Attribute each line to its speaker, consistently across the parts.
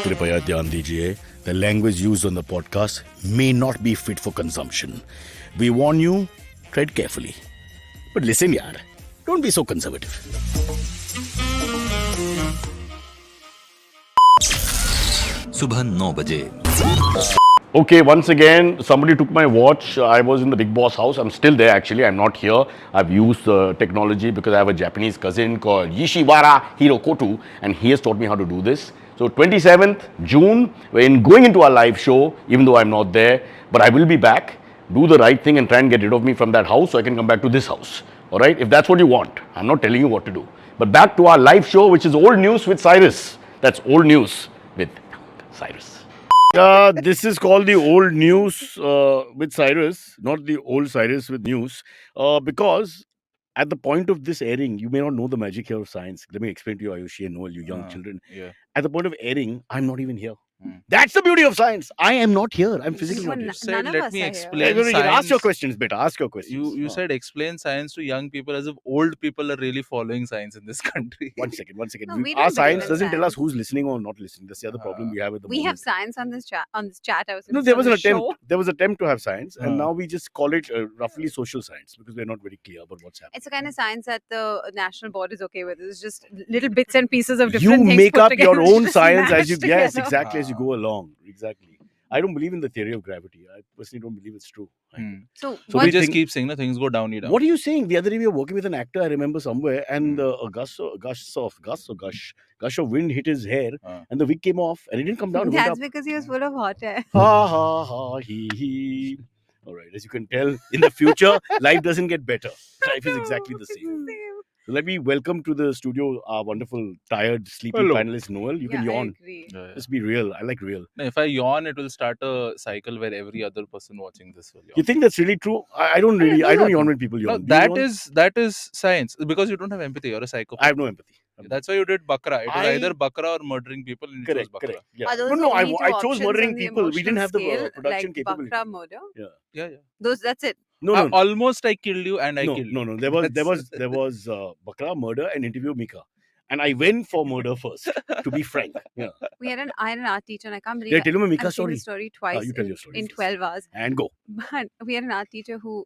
Speaker 1: कृपया ध्यान दीजिए, the language used on the podcast may not be fit for consumption. We warn you, tread carefully. But listen yaar, don't be so conservative.
Speaker 2: सुबह 9 बजे।
Speaker 1: Okay, once again, somebody took my watch. I was in the Bigg Boss house. I'm still there actually. I'm not here. I've used technology because I have a Japanese cousin called Yishiwara Hirokotu, and he has taught me how to do this. So 27th June, when going into our live show, even though I'm not there, but I will be back, do the right thing and try and get rid of me from that house so I can come back to this house. All right, if that's what you want. I'm not telling you what to do. But back to our live show, which is Old News with Cyrus. That's Old News with Cyrus. This is called the Old News with Cyrus, not the Old Cyrus with News, because at the point of this airing, you may not know the magic here of science. Let me explain to you, Ayushi and Noel, you young children.
Speaker 3: Yeah.
Speaker 1: At the point of airing, I'm not even here. That's the beauty of science. I am not here. I'm physically not here.
Speaker 3: You said,
Speaker 4: None of
Speaker 3: let
Speaker 4: us
Speaker 3: me
Speaker 4: are here.
Speaker 3: explain
Speaker 1: Ask
Speaker 3: science.
Speaker 1: your questions, beta. Ask your questions.
Speaker 3: You said explain science to young people as if old people are really following science in this country.
Speaker 1: One second.
Speaker 4: No, we
Speaker 1: Our
Speaker 4: don't
Speaker 1: science
Speaker 4: believe in
Speaker 1: doesn't tell us
Speaker 4: science.
Speaker 1: who's listening or not listening. That's the other problem we have at the
Speaker 4: We
Speaker 1: moment.
Speaker 4: have science on this chat. I was
Speaker 1: No,
Speaker 4: on
Speaker 1: there was an
Speaker 4: the
Speaker 1: attempt.
Speaker 4: show.
Speaker 1: There was an attempt to have science, and now we just call it roughly social science because we're not very clear about what's happening.
Speaker 4: It's a kind of science that the national board is okay with. It's just little bits and pieces of
Speaker 1: You
Speaker 4: different things
Speaker 1: make
Speaker 4: put
Speaker 1: up
Speaker 4: together,
Speaker 1: your own
Speaker 4: just
Speaker 1: science as you
Speaker 4: mashed
Speaker 1: yes,
Speaker 4: together.
Speaker 1: exactly as you go along. Exactly. I don't believe in the theory of gravity. I personally don't believe it's true.
Speaker 4: So
Speaker 1: So
Speaker 4: what
Speaker 3: we just
Speaker 1: think-
Speaker 3: keep saying that things go down,
Speaker 1: What are you saying? The other day we were working with an actor, I remember somewhere, and a gush of wind hit his hair, and the wig came off, and it didn't come down. It went
Speaker 4: that's
Speaker 1: up.
Speaker 4: because he was full of hot air.
Speaker 1: Ha ha ha he. All right, as you can tell, in the future, life doesn't get better. Life is exactly the same. So let me welcome to the studio our wonderful, tired, sleepy
Speaker 3: Hello.
Speaker 1: panelist Noel. You can yawn.
Speaker 4: I agree.
Speaker 1: Just be real. I like real.
Speaker 3: Now, if I yawn, it will start a cycle where every other person watching this will yawn.
Speaker 1: You think that's really true? I don't
Speaker 3: Yeah, it
Speaker 1: really.
Speaker 3: does
Speaker 1: I don't
Speaker 3: happen.
Speaker 1: yawn when people
Speaker 3: No,
Speaker 1: yawn. Do you yawn?
Speaker 3: that is science because you don't have empathy. You're a psychopath.
Speaker 1: I have no empathy.
Speaker 3: That's why you did Bakra. It was
Speaker 1: I-
Speaker 3: either Bakra or murdering people, and it was
Speaker 1: Correct.
Speaker 3: Bakra.
Speaker 1: Correct. Yeah.
Speaker 4: Are those
Speaker 1: No,
Speaker 4: the
Speaker 1: no.
Speaker 4: only two
Speaker 1: I chose
Speaker 4: options
Speaker 1: murdering
Speaker 4: on the
Speaker 1: people. We didn't
Speaker 4: emotional
Speaker 1: have the
Speaker 4: scale,
Speaker 1: production
Speaker 4: like
Speaker 1: capability.
Speaker 4: Bakra murder?
Speaker 3: Yeah.
Speaker 4: That's it.
Speaker 1: No, no,
Speaker 3: Almost I killed you and I
Speaker 1: no,
Speaker 3: killed
Speaker 1: no,
Speaker 3: you.
Speaker 1: no. There was Bakra murder and interview of Mika, and I went for murder first. To be frank, yeah.
Speaker 4: I had an art teacher, and I can't believe
Speaker 1: Did I tell you my
Speaker 4: I've
Speaker 1: Mika
Speaker 4: seen
Speaker 1: story?
Speaker 4: the story twice
Speaker 1: you tell your story
Speaker 4: in
Speaker 1: first.
Speaker 4: 12 hours.
Speaker 1: And go.
Speaker 4: But we had an art teacher who...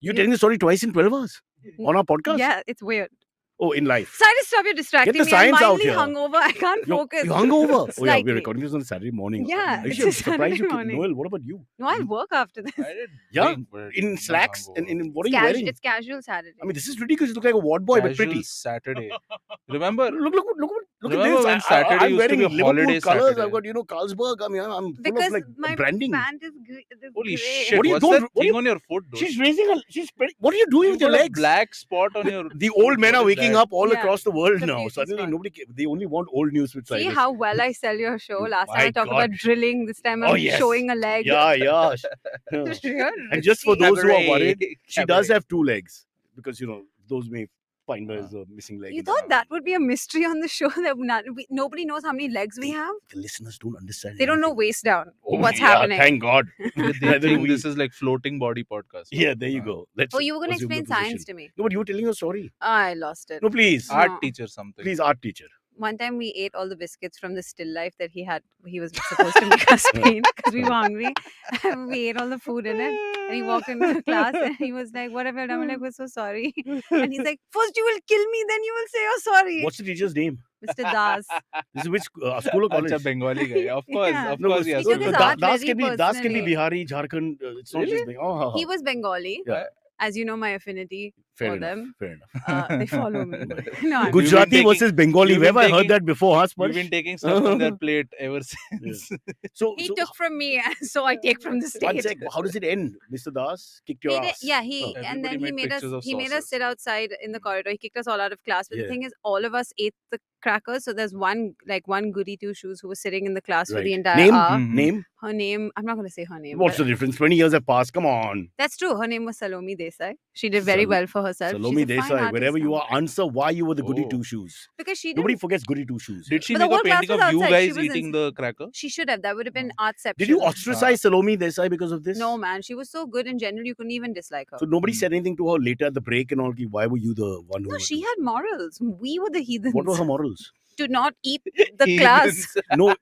Speaker 1: You're telling the story twice in 12 hours on our podcast.
Speaker 4: Yeah, it's weird.
Speaker 1: Oh, in life.
Speaker 4: Cyrus, stop, you're distracting
Speaker 1: Get the
Speaker 4: me.
Speaker 1: science
Speaker 4: I'm
Speaker 1: out
Speaker 4: mildly
Speaker 1: here.
Speaker 4: hungover. I can't focus.
Speaker 1: You hungover? Oh yeah,
Speaker 4: Slightly.
Speaker 1: we're recording this on Saturday morning.
Speaker 4: Yeah,
Speaker 1: Actually,
Speaker 4: it's
Speaker 1: I'm
Speaker 4: a
Speaker 1: surprised
Speaker 4: Saturday
Speaker 1: you came.
Speaker 4: morning.
Speaker 1: Noel, what about you?
Speaker 4: No, I'll work after this.
Speaker 3: I did
Speaker 1: Yeah,
Speaker 3: drink, but
Speaker 1: in
Speaker 3: not
Speaker 1: slacks and
Speaker 3: hungover.
Speaker 1: in what are you wearing?
Speaker 4: It's casual Saturday.
Speaker 1: I mean, this is ridiculous. You look like a ward boy, but
Speaker 3: Casual
Speaker 1: pretty.
Speaker 3: Saturday. Remember?
Speaker 1: Look at
Speaker 3: Remember
Speaker 1: this.
Speaker 3: when Saturday
Speaker 1: I'm
Speaker 3: used to
Speaker 1: wearing
Speaker 3: be a
Speaker 1: Liverpool
Speaker 3: holiday
Speaker 1: colors.
Speaker 3: Saturday?
Speaker 1: I've got Carlsberg. I mean, I'm full
Speaker 4: because
Speaker 1: of like
Speaker 4: my
Speaker 1: branding.
Speaker 4: pant is
Speaker 3: Holy
Speaker 4: grey.
Speaker 3: shit!
Speaker 1: What do you
Speaker 3: What's
Speaker 1: do?
Speaker 3: that
Speaker 1: What do
Speaker 3: thing
Speaker 1: you-
Speaker 3: on your foot, dude?
Speaker 1: She's raising her. What are you doing
Speaker 3: You
Speaker 1: with your
Speaker 3: got a
Speaker 1: legs?
Speaker 3: black spot on your.
Speaker 1: The old men
Speaker 3: What
Speaker 1: are
Speaker 3: is
Speaker 1: waking
Speaker 3: that?
Speaker 1: up all
Speaker 4: Yeah,
Speaker 1: across the world
Speaker 4: it's a
Speaker 1: now.
Speaker 4: beauty
Speaker 1: Suddenly,
Speaker 4: spot.
Speaker 1: they only want old news with
Speaker 4: See
Speaker 1: Cyrus.
Speaker 4: how well I sell your show. Last time
Speaker 1: My
Speaker 4: I talked
Speaker 1: God.
Speaker 4: about drilling. This time
Speaker 1: Oh,
Speaker 4: I'm
Speaker 1: yes.
Speaker 4: showing a leg.
Speaker 1: Yeah. Yeah.
Speaker 4: You're
Speaker 1: And just for
Speaker 4: risky.
Speaker 1: those who are
Speaker 3: Cabaret.
Speaker 1: worried, she does
Speaker 3: Cabaret.
Speaker 1: have two legs because those may find her as a missing leg.
Speaker 4: You
Speaker 1: in the
Speaker 4: thought
Speaker 1: family.
Speaker 4: that would be a mystery on the show that nobody knows how many legs we have.
Speaker 1: The listeners don't understand.
Speaker 4: They don't know
Speaker 1: anything.
Speaker 4: waist down.
Speaker 1: Oh,
Speaker 4: What's
Speaker 1: yeah,
Speaker 4: happening?
Speaker 1: Thank God.
Speaker 3: They
Speaker 1: Neither do
Speaker 3: think
Speaker 1: we.
Speaker 3: this is like floating body podcast.
Speaker 1: Yeah, there you go. Let's
Speaker 4: Oh, you were going to
Speaker 1: assume the
Speaker 4: explain science
Speaker 1: position.
Speaker 4: to me.
Speaker 1: No, but you were telling your story.
Speaker 4: I lost it.
Speaker 1: No, please.
Speaker 3: Art
Speaker 4: No.
Speaker 3: teacher something.
Speaker 1: Please, art teacher.
Speaker 4: One time we ate all the biscuits from the still life that he was supposed to make us paint because we were hungry. And we ate all the food in it. And he walked into class and he was like, what have I done? I'm like, we're so sorry. And he's like, first you will kill me, then you will say you're sorry.
Speaker 1: What's the teacher's name?
Speaker 4: Mr. Das.
Speaker 1: This is which school or college?
Speaker 3: Acha, Bengali guy. Of course,
Speaker 4: Yeah.
Speaker 3: of
Speaker 1: No,
Speaker 3: course, he has
Speaker 4: He
Speaker 3: to
Speaker 4: took
Speaker 3: be
Speaker 4: his
Speaker 3: that.
Speaker 4: art
Speaker 1: Das
Speaker 4: very
Speaker 1: can be
Speaker 4: personally.
Speaker 1: Bihari, Jharkhand. It's not
Speaker 3: Really?
Speaker 1: just Bengali.
Speaker 4: He was Bengali.
Speaker 1: Yeah.
Speaker 4: As you know, my affinity
Speaker 1: Fair
Speaker 4: for
Speaker 1: enough.
Speaker 4: them.
Speaker 1: Fair enough.
Speaker 4: They follow me. No, I'm-
Speaker 1: Gujarati
Speaker 3: taking-
Speaker 1: versus Bengali.
Speaker 3: you've
Speaker 1: Where have
Speaker 3: been
Speaker 1: I heard
Speaker 3: taking-
Speaker 1: that before, huh,
Speaker 3: You've
Speaker 1: Sparsh?
Speaker 3: been taking stuff on their plate ever since.
Speaker 1: So,
Speaker 4: he
Speaker 1: so
Speaker 4: took from me, so I take from the
Speaker 1: one
Speaker 4: state.
Speaker 1: sec. How does it end? Mr. Das kicked your
Speaker 4: He did,
Speaker 1: ass.
Speaker 4: yeah,
Speaker 1: Oh.
Speaker 4: and then
Speaker 3: Everybody
Speaker 4: he
Speaker 3: made
Speaker 4: made us
Speaker 3: pictures of sauces.
Speaker 4: sit outside in the corridor. He kicked us all out of class. But
Speaker 1: Yeah.
Speaker 4: the thing is, all of us ate the crackers. So there's one goody two shoes who was sitting in the class for the
Speaker 1: Right.
Speaker 4: entire
Speaker 1: Name?
Speaker 4: hour.
Speaker 3: Mhm.
Speaker 1: Name?
Speaker 4: Her name, I'm not going to say her name.
Speaker 1: What's
Speaker 4: but
Speaker 1: the difference? 20 years have passed. Come on.
Speaker 4: that's true. Her name was Salome Desai. She did very well for herself.
Speaker 5: Salome
Speaker 4: She's a fine
Speaker 5: Desai,
Speaker 4: artist
Speaker 5: wherever you
Speaker 4: now.
Speaker 5: are, answer why you were the goody
Speaker 3: Oh.
Speaker 5: two shoes.
Speaker 4: Because she
Speaker 5: Nobody
Speaker 4: didn't.
Speaker 5: forgets goody two shoes.
Speaker 3: Did she
Speaker 4: But the
Speaker 3: make a
Speaker 4: whole class
Speaker 3: painting
Speaker 4: was
Speaker 3: of you
Speaker 4: outside. She
Speaker 3: guys
Speaker 4: was
Speaker 3: eating the cracker?
Speaker 4: She should have. That would have been artception.
Speaker 5: Did you ostracize Salome Desai because of this?
Speaker 4: No, man. She was so good in general, you couldn't even dislike her.
Speaker 5: So nobody said anything to her later at the break and all. Why were you the one who?
Speaker 4: No, she had morals. We were the heathens.
Speaker 5: What were her morals?
Speaker 4: To not eat the class.
Speaker 5: No,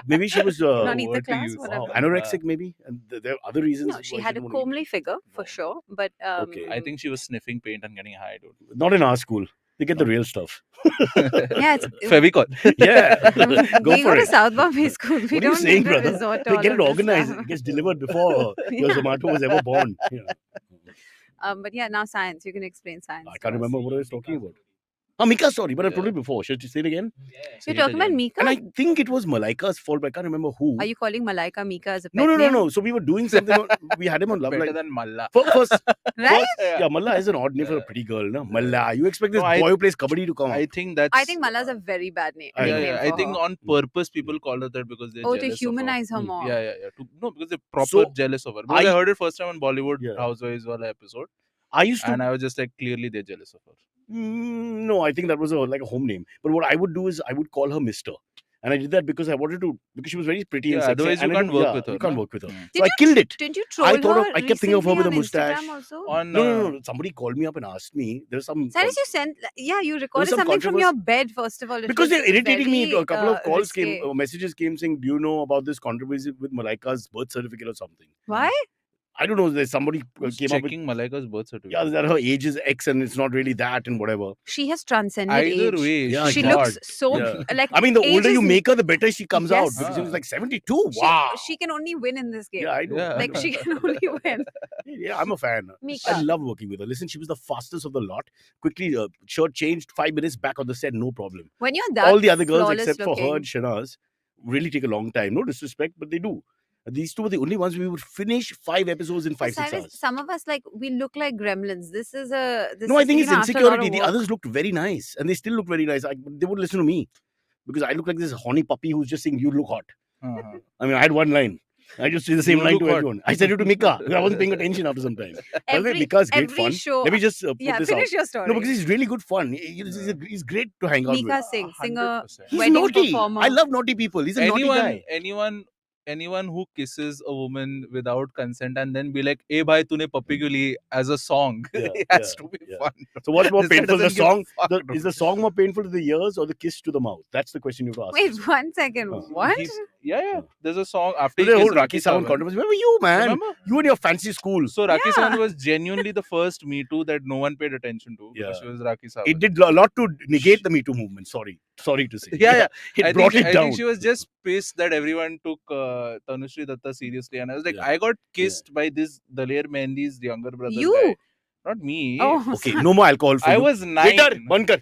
Speaker 5: maybe she was
Speaker 4: Not eat the
Speaker 3: word to
Speaker 4: class,
Speaker 3: use.
Speaker 4: whatever.
Speaker 5: anorexic, maybe, and there are other reasons.
Speaker 4: No, she
Speaker 5: why
Speaker 4: had a
Speaker 5: didn't want to eat.
Speaker 4: comely figure for sure, but
Speaker 5: Okay.
Speaker 3: I think she was sniffing paint and getting high, dude.
Speaker 5: Not in our school. They get the real stuff.
Speaker 4: yeah, it's
Speaker 3: Fevicol.
Speaker 5: Yeah, go
Speaker 4: we
Speaker 5: for
Speaker 4: go to
Speaker 5: it.
Speaker 4: South Bombay School. We
Speaker 5: What are you
Speaker 4: don't
Speaker 5: saying,
Speaker 4: need to
Speaker 5: brother?
Speaker 4: resort to
Speaker 5: They
Speaker 4: all
Speaker 5: get
Speaker 4: of
Speaker 5: it
Speaker 4: this
Speaker 5: organized.
Speaker 4: stuff.
Speaker 5: It gets delivered before your
Speaker 4: Yeah.
Speaker 5: Zomato was ever born. Yeah.
Speaker 4: But yeah, now science. You can explain science.
Speaker 5: I
Speaker 4: to
Speaker 5: can't
Speaker 4: us.
Speaker 5: remember what I was talking about. Mika's story, but I've told it before. Should you say it again?
Speaker 3: Say
Speaker 4: You're
Speaker 3: it
Speaker 4: talking about
Speaker 3: again.
Speaker 4: Mika?
Speaker 5: And I think it was Malaika's fault, but I can't remember who.
Speaker 4: Are you calling Malaika Mika as a pet
Speaker 5: No.
Speaker 4: name?
Speaker 5: So we were doing something. We had him on Love
Speaker 3: Better
Speaker 5: Live.
Speaker 3: than Malla.
Speaker 5: First,
Speaker 4: Right?
Speaker 5: yeah, Malla is an odd name for a pretty girl, no? Malla. You expect this
Speaker 3: No, I-
Speaker 5: boy who plays kabaddi to come
Speaker 3: I
Speaker 5: out?
Speaker 3: think that's.
Speaker 4: I think Mala's a very bad name.
Speaker 5: I know.
Speaker 4: nickname
Speaker 3: I
Speaker 4: for
Speaker 3: think
Speaker 4: her.
Speaker 3: on purpose people call her that because they're
Speaker 4: Oh,
Speaker 3: jealous
Speaker 4: to humanize her
Speaker 5: Mm.
Speaker 4: more.
Speaker 3: of her. Yeah. No, because they're proper
Speaker 5: So,
Speaker 3: jealous of her. Because I heard it first time on Bollywood
Speaker 5: Yeah.
Speaker 3: Housewives wala episode,
Speaker 5: I used to.
Speaker 3: and I was just like, clearly they're jealous of her.
Speaker 5: No, I think that was like a home name. But what I would do is I would call her Mister. And I did that because I wanted to, because she was very pretty and
Speaker 3: Yeah,
Speaker 5: sexy.
Speaker 3: otherwise you
Speaker 5: and I
Speaker 3: can't
Speaker 5: knew-
Speaker 3: work
Speaker 5: yeah,
Speaker 3: with her,
Speaker 5: You can't
Speaker 3: no?
Speaker 5: work with her.
Speaker 3: Mm.
Speaker 5: So I killed it.
Speaker 4: Didn't you troll
Speaker 5: I thought
Speaker 4: her?
Speaker 5: of, I kept thinking of her with a
Speaker 4: recently on
Speaker 5: mustache.
Speaker 4: Instagram also?
Speaker 3: On
Speaker 5: No. Somebody called me up and asked me. There's some.
Speaker 4: Cyrus, you sent, you recorded
Speaker 5: some
Speaker 4: something from your bed, first of all. It
Speaker 5: Because
Speaker 4: was
Speaker 5: they're irritating me.
Speaker 4: very,
Speaker 5: A couple of calls
Speaker 4: risque.
Speaker 5: came, messages came saying, "Do you know about this controversy with Malaika's birth certificate or something?"
Speaker 4: Why?
Speaker 5: I don't know. There's somebody
Speaker 3: who's
Speaker 5: came up with.
Speaker 3: checking Malaika's birth certificate.
Speaker 5: Yeah, that her age is X and it's not really that and whatever.
Speaker 4: She has transcended
Speaker 3: Either
Speaker 4: age.
Speaker 3: way,
Speaker 5: Yeah,
Speaker 4: She
Speaker 5: God.
Speaker 4: looks so
Speaker 5: Yeah.
Speaker 4: like.
Speaker 5: I mean, the
Speaker 4: age
Speaker 5: older you
Speaker 4: is-
Speaker 5: make her, the better she comes out.
Speaker 4: Yes.
Speaker 5: Because she was
Speaker 3: Ah.
Speaker 5: like 72.
Speaker 4: She,
Speaker 5: Wow.
Speaker 4: she can only win in this game.
Speaker 5: Yeah, I know.
Speaker 3: Yeah.
Speaker 5: I
Speaker 4: Like
Speaker 5: know.
Speaker 4: she can only win.
Speaker 5: Yeah, I'm a fan.
Speaker 4: Mika.
Speaker 5: I love working with her. Listen, she was the fastest of the lot. Quickly, shirt changed, 5 minutes back on the set, no problem.
Speaker 4: When you're that
Speaker 5: All the other girls,
Speaker 4: flawless
Speaker 5: except for her
Speaker 4: looking,
Speaker 5: and Shanaz, really take a long time. No disrespect, but they do. These two were the only ones we would finish 5 episodes in 5-6
Speaker 4: Cyrus,
Speaker 5: hours.
Speaker 4: some of us we look like gremlins. This is a. This
Speaker 5: No, I
Speaker 4: is,
Speaker 5: think
Speaker 4: you
Speaker 5: it's
Speaker 4: know, after a lot
Speaker 5: insecurity.
Speaker 4: of
Speaker 5: The
Speaker 4: work.
Speaker 5: others looked very nice, and they still look very nice. They would listen to me because I look like this horny puppy who's just saying, "You look hot."
Speaker 3: Uh-huh.
Speaker 5: I mean, I had one line. I just say the same
Speaker 3: You
Speaker 5: line
Speaker 3: look
Speaker 5: to
Speaker 3: hot.
Speaker 5: everyone. I said it to Mika because I wasn't paying attention after some time. By the way, Mika is great
Speaker 4: every
Speaker 5: fun.
Speaker 4: show.
Speaker 5: Let me just put
Speaker 4: Yeah,
Speaker 5: this out.
Speaker 4: finish your story.
Speaker 5: No, because he's really good fun. He's great to hang out
Speaker 4: Mika
Speaker 5: with.
Speaker 4: Singh, singer,
Speaker 3: 100%.
Speaker 5: He's
Speaker 4: wedding
Speaker 5: naughty.
Speaker 4: performer.
Speaker 5: I love naughty people. He's a naughty guy.
Speaker 3: anyone who kisses a woman without consent and then be like, "Hey, bhai, tune puppy kyun li?" as a song,
Speaker 5: Yeah,
Speaker 3: it has
Speaker 5: yeah,
Speaker 3: to be
Speaker 5: yeah.
Speaker 3: fun.
Speaker 5: So what's more
Speaker 3: This guy
Speaker 5: painful, the
Speaker 3: doesn't give a
Speaker 5: song?
Speaker 3: fuck,
Speaker 5: Is the song more painful to the ears or the kiss to the mouth? That's the question you have to ask.
Speaker 4: Wait,
Speaker 5: yourself.
Speaker 4: 1 second.
Speaker 5: Huh.
Speaker 4: What?
Speaker 3: Yeah. There's a song after
Speaker 5: So
Speaker 3: he
Speaker 5: the whole
Speaker 3: kissed
Speaker 5: Rakhi Sawant controversy. Where were you, man?
Speaker 3: Remember?
Speaker 5: You and your fancy school.
Speaker 3: So Rakhi
Speaker 4: Yeah.
Speaker 3: Sawant was genuinely the first Me Too that no one paid attention to because
Speaker 5: Yeah.
Speaker 3: she was Rakhi Sawant.
Speaker 5: It did a lot to negate the Me Too movement. Sorry to say.
Speaker 3: Yeah.
Speaker 5: It
Speaker 3: I
Speaker 5: brought
Speaker 3: think,
Speaker 5: it
Speaker 3: I
Speaker 5: down.
Speaker 3: think she was just pissed that everyone took Tanushree Datta seriously, and I was like,
Speaker 5: Yeah.
Speaker 3: I got kissed by this Daler Mehendi's younger brother.
Speaker 4: You?
Speaker 3: Guy. Not me.
Speaker 4: Oh,
Speaker 5: Okay,
Speaker 4: sorry.
Speaker 5: no more alcohol for
Speaker 3: I
Speaker 5: you.
Speaker 3: was 9.
Speaker 5: Waiter, ban kar.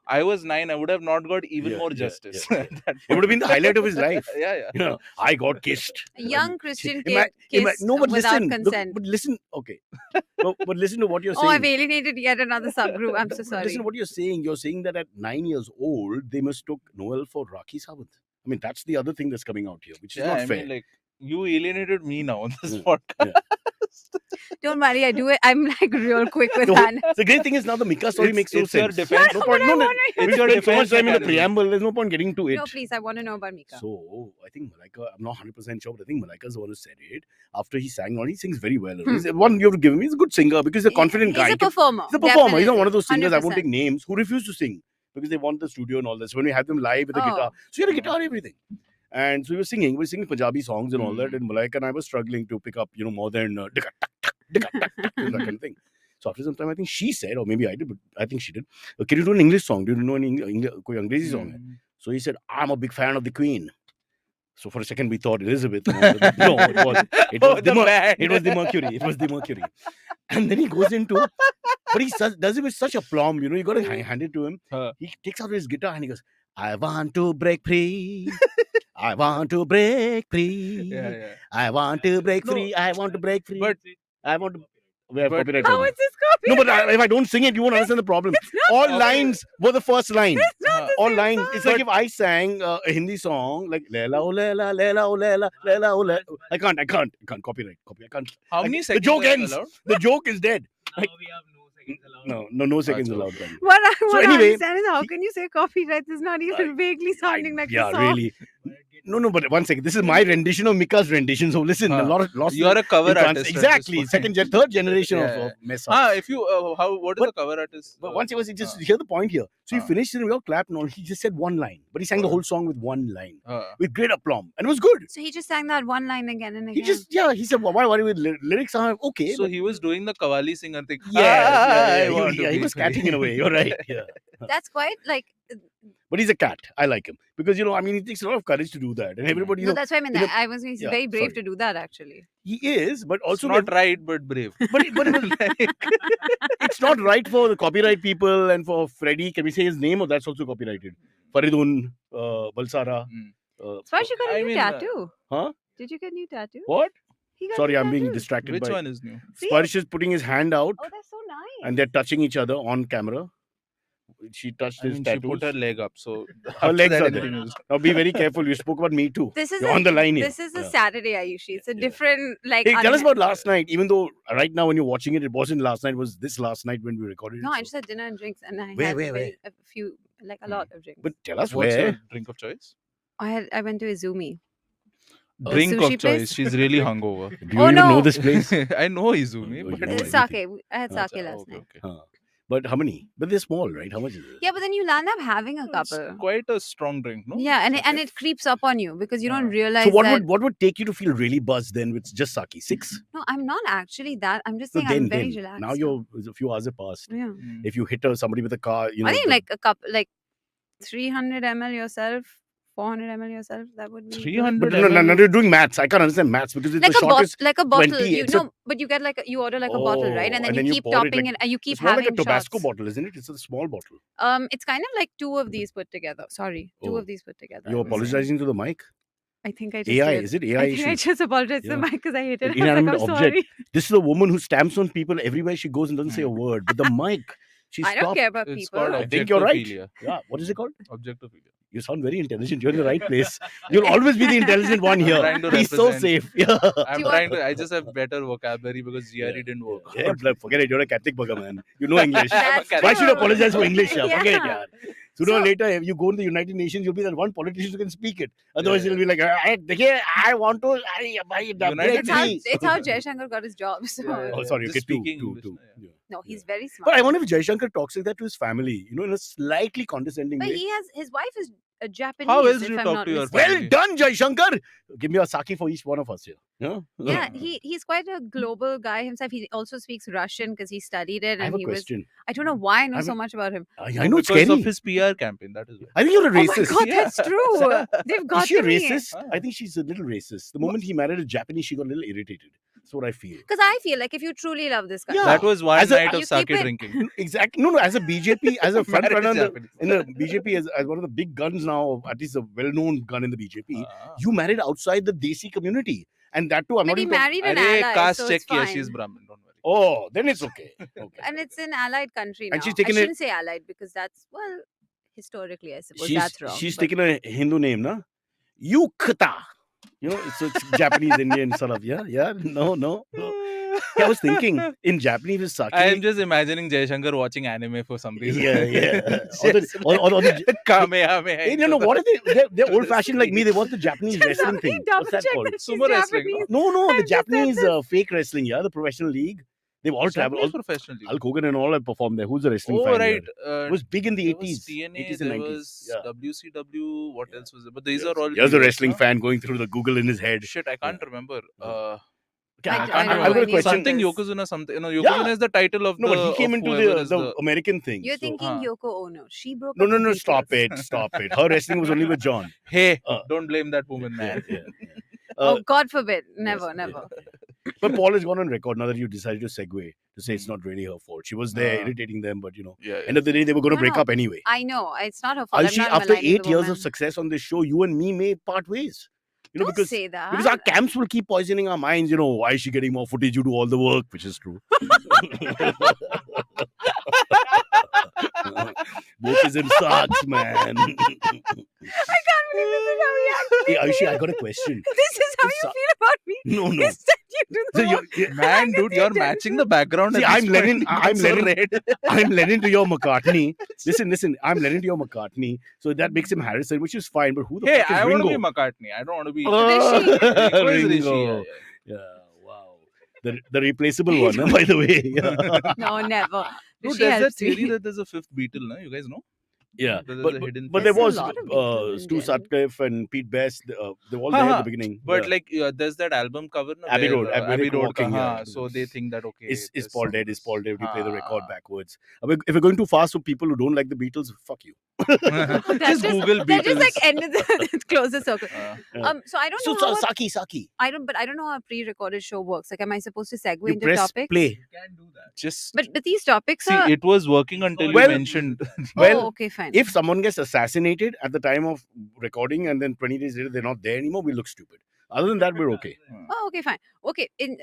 Speaker 3: I was 9. I would have not got even
Speaker 5: Yeah,
Speaker 3: more
Speaker 5: yeah,
Speaker 3: justice.
Speaker 5: yeah,
Speaker 3: at that
Speaker 5: It would have been the highlight of his life.
Speaker 3: Yeah.
Speaker 5: You know, I got kissed.
Speaker 4: A young Christian
Speaker 5: Ima-
Speaker 4: kid
Speaker 5: ima-
Speaker 4: kissed
Speaker 5: no, but
Speaker 4: without
Speaker 5: listen. Look,
Speaker 4: consent.
Speaker 5: but listen. Okay. No, but listen to what you're
Speaker 4: Oh, I've
Speaker 5: saying.
Speaker 4: alienated yet another subgroup. I'm so
Speaker 5: But
Speaker 4: sorry.
Speaker 5: listen to what you're saying. You're saying that at 9 years old, they mistook Noel for Rakhi Sawant. I mean, that's the other thing that's coming out here, which is
Speaker 3: Yeah,
Speaker 5: not
Speaker 3: I
Speaker 5: fair.
Speaker 3: mean, like, you alienated me now on this
Speaker 5: Yeah,
Speaker 3: podcast.
Speaker 4: Don't worry, I do it. I'm real quick with
Speaker 5: The whole-
Speaker 4: that.
Speaker 5: the great thing is now the Mika story
Speaker 3: It's-
Speaker 5: makes no
Speaker 3: it's your
Speaker 5: sense.
Speaker 3: defense.
Speaker 5: No point.
Speaker 4: But I
Speaker 5: No,
Speaker 4: wanna
Speaker 5: we
Speaker 3: It's your
Speaker 5: spent so much
Speaker 3: defense
Speaker 5: time in the
Speaker 3: mechanism.
Speaker 5: preamble. There's no point getting to it.
Speaker 4: No, please, I want to know about Mika.
Speaker 5: So I think Malaika, I'm not 100% sure, but I think Malaika's the one who said it. After he sang on, he sings very well. He's one you have to give him. He's a good singer because he's a confident guy.
Speaker 4: He's a performer.
Speaker 5: He's a performer. He's not one of
Speaker 4: definitely.
Speaker 5: those singers, I won't
Speaker 4: 100%.
Speaker 5: take names, who refuse to sing because they want the studio and all this. When we had them live with the
Speaker 4: Oh.
Speaker 5: guitar. So he had a guitar, everything. And so we were singing Punjabi songs and all that. And Malaika and I were struggling to pick up, more than that kind of thing. So after some time, I think she said, or maybe I did, but I think she did, can you do an English song? Do you know any koi Angrezi song? hai?" So he said, I'm a big fan of the Queen. So for a second, we thought Elizabeth. No, it was
Speaker 3: The band.
Speaker 5: it was the Mercury. It was the Mercury. And then he goes into, but he does it with such aplomb. You got to hand it to him.
Speaker 3: Huh.
Speaker 5: He takes out his guitar and he goes, I want to break free. I want to break free.
Speaker 3: Yeah.
Speaker 5: I want to break
Speaker 3: No.
Speaker 5: free. I want to break free.
Speaker 3: But
Speaker 5: I want to. We have
Speaker 3: But-
Speaker 5: copyright
Speaker 4: How
Speaker 5: problem.
Speaker 4: is this copy?
Speaker 5: No, but if I don't sing it, you won't understand the problem. All
Speaker 3: copyright.
Speaker 5: lines were the first line.
Speaker 3: Huh.
Speaker 5: All lines. It's like if I sang a Hindi song like Lela oh Lela, Lela oh Lela, Lela oh Lela. I can't. Copyright. I can't.
Speaker 3: How many
Speaker 5: The
Speaker 3: seconds
Speaker 5: joke
Speaker 3: are you
Speaker 5: ends.
Speaker 3: allowed?
Speaker 5: The joke is dead. Like, No seconds
Speaker 3: Achha.
Speaker 5: allowed. Then.
Speaker 4: What I
Speaker 5: So
Speaker 4: want to
Speaker 5: anyway,
Speaker 4: understand is how can you say copyright is not even vaguely sounding like
Speaker 5: yeah,
Speaker 4: the song?
Speaker 5: really. No, but one second. This is my rendition of Mika's rendition. So listen, a lot of lost.
Speaker 3: You're a cover
Speaker 5: in trans-
Speaker 3: artist. at this
Speaker 5: Exactly.
Speaker 3: point.
Speaker 5: Third generation
Speaker 3: Yeah,
Speaker 5: of
Speaker 3: yeah.
Speaker 5: mess ups.
Speaker 3: If you what is
Speaker 5: But-
Speaker 3: a cover artist?
Speaker 5: But once he was just hear the point here. So he finished in your clap and all. He just said one line, but he sang the whole song with one line with great aplomb, and it was good.
Speaker 4: So he just sang that one line again and
Speaker 5: He
Speaker 4: again.
Speaker 5: he said, why worry with lyrics are okay.
Speaker 3: So
Speaker 5: but
Speaker 3: he was doing the Qawwali singer thing.
Speaker 5: yeah,
Speaker 3: I want to
Speaker 5: he
Speaker 3: be
Speaker 5: was
Speaker 3: free.
Speaker 5: catting in a way. You're right. Yeah.
Speaker 4: That's quite like
Speaker 5: But he's a cat. I like him because it takes a lot of courage to do that, and everybody,
Speaker 4: no, that's why I mean
Speaker 5: you know,
Speaker 4: that. I was going to say
Speaker 5: yeah,
Speaker 4: very brave
Speaker 5: sorry.
Speaker 4: to do that actually.
Speaker 5: he is, but
Speaker 3: It's
Speaker 5: also
Speaker 3: not right, but brave.
Speaker 5: but it's not right for the copyright people and for Freddie. Can we say his name or that's also copyrighted? Faridun, Balsara.
Speaker 4: Sparsh, you got a
Speaker 3: I
Speaker 4: new
Speaker 3: mean,
Speaker 4: tattoo.
Speaker 5: Huh?
Speaker 4: Did you get a new tattoo?
Speaker 5: What?
Speaker 4: He got
Speaker 5: Sorry,
Speaker 4: new
Speaker 5: I'm being
Speaker 4: tattoos.
Speaker 5: distracted
Speaker 3: Which
Speaker 5: by.
Speaker 3: one is new?
Speaker 4: See?
Speaker 5: Sparsh is putting his hand out
Speaker 4: Oh, that's so nice.
Speaker 5: and they're touching each other on camera. She touched
Speaker 3: I
Speaker 5: his
Speaker 3: mean, she
Speaker 5: tattoos.
Speaker 3: put her leg up, so
Speaker 5: Her
Speaker 3: after
Speaker 5: legs
Speaker 3: that,
Speaker 5: are
Speaker 3: anything
Speaker 5: there.
Speaker 3: is-
Speaker 5: Now be very careful. You spoke about me too.
Speaker 4: This is
Speaker 5: You're on the line here.
Speaker 4: This is a
Speaker 5: Yeah.
Speaker 4: Saturday, Ayushi. It's a
Speaker 5: Yeah.
Speaker 4: different like.
Speaker 5: Hey, tell us about last night. Even though right now when you're watching it, it wasn't last night. It was this last night when we recorded
Speaker 4: No,
Speaker 5: it.
Speaker 4: I just had dinner and drinks, and I
Speaker 5: Where,
Speaker 4: had
Speaker 5: where?
Speaker 4: a few, like a lot of drinks.
Speaker 5: But tell us
Speaker 3: What's
Speaker 5: where.
Speaker 3: your drink of choice?
Speaker 4: I went to Izumi.
Speaker 3: Drink
Speaker 4: sushi
Speaker 3: of choice.
Speaker 4: place?
Speaker 3: She's really hungover.
Speaker 5: Do you
Speaker 4: Oh,
Speaker 5: even know
Speaker 4: no.
Speaker 5: this place?
Speaker 3: I know Izumi,
Speaker 5: Oh,
Speaker 3: but
Speaker 5: you know
Speaker 4: Sake.
Speaker 5: everything.
Speaker 4: I had
Speaker 3: Acha,
Speaker 4: sake last
Speaker 3: okay,
Speaker 4: night.
Speaker 3: okay.
Speaker 5: Huh. But how many? But they're small, right? How much is it?
Speaker 4: Yeah, but then you land up having a
Speaker 3: It's
Speaker 4: couple.
Speaker 3: quite a strong drink, no?
Speaker 4: Yeah, and it creeps up on you because you don't
Speaker 3: Ah.
Speaker 4: realize
Speaker 5: So
Speaker 4: that.
Speaker 5: what would take you to feel really buzzed then with just sake? 6?
Speaker 4: No, I'm not actually that. I'm just
Speaker 5: No,
Speaker 4: saying I'm very relaxed.
Speaker 5: now you're a few hours have passed.
Speaker 4: Yeah.
Speaker 3: Mm.
Speaker 5: If you hit somebody with a car,
Speaker 4: I think like a cup, like 300 ml yourself, 400 ml yourself. That would be good.
Speaker 3: 300
Speaker 5: But no,
Speaker 3: ml.
Speaker 5: you're doing maths. I can't understand maths because it's
Speaker 4: Like
Speaker 5: the
Speaker 4: a bottle,
Speaker 5: shortest.
Speaker 4: like a bottle.
Speaker 5: 20,
Speaker 4: You
Speaker 5: it's a-
Speaker 4: know, but you get like you order like a bottle, right? And then you keep
Speaker 5: pour it
Speaker 4: topping
Speaker 5: like-
Speaker 4: it, and you keep
Speaker 5: It's more
Speaker 4: having
Speaker 5: like a Tabasco
Speaker 4: shots.
Speaker 5: bottle, isn't it? It's a small bottle.
Speaker 4: It's kind of like 2 of these put together. Sorry, 2
Speaker 5: Oh.
Speaker 4: of these put together. I
Speaker 5: You're
Speaker 4: would say.
Speaker 5: apologizing to the mic.
Speaker 4: I think I just
Speaker 5: AI,
Speaker 4: did.
Speaker 5: is it AI
Speaker 4: I think I
Speaker 5: issues?
Speaker 4: just apologized to
Speaker 5: Yeah.
Speaker 4: the mic because I hate it.
Speaker 5: An
Speaker 4: I was like,
Speaker 5: inanimate
Speaker 4: I'm
Speaker 5: object.
Speaker 4: sorry.
Speaker 5: This is a woman who stamps on people everywhere she goes and doesn't say a word. But the mic, she
Speaker 4: I don't
Speaker 5: stopped.
Speaker 4: care about
Speaker 3: It's
Speaker 4: people.
Speaker 3: called
Speaker 5: I think you're right.
Speaker 3: objectophilia.
Speaker 5: Yeah. What is it called?
Speaker 3: Objectophilia.
Speaker 5: You sound very intelligent. You're in the right place. You'll always be the intelligent one here.
Speaker 3: trying to
Speaker 5: He's so
Speaker 3: represent.
Speaker 5: safe. Yeah.
Speaker 3: I'm trying to. I just have better vocabulary because GRE didn't work.
Speaker 5: Yeah, forget it. You're a Catholic bugger, man. You know English.
Speaker 4: That's
Speaker 5: Why should you
Speaker 4: true.
Speaker 5: apologize for English? Yeah. Forget it,
Speaker 4: Yeah.
Speaker 5: yeah. Sooner or
Speaker 4: So-
Speaker 5: later, if you go to the United Nations, you'll be that one politician who can speak it. Otherwise,
Speaker 3: Yeah.
Speaker 5: you'll be like, I want to.
Speaker 3: United
Speaker 4: It's how Jaishankar got his job. So.
Speaker 3: Yeah.
Speaker 5: Oh, sorry.
Speaker 3: Just
Speaker 5: Okay, two.
Speaker 3: speaking English, yeah.
Speaker 5: Yeah.
Speaker 4: No, he's very smart.
Speaker 5: But I wonder if Jaishankar talks like that to his family, in a slightly condescending
Speaker 4: But
Speaker 5: way.
Speaker 4: he has his wife is a Japanese.
Speaker 3: How else
Speaker 4: if
Speaker 3: do you
Speaker 4: I'm
Speaker 3: talk
Speaker 4: not
Speaker 3: to your
Speaker 4: mistaken.
Speaker 5: Well
Speaker 3: family?
Speaker 5: done, Jaishankar. Give me a sake for each one of us here. Yeah.
Speaker 4: Yeah, he's quite a global guy himself. He also speaks Russian because he studied it,
Speaker 5: I have
Speaker 4: and
Speaker 5: a
Speaker 4: he was.
Speaker 5: question.
Speaker 4: I don't know why I know
Speaker 5: I've-
Speaker 4: so much about him.
Speaker 5: I know it's
Speaker 3: because
Speaker 5: scary.
Speaker 3: of his PR campaign. That is why.
Speaker 5: I think you're a
Speaker 4: Oh my
Speaker 5: racist.
Speaker 4: god,
Speaker 3: Yeah.
Speaker 4: that's true. They've got
Speaker 5: Is she a
Speaker 4: to me.
Speaker 5: racist?
Speaker 3: Ah.
Speaker 5: I think she's a little racist. The moment he married a Japanese, she got a little irritated. That's what I feel.
Speaker 4: Because I feel like if you truly love this guy,
Speaker 5: Yeah.
Speaker 3: That was one
Speaker 5: As a-
Speaker 3: night
Speaker 4: You
Speaker 3: of sake
Speaker 4: keep it-
Speaker 3: drinking.
Speaker 5: Exactly. No, as a BJP, as a front
Speaker 3: Married
Speaker 5: runner
Speaker 3: Japanese.
Speaker 5: in the BJP, as one of the big guns now, at least a well-known gun in the BJP,
Speaker 3: Ah.
Speaker 5: you married outside the Desi community. And that too, I'm
Speaker 4: but
Speaker 5: not
Speaker 4: he
Speaker 5: even talking-
Speaker 4: married an
Speaker 3: Arey,
Speaker 4: ally,
Speaker 3: caste
Speaker 4: so
Speaker 3: check
Speaker 4: it's
Speaker 3: kiya.
Speaker 4: fine.
Speaker 3: She's Brahmin. Don't worry.
Speaker 5: Oh, then it's okay. Okay.
Speaker 4: And it's an allied country now.
Speaker 5: And she's taken
Speaker 4: I
Speaker 5: it-
Speaker 4: shouldn't say allied because that's historically, I suppose that's wrong.
Speaker 5: She's
Speaker 4: but-
Speaker 5: taken a Hindu name, na? Yukta. It's Japanese Indian sort of. Yeah. No. Yeah, I was thinking in Japanese is sake.
Speaker 3: I am just imagining Jaishankar watching anime for some reason.
Speaker 5: Yeah. Or the
Speaker 3: Kamehameha.
Speaker 5: Hey, no, what are they? They're old-fashioned like me. They watch the Japanese
Speaker 4: Can
Speaker 5: wrestling
Speaker 4: somebody
Speaker 5: thing. What's that
Speaker 4: double-check
Speaker 5: called?
Speaker 4: that she's
Speaker 3: Sumo wrestling,
Speaker 4: Japanese?
Speaker 5: No,
Speaker 4: I've
Speaker 5: the
Speaker 4: just said
Speaker 5: Japanese
Speaker 4: this.
Speaker 5: fake wrestling. Yeah, the professional league. They've all traveled.
Speaker 3: Japanese professional league.
Speaker 5: Hulk Hogan and all have performed there. Who's the wrestling
Speaker 3: Oh,
Speaker 5: fan?
Speaker 3: right.
Speaker 5: Here? It was big in the
Speaker 3: There was
Speaker 5: 80s,
Speaker 3: TNA,
Speaker 5: 80s
Speaker 3: there
Speaker 5: and 90s.
Speaker 3: was
Speaker 5: Yeah.
Speaker 3: WCW. What
Speaker 5: Yeah.
Speaker 3: else was it? But these are all.
Speaker 5: Here's a
Speaker 3: heroes,
Speaker 5: wrestling
Speaker 3: no?
Speaker 5: fan going through the Google in his head.
Speaker 3: Shit, I can't remember.
Speaker 5: Okay,
Speaker 4: I
Speaker 5: I
Speaker 4: don't
Speaker 5: can't
Speaker 4: know
Speaker 5: remember. I've got a
Speaker 4: any of
Speaker 5: question.
Speaker 3: Something
Speaker 4: this.
Speaker 3: Yokozuna something. No, Yokozuna
Speaker 5: Yeah.
Speaker 3: is the title of
Speaker 5: No,
Speaker 3: the.
Speaker 5: but he came
Speaker 3: of
Speaker 5: into
Speaker 3: whoever is
Speaker 5: the American thing.
Speaker 4: You're
Speaker 5: so-
Speaker 4: thinking
Speaker 3: Huh.
Speaker 4: Yoko Ono. She broke
Speaker 5: No,
Speaker 4: up with
Speaker 5: stop
Speaker 4: Beatles.
Speaker 5: it. Her wrestling was only with John.
Speaker 3: Hey,
Speaker 5: Uh,
Speaker 3: don't blame that woman, man.
Speaker 5: Yeah.
Speaker 4: Oh, God forbid.
Speaker 5: yes,
Speaker 4: Never,
Speaker 5: yeah,
Speaker 4: never.
Speaker 5: yeah. But Paul has gone on record now that you decided to segue to say it's not really her fault. She was there
Speaker 3: Ah.
Speaker 5: irritating them, but
Speaker 3: Yeah.
Speaker 5: end of the day they were going to
Speaker 4: No,
Speaker 5: break
Speaker 4: no.
Speaker 5: up anyway.
Speaker 4: I know. It's not her fault. I'm
Speaker 5: Ayushi,
Speaker 4: not
Speaker 5: after
Speaker 4: maligning
Speaker 5: 8
Speaker 4: the
Speaker 5: years
Speaker 4: woman.
Speaker 5: of success on this show, you and me may part ways.
Speaker 4: Don't
Speaker 5: because
Speaker 4: say that.
Speaker 5: our camps will keep poisoning our minds. Why is she getting more footage? You do all the work, which is true. Wokeism sucks, man.
Speaker 4: I can't believe this is how you actually
Speaker 5: Hey, Ayushi,
Speaker 4: feel.
Speaker 5: I got a question.
Speaker 4: This is how
Speaker 5: It's
Speaker 4: you
Speaker 5: su-
Speaker 4: feel about me.
Speaker 5: No.
Speaker 4: Is that do
Speaker 5: So
Speaker 4: the
Speaker 5: you-
Speaker 3: Man, dude, you're matching the background.
Speaker 5: See,
Speaker 3: at
Speaker 5: I'm
Speaker 3: this
Speaker 5: Lenin.
Speaker 3: point.
Speaker 5: I'm
Speaker 3: It's so
Speaker 5: Lenin.
Speaker 3: red.
Speaker 5: I'm Lenin to your McCartney. Listen. I'm Lenin to your McCartney. So that makes him Harrison, which is fine. But who the
Speaker 3: Hey,
Speaker 5: fuck is
Speaker 3: I want
Speaker 5: Ringo?
Speaker 3: to be McCartney. I don't want to be.
Speaker 4: Rishi.
Speaker 3: Ringo is Rishi.
Speaker 5: Ringo.
Speaker 3: Yeah.
Speaker 5: Yeah. Wow. The replaceable one, huh, by the way. Yeah.
Speaker 4: No, never.
Speaker 3: Dude,
Speaker 4: Rishi
Speaker 3: there's that
Speaker 4: helps
Speaker 3: theory
Speaker 4: me.
Speaker 3: that there's a fifth Beatle, no? You guys know?
Speaker 5: Yeah,
Speaker 3: There's
Speaker 5: but
Speaker 3: a
Speaker 5: but,
Speaker 3: hidden
Speaker 5: but
Speaker 3: fifth
Speaker 5: there
Speaker 4: There's
Speaker 5: was
Speaker 4: a lot of Beatles in
Speaker 5: Stu
Speaker 4: general.
Speaker 5: Sutcliffe and Pete Best. They were all there at the beginning.
Speaker 3: But
Speaker 5: Yeah.
Speaker 3: like, there's that album cover, na,
Speaker 5: Abbey
Speaker 3: where,
Speaker 5: Road, Abbey
Speaker 3: Abbey
Speaker 5: Road
Speaker 3: Road,
Speaker 5: walking, yeah.
Speaker 3: so they think that okay,
Speaker 5: Is
Speaker 3: there's
Speaker 5: Paul
Speaker 3: some-
Speaker 5: dead? Is Paul dead? You play the record
Speaker 3: Ah.
Speaker 5: backwards. If we're going too fast for people who don't like the Beatles, fuck you.
Speaker 3: just Google
Speaker 4: That just like
Speaker 3: Beatles.
Speaker 4: ended the close the circle.
Speaker 5: Yeah.
Speaker 4: So I don't
Speaker 5: So,
Speaker 4: know how
Speaker 5: Saki.
Speaker 4: I don't know how a pre-recorded show works. Like, am I supposed to segue
Speaker 5: You
Speaker 4: into
Speaker 5: press
Speaker 4: topics?
Speaker 5: play.
Speaker 3: Just
Speaker 4: But these topics
Speaker 3: see,
Speaker 4: are
Speaker 3: it was working until
Speaker 5: Well-
Speaker 3: you mentioned.
Speaker 5: well,
Speaker 4: okay, fine.
Speaker 5: If someone gets assassinated at the time of recording and then 20 days later they're not there anymore, we look stupid. Other than that, we're okay.
Speaker 4: Oh, okay, fine. Okay, in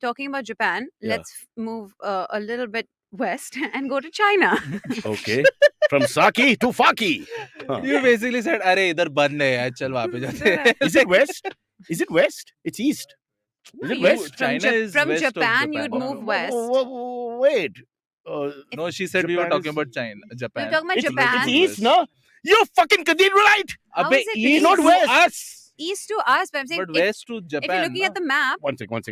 Speaker 4: talking about Japan,
Speaker 5: Yeah.
Speaker 4: let's move a little bit west and go to China.
Speaker 5: Okay. From Saki to Faki. Huh.
Speaker 3: You basically said, "अरे इधर बंद है यार, चल वहाँ पे जाते हैं."
Speaker 5: Is it west? Is it west? It's east. Is it
Speaker 4: You-
Speaker 5: west?
Speaker 3: China
Speaker 4: from,
Speaker 3: is
Speaker 4: from
Speaker 3: west of
Speaker 4: Japan, you'd
Speaker 3: Japan.
Speaker 4: move west.
Speaker 5: Wait.
Speaker 3: No, she said we were
Speaker 5: Japan
Speaker 3: talking
Speaker 5: is-
Speaker 3: about China, Japan.
Speaker 4: We're talking about
Speaker 5: It's,
Speaker 4: Japan.
Speaker 5: it's east, no? You're fucking Cathedralite.
Speaker 4: How
Speaker 3: Abbe,
Speaker 4: is it
Speaker 3: east
Speaker 5: not
Speaker 3: to
Speaker 5: west?
Speaker 3: us,
Speaker 4: East to us, but I'm saying
Speaker 3: but
Speaker 4: if,
Speaker 3: west to Japan.
Speaker 4: if you're looking at the map,
Speaker 5: One second.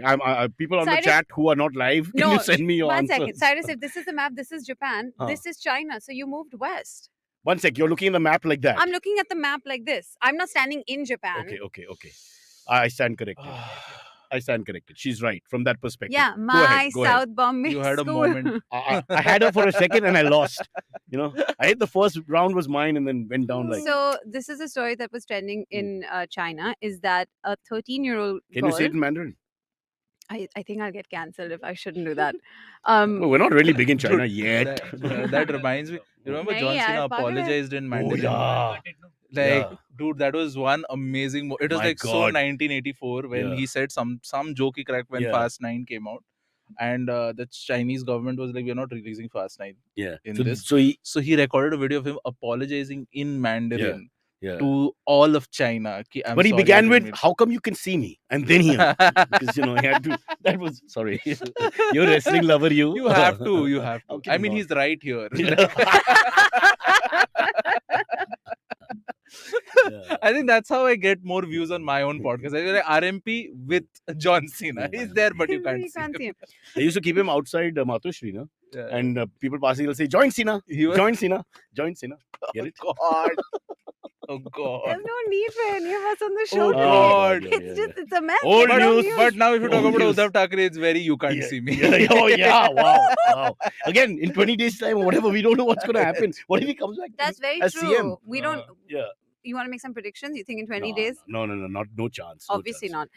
Speaker 5: People on
Speaker 4: Cyrus-
Speaker 5: the chat who are not live, can
Speaker 4: No,
Speaker 5: you send me your
Speaker 4: one
Speaker 5: answers?
Speaker 4: second, Cyrus, if this is the map, this is Japan,
Speaker 5: Huh.
Speaker 4: this is China, so you moved west.
Speaker 5: One sec. You're looking at the map like that.
Speaker 4: I'm looking at the map like this. I'm not standing in Japan.
Speaker 5: Okay. I stand corrected. I stand corrected. She's right from that perspective.
Speaker 4: Yeah,
Speaker 5: Go
Speaker 4: my
Speaker 5: ahead, go ahead.
Speaker 4: South Bombay
Speaker 3: You had a
Speaker 4: school.
Speaker 3: moment.
Speaker 5: I had her for a second and I lost. You know, I hit the first round was mine and then went down like.
Speaker 4: So this is a story that was trending in China. Is that a 13-year-old
Speaker 5: Can
Speaker 4: girl?
Speaker 5: you say it in Mandarin?
Speaker 4: I think I'll get cancelled if I shouldn't do that.
Speaker 5: Oh, we're not really big in China
Speaker 3: Dude,
Speaker 5: yet.
Speaker 3: that reminds me. You remember
Speaker 4: Nahi
Speaker 3: John
Speaker 4: yaar,
Speaker 3: Cena
Speaker 4: pagal hai.
Speaker 3: apologized in
Speaker 5: Oh
Speaker 3: Mandarin?
Speaker 5: yeah.
Speaker 3: Like,
Speaker 5: Yeah.
Speaker 3: dude, that was one amazing. It was
Speaker 5: My
Speaker 3: like so
Speaker 5: God.
Speaker 3: 1984 when
Speaker 5: Yeah.
Speaker 3: he said some joke he cracked when
Speaker 5: Yeah.
Speaker 3: Fast 9 came out, and the Chinese government was like, "We're not releasing Fast 9."
Speaker 5: Yeah.
Speaker 3: In
Speaker 5: So,
Speaker 3: this.
Speaker 5: so he,
Speaker 3: So he recorded a video of him apologizing in Mandarin
Speaker 5: yeah.
Speaker 3: to all of China. Ki, "I'm
Speaker 5: But he
Speaker 3: sorry, I
Speaker 5: began
Speaker 3: didn't
Speaker 5: with,
Speaker 3: mean-"
Speaker 5: "How come you can see me?" And then he, because he had to. That was sorry. You're a wrestling lover, you.
Speaker 3: You have to. You have
Speaker 5: How
Speaker 3: to.
Speaker 5: can
Speaker 3: I
Speaker 5: you
Speaker 3: mean,
Speaker 5: not?
Speaker 3: he's right here.
Speaker 5: Yeah.
Speaker 3: I think that's how I get more views on my own podcast. I feel like RMP with John Cena. He's there, but you can't see him.
Speaker 4: see him.
Speaker 5: They used to keep him outside Matoshri, no?
Speaker 3: Yeah.
Speaker 5: And people passing will say, "Join Cena,
Speaker 3: He was-
Speaker 5: join Cena, join Cena." Get it?
Speaker 3: God. Oh God.
Speaker 4: There's no need for any of us on the show
Speaker 3: Oh,
Speaker 4: today.
Speaker 3: God.
Speaker 4: It's a mess.
Speaker 5: Old
Speaker 4: There's no
Speaker 5: news,
Speaker 4: news.
Speaker 3: But now, if you talk
Speaker 5: Oh,
Speaker 3: about
Speaker 5: yes.
Speaker 3: Uddhav Thackeray, it's very you can't
Speaker 5: Yeah,
Speaker 3: see me.
Speaker 5: Yeah, oh yeah, wow. Again, in 20 days' time or whatever, we don't know what's going to happen. What if he comes back?
Speaker 4: That's very
Speaker 5: as
Speaker 4: true.
Speaker 5: CM?
Speaker 4: We don't.
Speaker 5: Yeah.
Speaker 4: You want to make some predictions? You think in 20
Speaker 5: No,
Speaker 4: days?
Speaker 5: No, no chance.
Speaker 4: Obviously
Speaker 5: chance.
Speaker 4: not.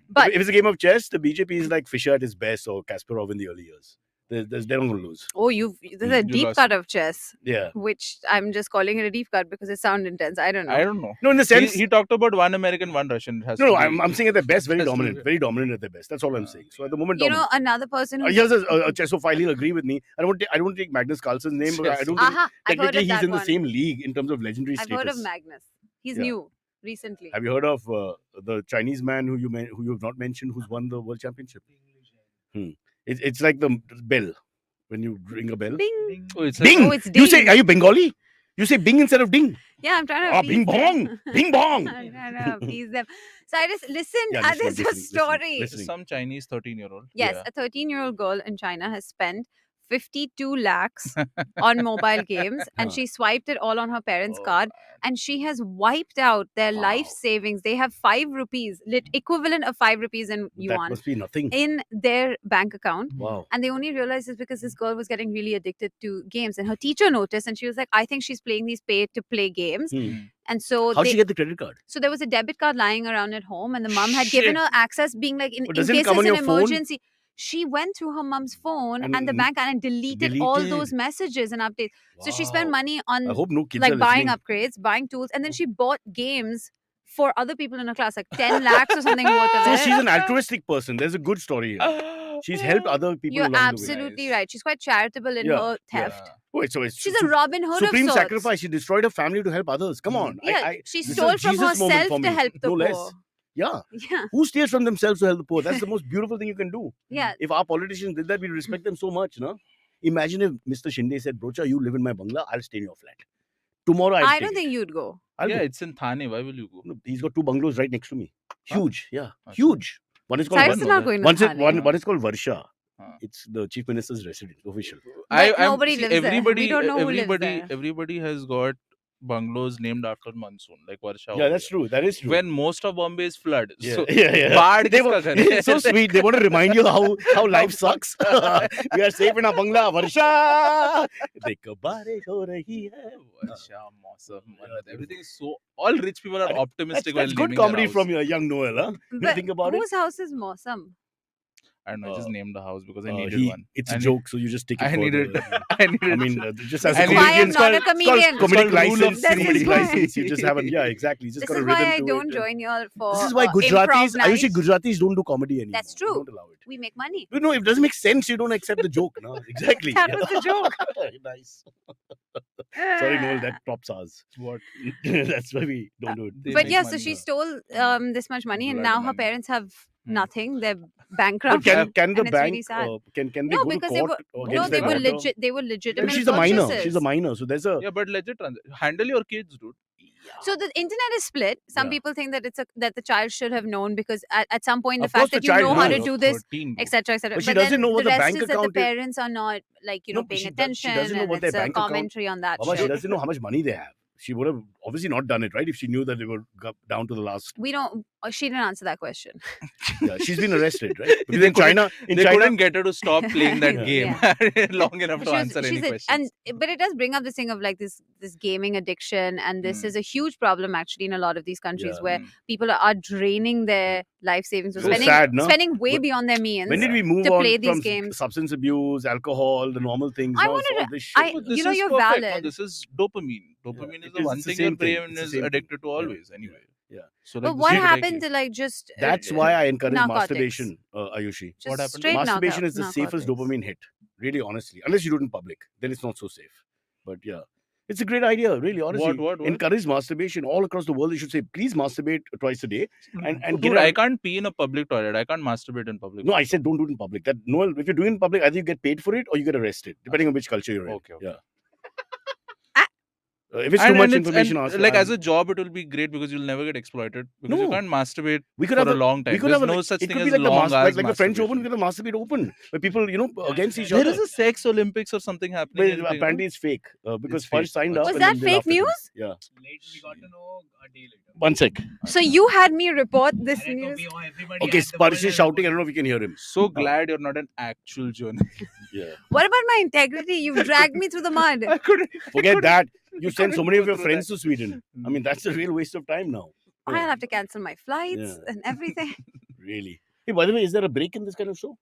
Speaker 4: But
Speaker 5: if it's a game of chess, the BJP is like Fischer at his best or Kasparov in the early years. They're not going to lose.
Speaker 4: oh, there's a
Speaker 3: You
Speaker 4: deep
Speaker 3: lost.
Speaker 4: cut of chess,
Speaker 5: Yeah.
Speaker 4: which I'm just calling it a deep cut because it sounds intense. I don't know.
Speaker 3: I don't know.
Speaker 5: No, in the sense.
Speaker 3: He talked about one American, one Russian. It has
Speaker 5: No,
Speaker 3: to be-
Speaker 5: I'm saying at their best, very
Speaker 3: Has to be
Speaker 5: dominant.
Speaker 3: good.
Speaker 5: Very dominant at their best. That's all I'm saying. So at the moment,
Speaker 4: You
Speaker 5: dominant.
Speaker 4: know, another person who's
Speaker 5: Here's a chessophile. He'll agree with me. I don't take Magnus Carlsen's name, but I don't think
Speaker 4: Aha, I've heard
Speaker 5: technically
Speaker 4: of
Speaker 5: he's
Speaker 4: that
Speaker 5: in the
Speaker 4: one.
Speaker 5: same league in terms of legendary
Speaker 4: I've
Speaker 5: status.
Speaker 4: heard of Magnus. He's
Speaker 5: Yeah.
Speaker 4: new recently.
Speaker 5: Have you heard of the Chinese man who you have not mentioned who's won the world championship? It's like the bell when you ring a bell.
Speaker 4: Bing.
Speaker 3: Oh, it's
Speaker 5: Bing.
Speaker 4: Oh, it's
Speaker 5: You say,
Speaker 4: ding.
Speaker 5: are you Bengali? You say Bing instead of ding.
Speaker 4: Yeah, I'm trying to.
Speaker 5: Ah,
Speaker 4: appease
Speaker 5: Bing bong,
Speaker 4: them.
Speaker 5: Bing bong.
Speaker 4: I'm trying to appease them. Cyrus, listen.
Speaker 5: Yeah,
Speaker 4: There's a
Speaker 5: listening,
Speaker 4: story.
Speaker 5: listening.
Speaker 3: some Chinese 13-year-old.
Speaker 4: Yes,
Speaker 5: Yeah.
Speaker 4: a 13-year-old girl in China has spent 52 lakhs on mobile games and
Speaker 5: Huh.
Speaker 4: she swiped it all on her parents'
Speaker 3: Oh,
Speaker 4: card and she has wiped out their life
Speaker 5: Wow.
Speaker 4: savings. They have 5 rupees, equivalent of 5 rupees in
Speaker 5: That
Speaker 4: yuan,
Speaker 5: must be nothing.
Speaker 4: in their bank account.
Speaker 5: Wow.
Speaker 4: And they only realized this because this girl was getting really addicted to games. And her teacher noticed and she was like, I think she's playing these pay-to-play games.
Speaker 5: Hmm.
Speaker 4: And so
Speaker 5: How'd
Speaker 4: they,
Speaker 5: she get the credit card?
Speaker 4: so there was a debit card lying around at home, and the mum had given
Speaker 5: Shit.
Speaker 4: her access, being like, in
Speaker 5: But
Speaker 4: case
Speaker 5: doesn't it
Speaker 4: there's
Speaker 5: come on
Speaker 4: an
Speaker 5: your phone?
Speaker 4: emergency. She went through her mum's phone and the
Speaker 5: And
Speaker 4: bank and deleted all those
Speaker 5: deleted.
Speaker 4: messages and updates. So she spent
Speaker 5: Wow.
Speaker 4: money
Speaker 5: I
Speaker 4: on
Speaker 5: hope no kids
Speaker 4: like
Speaker 5: are
Speaker 4: buying
Speaker 5: listening.
Speaker 4: upgrades, buying tools, and then she bought games for other people in her class, like 10 lakhs or something worth of
Speaker 5: So
Speaker 4: it.
Speaker 5: she's an altruistic person. There's a good story here. She's helped other people
Speaker 4: You're
Speaker 5: along the way.
Speaker 4: absolutely
Speaker 3: Nice.
Speaker 4: right. She's quite charitable in
Speaker 5: Yeah,
Speaker 4: her
Speaker 5: yeah.
Speaker 4: theft.
Speaker 5: Wait, so it's
Speaker 4: She's a Robin Hood
Speaker 5: supreme
Speaker 4: of sorts.
Speaker 5: sacrifice. She destroyed her family to help others. Come on.
Speaker 4: Yeah, she
Speaker 5: this is
Speaker 4: stole
Speaker 5: a
Speaker 4: from
Speaker 5: Jesus moment
Speaker 4: herself
Speaker 5: for
Speaker 4: to
Speaker 5: me.
Speaker 4: help the
Speaker 5: No
Speaker 4: poor.
Speaker 5: less. Yeah.
Speaker 4: Yeah.
Speaker 5: Who steals from themselves to help the poor? That's the most beautiful thing you can do.
Speaker 4: Yeah.
Speaker 5: If our politicians did that, we'd respect them so much, no? Imagine if Mr. Shinde said, Brocha, you live in my bungalow, I'll stay in your flat. Tomorrow I'll
Speaker 4: I
Speaker 5: take
Speaker 4: don't
Speaker 5: it.
Speaker 4: think you'd go.
Speaker 5: I'll
Speaker 3: Yeah,
Speaker 5: go.
Speaker 3: it's in Thane. Why will you go?
Speaker 5: No, he's got 2 bungalows right next to me.
Speaker 3: Huh?
Speaker 5: Huge, yeah.
Speaker 3: Achha.
Speaker 5: Huge. One is called
Speaker 4: Cyrus is
Speaker 3: know
Speaker 4: not
Speaker 3: that.
Speaker 4: going to
Speaker 5: one
Speaker 4: Thane.
Speaker 5: is called Varsha.
Speaker 3: Huh.
Speaker 5: It's the chief minister's residence, official.
Speaker 4: But nobody lives there. We don't know who lives there.
Speaker 3: Everybody has got bungalows named after monsoon, like Varsha.
Speaker 5: Yeah, that's true. That is true.
Speaker 3: When most of Bombay is flood.
Speaker 5: Yeah,
Speaker 3: So,
Speaker 5: yeah.
Speaker 3: baad
Speaker 5: They
Speaker 3: kiska
Speaker 5: were,
Speaker 3: ghar hai?
Speaker 5: it's so sweet. They want to remind you how life sucks. We are safe in our bungalow. Varsha. Dekho barish ho rahi hai.
Speaker 3: Varsha, Mausam, everything is so. All rich people are optimistic
Speaker 5: That's
Speaker 3: while
Speaker 5: good
Speaker 3: naming
Speaker 5: comedy
Speaker 3: their house.
Speaker 5: from young Noel, huh? You
Speaker 4: But
Speaker 5: think about it.
Speaker 4: whose house is Mausam?
Speaker 3: I don't know. I just
Speaker 5: Uh,
Speaker 3: named the house because I needed one.
Speaker 5: It's
Speaker 3: I
Speaker 5: a
Speaker 3: need-
Speaker 5: joke, so you just take it
Speaker 3: I
Speaker 5: for
Speaker 3: needed.
Speaker 5: the-
Speaker 3: I needed.
Speaker 5: I mean, just as
Speaker 3: This
Speaker 5: a
Speaker 3: is why
Speaker 5: comedian,
Speaker 4: I'm
Speaker 5: it's
Speaker 4: not
Speaker 5: called,
Speaker 4: a
Speaker 5: it's called
Speaker 4: comedian.
Speaker 5: comedic
Speaker 3: It's called rule of
Speaker 5: license.
Speaker 4: This
Speaker 5: Comedic
Speaker 4: is why-
Speaker 5: license. You just haven't. Yeah, exactly. You just
Speaker 4: This
Speaker 5: got a
Speaker 4: is
Speaker 5: rhythm
Speaker 4: why I
Speaker 5: to
Speaker 4: don't
Speaker 5: it.
Speaker 4: join y'all for
Speaker 5: This is why
Speaker 4: improv
Speaker 5: Gujaratis,
Speaker 4: nights.
Speaker 5: Ayushi, Gujaratis don't do comedy anymore.
Speaker 4: That's true.
Speaker 5: They don't allow it.
Speaker 4: We make money.
Speaker 5: You know, if it doesn't make sense, you don't accept the joke. No, exactly.
Speaker 4: That was the joke.
Speaker 5: Nice. Sorry, Noel, that tops ours.
Speaker 3: What?
Speaker 5: That's why we don't do it.
Speaker 3: They
Speaker 4: But
Speaker 3: make
Speaker 4: yeah, so
Speaker 3: money.
Speaker 4: she stole this much money, and
Speaker 3: Blood
Speaker 4: now her
Speaker 3: money.
Speaker 4: parents have
Speaker 3: Hmm.
Speaker 4: nothing. They're
Speaker 5: But
Speaker 4: bankrupt.
Speaker 5: can the
Speaker 4: and it's really
Speaker 5: bank
Speaker 4: sad.
Speaker 5: can they
Speaker 4: No,
Speaker 5: go to
Speaker 4: because they
Speaker 5: court
Speaker 4: were
Speaker 5: against
Speaker 4: they
Speaker 5: their
Speaker 4: were
Speaker 5: daughter?
Speaker 4: legit. They were legitimate.
Speaker 5: Well, she's a minor.
Speaker 4: purchases.
Speaker 5: She's a minor, so there's a
Speaker 3: Yeah, but legit handle your kids, dude.
Speaker 4: So the internet is split. Some
Speaker 5: Yeah.
Speaker 4: people think that that the child should have known because at some point the
Speaker 5: Of course
Speaker 4: fact that
Speaker 5: the
Speaker 4: you
Speaker 5: child
Speaker 4: know how to
Speaker 5: knows.
Speaker 4: do this,
Speaker 3: 13, bro.
Speaker 4: etc., etc.
Speaker 5: But she doesn't
Speaker 4: then
Speaker 5: know what the
Speaker 4: rest
Speaker 5: bank
Speaker 4: is that
Speaker 5: account
Speaker 4: the
Speaker 5: is.
Speaker 4: parents are not
Speaker 5: No,
Speaker 4: paying
Speaker 5: she
Speaker 4: attention,
Speaker 5: doesn't know
Speaker 4: and
Speaker 5: what their
Speaker 4: it's a
Speaker 5: bank account-
Speaker 4: commentary on that.
Speaker 5: Baba, she
Speaker 4: shit.
Speaker 5: doesn't know how much money they have. She would have obviously not done it, right? If she knew that they were down to the last.
Speaker 4: We don't. She didn't answer that question.
Speaker 5: Yeah, she's been arrested, right? Because
Speaker 3: They
Speaker 5: in China,
Speaker 3: They couldn't get her to stop playing that
Speaker 5: Yeah.
Speaker 3: game long enough to
Speaker 4: She was-
Speaker 3: answer any
Speaker 4: she's
Speaker 3: questions.
Speaker 4: but it does bring up this thing of like this gaming addiction, and this
Speaker 3: Mm.
Speaker 4: is a huge problem actually in a lot of these countries
Speaker 5: Yeah.
Speaker 4: where
Speaker 3: Mm.
Speaker 4: people are draining their life savings, or
Speaker 5: So
Speaker 4: spending
Speaker 5: sad, no?
Speaker 4: spending way
Speaker 5: When-
Speaker 4: beyond their means.
Speaker 5: when did we move
Speaker 4: to
Speaker 5: on
Speaker 4: play these
Speaker 5: from
Speaker 4: games.
Speaker 5: substance abuse, alcohol, the normal things?
Speaker 4: I
Speaker 5: Now it's
Speaker 4: wanted
Speaker 5: all
Speaker 4: to-
Speaker 5: this shit.
Speaker 3: But this
Speaker 4: you know,
Speaker 3: is
Speaker 4: you're
Speaker 3: perfect.
Speaker 4: valid.
Speaker 3: No, this is dopamine. Dopamine
Speaker 5: Yeah,
Speaker 3: is
Speaker 5: it
Speaker 3: the
Speaker 5: is.
Speaker 3: one
Speaker 5: It's the
Speaker 3: thing your
Speaker 5: same thing.
Speaker 3: brain
Speaker 5: It's the
Speaker 3: is
Speaker 5: same thing.
Speaker 3: addicted to
Speaker 5: Yeah.
Speaker 3: always. Anyway.
Speaker 5: Yeah.
Speaker 3: So
Speaker 4: But
Speaker 3: like,
Speaker 4: what
Speaker 3: this is
Speaker 4: happened
Speaker 3: ridiculous.
Speaker 4: to like just
Speaker 5: That's why I encourage
Speaker 4: narcotics.
Speaker 5: masturbation, Ayushi.
Speaker 4: just
Speaker 3: What happened to
Speaker 4: straight
Speaker 5: Masturbation is the
Speaker 4: narcotics.
Speaker 5: safest dopamine hit. Really, honestly. Unless you do it in public. Then it's not so safe. But yeah. It's a great idea, really, honestly.
Speaker 3: What?
Speaker 5: Encourage masturbation all across the world. They should say, please masturbate twice a day. And
Speaker 3: Dude,
Speaker 5: get
Speaker 3: I
Speaker 5: out-
Speaker 3: can't pee in a public toilet. I can't masturbate in public.
Speaker 5: No, I said don't do it in public. That Noel, if you're doing it in public, either you get paid for it or you get arrested, depending on which culture you're in.
Speaker 3: Okay.
Speaker 5: Yeah.
Speaker 4: Ah.
Speaker 5: If it's too much information, ask
Speaker 3: like
Speaker 5: I'm-
Speaker 3: as a job, it will be great because you'll never get exploited because you
Speaker 5: No.
Speaker 3: can't masturbate
Speaker 5: we could
Speaker 3: for
Speaker 5: have
Speaker 3: a long time.
Speaker 5: We could
Speaker 3: There's
Speaker 5: have
Speaker 3: no
Speaker 5: like,
Speaker 3: such
Speaker 5: it
Speaker 3: thing
Speaker 5: could
Speaker 3: as
Speaker 5: be like the
Speaker 3: long hours
Speaker 5: like the French Open. We
Speaker 3: masturbation.
Speaker 5: could have masturbate open, where people against each
Speaker 3: There
Speaker 5: other.
Speaker 3: is a sex Olympics or something happening.
Speaker 5: But
Speaker 3: in thing,
Speaker 5: apparently
Speaker 3: no?
Speaker 5: it's fake because
Speaker 3: It's
Speaker 5: Sparsh
Speaker 3: fake.
Speaker 5: signed up.
Speaker 4: Was
Speaker 5: and
Speaker 4: that
Speaker 5: then
Speaker 4: fake
Speaker 5: after this-
Speaker 4: news?
Speaker 5: Yeah.
Speaker 6: Later, we got to know a day later.
Speaker 5: One sec.
Speaker 4: So you had me report this
Speaker 6: And
Speaker 4: news.
Speaker 6: everybody
Speaker 5: Okay,
Speaker 6: at the
Speaker 5: Sparsh is
Speaker 6: world
Speaker 5: shouting. I don't know if you can hear him.
Speaker 3: So glad you're not an actual journalist.
Speaker 5: Yeah.
Speaker 4: What about my integrity? You dragged me through the mud.
Speaker 3: I couldn't.
Speaker 5: Forget that. You send so
Speaker 3: couldn't
Speaker 5: many
Speaker 3: go
Speaker 5: of your
Speaker 3: through
Speaker 5: friends
Speaker 3: that.
Speaker 5: to Sweden. I mean, that's a real waste of time now.
Speaker 4: I'll have to cancel my flights
Speaker 5: Yeah.
Speaker 4: and everything.
Speaker 5: Really. Hey, by the way, is there a break in this kind of show?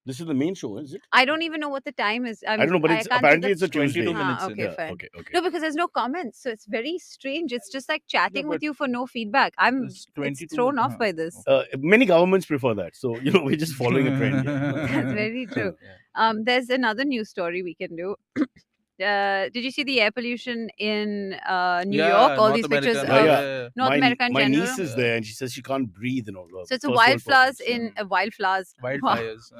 Speaker 5: This is the main show, is it?
Speaker 4: I don't even know what the time is.
Speaker 5: I don't know, but it's
Speaker 4: can't see
Speaker 5: apparently
Speaker 4: the-
Speaker 5: it's a
Speaker 3: 22
Speaker 5: Tuesday.
Speaker 3: minutes in.
Speaker 4: Okay,
Speaker 5: Yeah,
Speaker 4: fine.
Speaker 5: okay.
Speaker 4: No, because there's no comments, so it's very strange. It's just like chatting with
Speaker 3: but
Speaker 4: you for no feedback.
Speaker 3: It's
Speaker 4: It's
Speaker 3: 22
Speaker 4: thrown off
Speaker 3: huh.
Speaker 4: by this.
Speaker 5: Many governments prefer that. So, we're just following a trend.
Speaker 4: That's very true. There's another news story we can do. Did you see the air pollution in New York? All
Speaker 3: North
Speaker 4: these pictures
Speaker 3: America,
Speaker 4: of
Speaker 5: yeah.
Speaker 4: North America in
Speaker 5: my
Speaker 4: general.
Speaker 5: niece is there and she says she can't breathe and all that.
Speaker 4: So it's a
Speaker 5: First world
Speaker 4: wildflowers
Speaker 5: problems.
Speaker 4: in wildflowers.
Speaker 3: Wildfires.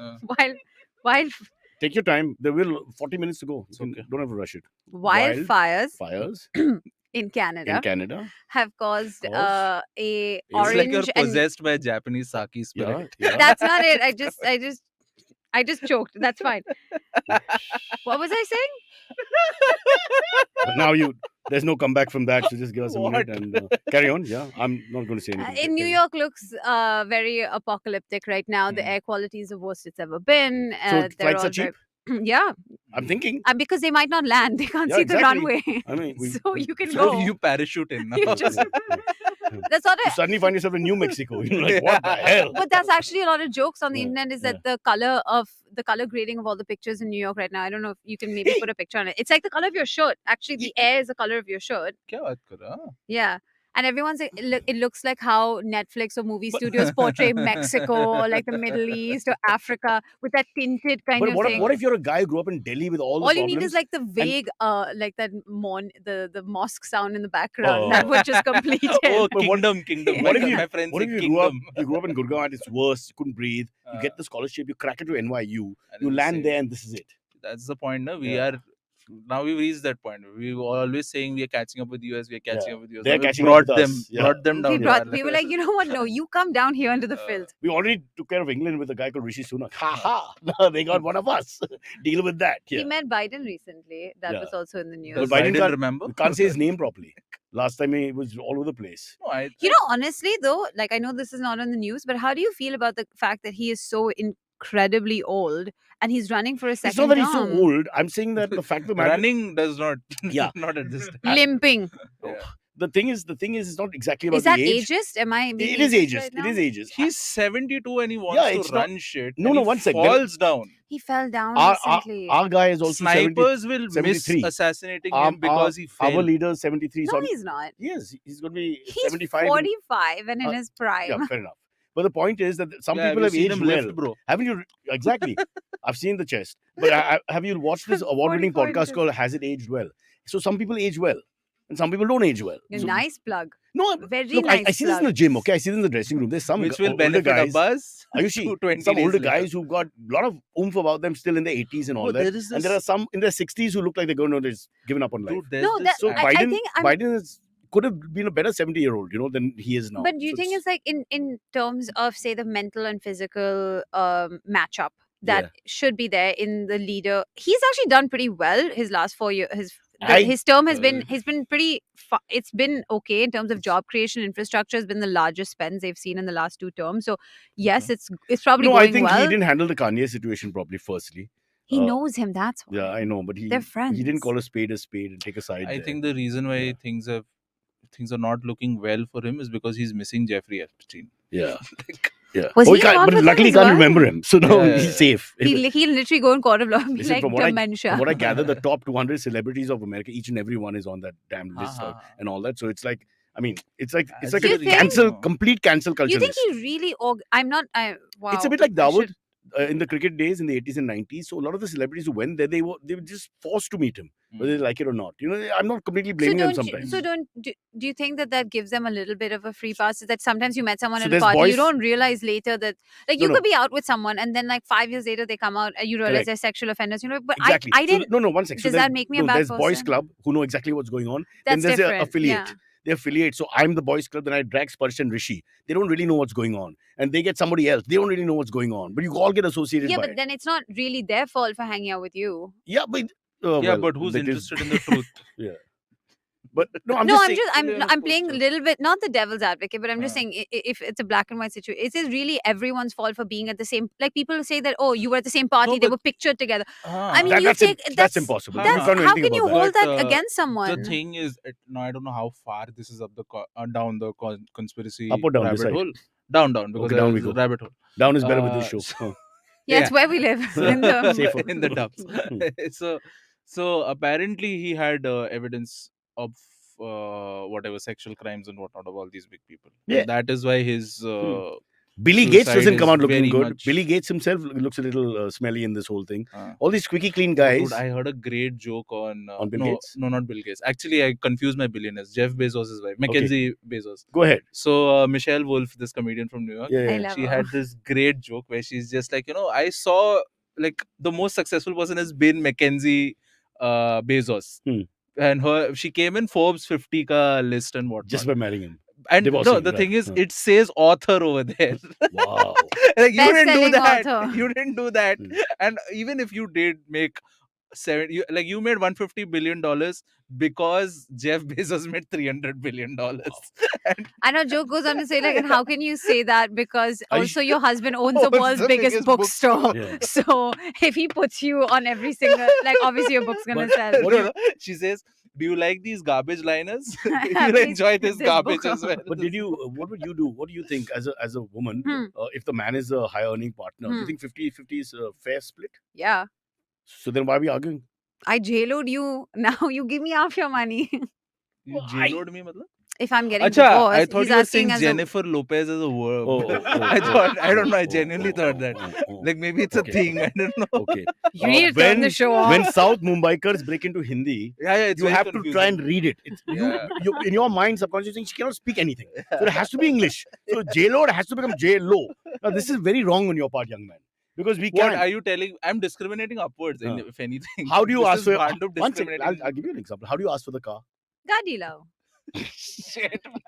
Speaker 4: Wild
Speaker 5: Take your time. There will 40 minutes to go.
Speaker 3: It's okay.
Speaker 5: Don't have to rush it.
Speaker 4: wildfires
Speaker 5: Fires
Speaker 4: in Canada
Speaker 5: in Canada.
Speaker 4: have caused
Speaker 5: Cause?
Speaker 4: a
Speaker 5: It's
Speaker 3: It's like you're
Speaker 4: orange and
Speaker 3: possessed by Japanese sake spirit.
Speaker 5: Yeah.
Speaker 4: that's not it. I just choked. That's fine. What was I saying?
Speaker 5: Now there's no comeback from that. So just give us a minute
Speaker 3: What?
Speaker 5: and carry on. Yeah. I'm not going to say anything.
Speaker 4: In New
Speaker 5: Carry on.
Speaker 4: York looks very apocalyptic right now. The
Speaker 3: Mm.
Speaker 4: air quality is the worst it's ever been.
Speaker 5: So
Speaker 4: They're
Speaker 5: flights
Speaker 4: all
Speaker 5: are cheap?
Speaker 4: yeah,
Speaker 5: I'm thinking.
Speaker 4: because they might not land. They can't
Speaker 5: Yeah,
Speaker 4: see
Speaker 5: exactly.
Speaker 4: the runway.
Speaker 5: I mean,
Speaker 4: So you can
Speaker 3: So
Speaker 4: go.
Speaker 3: you parachute in now.
Speaker 4: You just- That's what
Speaker 5: You suddenly find yourself in New Mexico. You're like, what the hell?
Speaker 4: But that's actually a lot of jokes on the
Speaker 5: Yeah,
Speaker 4: internet is
Speaker 5: yeah.
Speaker 4: that the color grading of all the pictures in New York right now. I don't know if you can maybe
Speaker 5: Hey!
Speaker 4: put a picture on it. It's like the color of your shirt. Actually, the air is the color of your shirt.
Speaker 3: क्या बात कर रहा है?
Speaker 4: Yeah. And everyone's like, it looks like how Netflix or movie studios portray Mexico or like the Middle East or Africa with that tinted kind
Speaker 5: But
Speaker 4: of
Speaker 5: what
Speaker 4: thing.
Speaker 5: if you're a guy who grew up in Delhi with all the
Speaker 4: All you
Speaker 5: problems?
Speaker 4: need is like the vague, like that the mosque sound in the background that would just complete it.
Speaker 3: Oh,
Speaker 5: But what-
Speaker 3: kingdom.
Speaker 5: What
Speaker 3: my,
Speaker 5: if you
Speaker 3: my friends
Speaker 5: what
Speaker 3: say
Speaker 5: if you
Speaker 3: kingdom.
Speaker 5: grew up in Gurgaon and it's worse, you couldn't breathe, you get the scholarship, you crack it to NYU, you land there and this is it.
Speaker 3: That's the point, no? We
Speaker 5: Yeah.
Speaker 3: are now we've reached that point. We were always saying we are catching up with US, we are catching
Speaker 5: Yeah.
Speaker 3: up with US.
Speaker 5: They're
Speaker 3: Now we
Speaker 5: catching up
Speaker 3: brought
Speaker 5: with
Speaker 3: them,
Speaker 5: us. Yeah.
Speaker 3: brought them down. to our
Speaker 4: We were
Speaker 3: level.
Speaker 4: like, you know what? No, you come down here into the filth.
Speaker 5: We already took care of England with a guy called Rishi Sunak. Ha ha! No, they got one of us. Deal with that.
Speaker 4: He
Speaker 5: Yeah.
Speaker 4: met Biden recently. That
Speaker 5: Yeah.
Speaker 4: was also in the news.
Speaker 3: Does
Speaker 5: But Biden
Speaker 3: Biden
Speaker 5: can't-
Speaker 3: remember?
Speaker 5: You can't say his name properly. Last time he was all over the place.
Speaker 3: No,
Speaker 4: You know, honestly, though, like I know this is not on the news, but how do you feel about the fact that he is so incredibly old and he's running for a second
Speaker 5: It's not that he's so
Speaker 4: term?
Speaker 5: old. I'm saying that the fact of the matter,
Speaker 3: running does not.
Speaker 5: Yeah.
Speaker 3: not at this time.
Speaker 4: Limping.
Speaker 3: Yeah.
Speaker 5: the thing is, it's not exactly about
Speaker 4: Is that
Speaker 5: the age.
Speaker 4: ageist? Am I being
Speaker 5: It is
Speaker 4: ageist
Speaker 5: ageist.
Speaker 4: right
Speaker 5: It
Speaker 4: now?
Speaker 5: is ageist.
Speaker 3: He's 72 and he wants
Speaker 5: Yeah,
Speaker 3: to
Speaker 5: it's not-
Speaker 3: run shit.
Speaker 5: No,
Speaker 3: and
Speaker 5: no,
Speaker 3: he
Speaker 5: one sec.
Speaker 3: falls down.
Speaker 4: He fell down
Speaker 5: Our
Speaker 4: recently.
Speaker 5: guy is also 70.
Speaker 3: Snipers will miss
Speaker 5: 73.
Speaker 3: assassinating
Speaker 5: Our-
Speaker 3: him because he
Speaker 5: Our
Speaker 3: failed.
Speaker 5: leader is 73.
Speaker 4: No,
Speaker 5: so
Speaker 4: he's not.
Speaker 5: yes, he's going to be
Speaker 4: He's
Speaker 5: 75.
Speaker 4: 45 and in his prime.
Speaker 5: Yeah, fair enough. But the point is that some
Speaker 3: Yeah,
Speaker 5: people
Speaker 3: have
Speaker 5: have
Speaker 3: you seen
Speaker 5: aged
Speaker 3: him
Speaker 5: well.
Speaker 3: lift, bro?
Speaker 5: Haven't you? Exactly. I've seen the chest. But have you watched this award-winning
Speaker 4: 44
Speaker 5: podcast
Speaker 4: inches.
Speaker 5: called Has It Aged Well? So some people age well, and some people don't age well.
Speaker 4: A
Speaker 5: So-
Speaker 4: nice plug.
Speaker 5: No,
Speaker 4: Very
Speaker 5: look,
Speaker 4: nice
Speaker 5: I see this in the
Speaker 4: plug.
Speaker 5: gym. Okay, I see this in the dressing room. There's some
Speaker 3: Which will
Speaker 5: older
Speaker 3: benefit
Speaker 5: guys.
Speaker 3: Abbas
Speaker 5: Ayushi,
Speaker 3: to 20
Speaker 5: some
Speaker 3: days
Speaker 5: older
Speaker 3: later.
Speaker 5: guys who've got a lot of oomph about them still in their 80s and all
Speaker 3: Bro,
Speaker 5: that.
Speaker 3: there is
Speaker 5: And there are
Speaker 3: this-
Speaker 5: some in their 60s who look like they're going to just given up on life.
Speaker 3: Dude, there's
Speaker 4: No,
Speaker 3: this
Speaker 4: that-
Speaker 5: So
Speaker 3: act-
Speaker 4: I
Speaker 5: Biden,
Speaker 4: think
Speaker 5: could have been a better 70-year-old, than he is now.
Speaker 4: But do you
Speaker 5: So
Speaker 4: think it's like in terms of say the mental and physical matchup that
Speaker 5: Yeah.
Speaker 4: should be there in the leader? He's actually done pretty well his last 4 years.
Speaker 5: I-
Speaker 4: His term has been pretty. It's been okay in terms of job creation. Infrastructure has been the largest spends they've seen in the last 2 terms. So yes, it's probably
Speaker 5: No,
Speaker 4: going
Speaker 5: I think
Speaker 4: well.
Speaker 5: he didn't handle the Kanye situation properly. Firstly,
Speaker 4: He
Speaker 5: uh,
Speaker 4: knows him. That's why.
Speaker 5: yeah, I know, but he
Speaker 4: They're
Speaker 5: he didn't
Speaker 4: friends.
Speaker 5: call a spade and take a side.
Speaker 3: I
Speaker 5: there.
Speaker 3: think the reason why
Speaker 5: Yeah.
Speaker 3: things are not looking well for him is because he's missing Jeffrey Epstein.
Speaker 5: yeah, yeah.
Speaker 4: Was
Speaker 5: Oh,
Speaker 4: he involved
Speaker 5: but
Speaker 4: with him
Speaker 5: luckily he
Speaker 4: as
Speaker 5: can't
Speaker 4: well?
Speaker 5: remember him, so now
Speaker 3: Yeah,
Speaker 5: he's
Speaker 3: yeah.
Speaker 5: safe.
Speaker 4: He'll literally go in court of law and be
Speaker 5: Listen,
Speaker 4: like
Speaker 5: from what I-
Speaker 4: dementia.
Speaker 5: From what I gather, the top 200 celebrities of America, each and every one is on that damn list and all that. So it's like, it's like
Speaker 3: As
Speaker 5: a
Speaker 4: you think-
Speaker 5: complete cancel culture
Speaker 4: You think
Speaker 5: list.
Speaker 4: he really? Wow.
Speaker 5: It's a bit like
Speaker 4: I should-
Speaker 5: Dawood in the cricket days in the 80s and 90s. So a lot of the celebrities who went there, they were just forced to meet him, whether they like it or not. I'm not completely blaming them sometimes.
Speaker 4: Do you think that gives them a little bit of a free pass? Is that sometimes you met someone
Speaker 5: So
Speaker 4: at a
Speaker 5: there's
Speaker 4: party,
Speaker 5: boys-
Speaker 4: you don't realize later that
Speaker 5: No,
Speaker 4: you
Speaker 5: no.
Speaker 4: could be out with someone and then like 5 years later they come out and you realize
Speaker 5: Correct.
Speaker 4: they're sexual offenders. But
Speaker 5: Exactly.
Speaker 4: I
Speaker 5: So
Speaker 4: didn't.
Speaker 5: no, one second.
Speaker 4: Does that make me a bad
Speaker 5: There's boys
Speaker 4: person?
Speaker 5: club who know exactly what's going on.
Speaker 4: That's
Speaker 5: then there's
Speaker 4: different.
Speaker 5: an affiliate.
Speaker 4: Yeah.
Speaker 5: They affiliate. So I'm the boys club, then I drag Sparsh and Rishi. They don't really know what's going on. And they get somebody else. They don't really know what's going on. But you all get associated
Speaker 4: Yeah,
Speaker 5: by
Speaker 4: but
Speaker 5: it.
Speaker 4: then it's not really their fault for hanging out with you.
Speaker 5: Yeah, but
Speaker 3: But who's
Speaker 5: that is-
Speaker 3: interested in the truth?
Speaker 5: But no, I'm
Speaker 4: No,
Speaker 5: just
Speaker 4: I'm
Speaker 5: saying.
Speaker 4: just I'm playing a little bit, not the devil's advocate, but I'm just
Speaker 3: Uh.
Speaker 4: saying if it's a black and white situation, is it really everyone's fault for being at the same? Like people say that, oh, you were at the same party, they
Speaker 3: but-
Speaker 4: were pictured together. I mean,
Speaker 5: That-
Speaker 4: you
Speaker 5: that's
Speaker 4: take
Speaker 5: that's impossible.
Speaker 3: that's-
Speaker 5: You can't do
Speaker 4: how
Speaker 5: anything
Speaker 4: can you
Speaker 5: about
Speaker 4: hold
Speaker 3: that.
Speaker 4: that
Speaker 3: But,
Speaker 4: against someone?
Speaker 3: The thing is, now I don't know how far this is up down the conspiracy
Speaker 5: Up or down,
Speaker 3: rabbit
Speaker 5: decide.
Speaker 3: hole. Down, because
Speaker 5: Okay, down we
Speaker 3: there's a
Speaker 5: go.
Speaker 3: rabbit hole.
Speaker 5: that. Down is better with this
Speaker 3: Uh,
Speaker 5: show.
Speaker 3: so-
Speaker 4: yeah, it's
Speaker 3: yeah.
Speaker 4: where we live. in the,
Speaker 5: Safer.
Speaker 3: in the dumps. so apparently he had evidence of whatever sexual crimes and whatnot of all these big people. And
Speaker 5: Yeah.
Speaker 3: that is why his
Speaker 5: Billy Gates
Speaker 3: suicide
Speaker 5: doesn't come
Speaker 3: is
Speaker 5: out looking
Speaker 3: very
Speaker 5: good.
Speaker 3: much-
Speaker 5: Billy Gates himself looks a little smelly in this whole thing.
Speaker 3: uh,
Speaker 5: All these squeaky clean
Speaker 3: oh,
Speaker 5: guys.
Speaker 3: dude, I heard a great joke on
Speaker 5: Bill
Speaker 3: no,
Speaker 5: Gates?
Speaker 3: no, not Bill Gates. Actually, I confused my billionaires. Jeff Bezos' wife, Mackenzie Bezos.
Speaker 5: Go ahead.
Speaker 3: So Michelle Wolf, this comedian from New York,
Speaker 5: Yeah,
Speaker 4: I
Speaker 5: yeah.
Speaker 4: love
Speaker 3: she
Speaker 4: her.
Speaker 3: had this great joke where she's just like, I saw like the most successful person has been Mackenzie Bezos.
Speaker 5: Hmm.
Speaker 3: And she came in Forbes 50 ka list and whatnot.
Speaker 5: Just by marrying him.
Speaker 3: And
Speaker 5: divorcing,
Speaker 3: no, the
Speaker 5: right,
Speaker 3: thing is,
Speaker 5: huh.
Speaker 3: it says author over there.
Speaker 5: Wow.
Speaker 3: Like you didn't do
Speaker 4: Best-selling
Speaker 3: that.
Speaker 4: author.
Speaker 3: You didn't do that.
Speaker 5: Hmm.
Speaker 3: And even if you did make you made $150 billion because Jeff Bezos made $300 billion.
Speaker 4: I know joke goes on to say like, and how can you say that because
Speaker 5: Are you
Speaker 4: also your husband owns the
Speaker 3: Owns
Speaker 4: world's
Speaker 3: the
Speaker 4: biggest
Speaker 3: biggest
Speaker 4: bookstore.
Speaker 5: Yeah.
Speaker 4: So if he puts you on every single, like obviously your book's gonna
Speaker 5: But
Speaker 4: sell.
Speaker 5: what do you-
Speaker 3: No. She says, "Do you like these garbage liners?
Speaker 4: Please
Speaker 3: You'll enjoy
Speaker 4: read
Speaker 3: this
Speaker 4: this
Speaker 3: garbage
Speaker 4: book.
Speaker 3: as well."
Speaker 5: But what would you do? What do you think as a woman,
Speaker 4: Hmm.
Speaker 5: if the man is a high earning partner? Do you
Speaker 4: Hmm.
Speaker 5: think 50-50 is a fair split?
Speaker 4: Yeah,
Speaker 5: So then why are we arguing?
Speaker 4: I jailed you. Now you give me half your money.
Speaker 3: You
Speaker 5: Why?
Speaker 3: jailed me, matlab?
Speaker 4: if I'm getting
Speaker 3: Acha, I
Speaker 4: divorced,
Speaker 3: thought
Speaker 4: he's
Speaker 3: you were
Speaker 4: asking
Speaker 3: saying
Speaker 4: as
Speaker 3: Jennifer Lopez as a verb. I don't know. I genuinely thought that. Like maybe it's a
Speaker 5: Okay.
Speaker 3: thing. I don't know.
Speaker 5: Okay.
Speaker 4: you need to turn the show off.
Speaker 5: When South Mumbaiers break into Hindi,
Speaker 3: Yeah, it's
Speaker 5: you
Speaker 3: very
Speaker 5: have to
Speaker 3: confusing.
Speaker 5: try and read it. It's,
Speaker 3: Yeah.
Speaker 5: you in your mind, subconsciously, she cannot speak anything. So it has to be English. So J-Lo has to become J-Lo. Now this is very wrong on your part, young man. Because we
Speaker 3: What
Speaker 5: can.
Speaker 3: are you telling? I'm discriminating upwards,
Speaker 5: Huh.
Speaker 3: if anything.
Speaker 5: How do you
Speaker 3: This
Speaker 5: ask
Speaker 3: is
Speaker 5: for
Speaker 3: kind of
Speaker 5: one second,
Speaker 3: discriminating.
Speaker 5: I'll give you an example. How do you ask for the car?
Speaker 4: Gadi lao.
Speaker 3: Shit, man.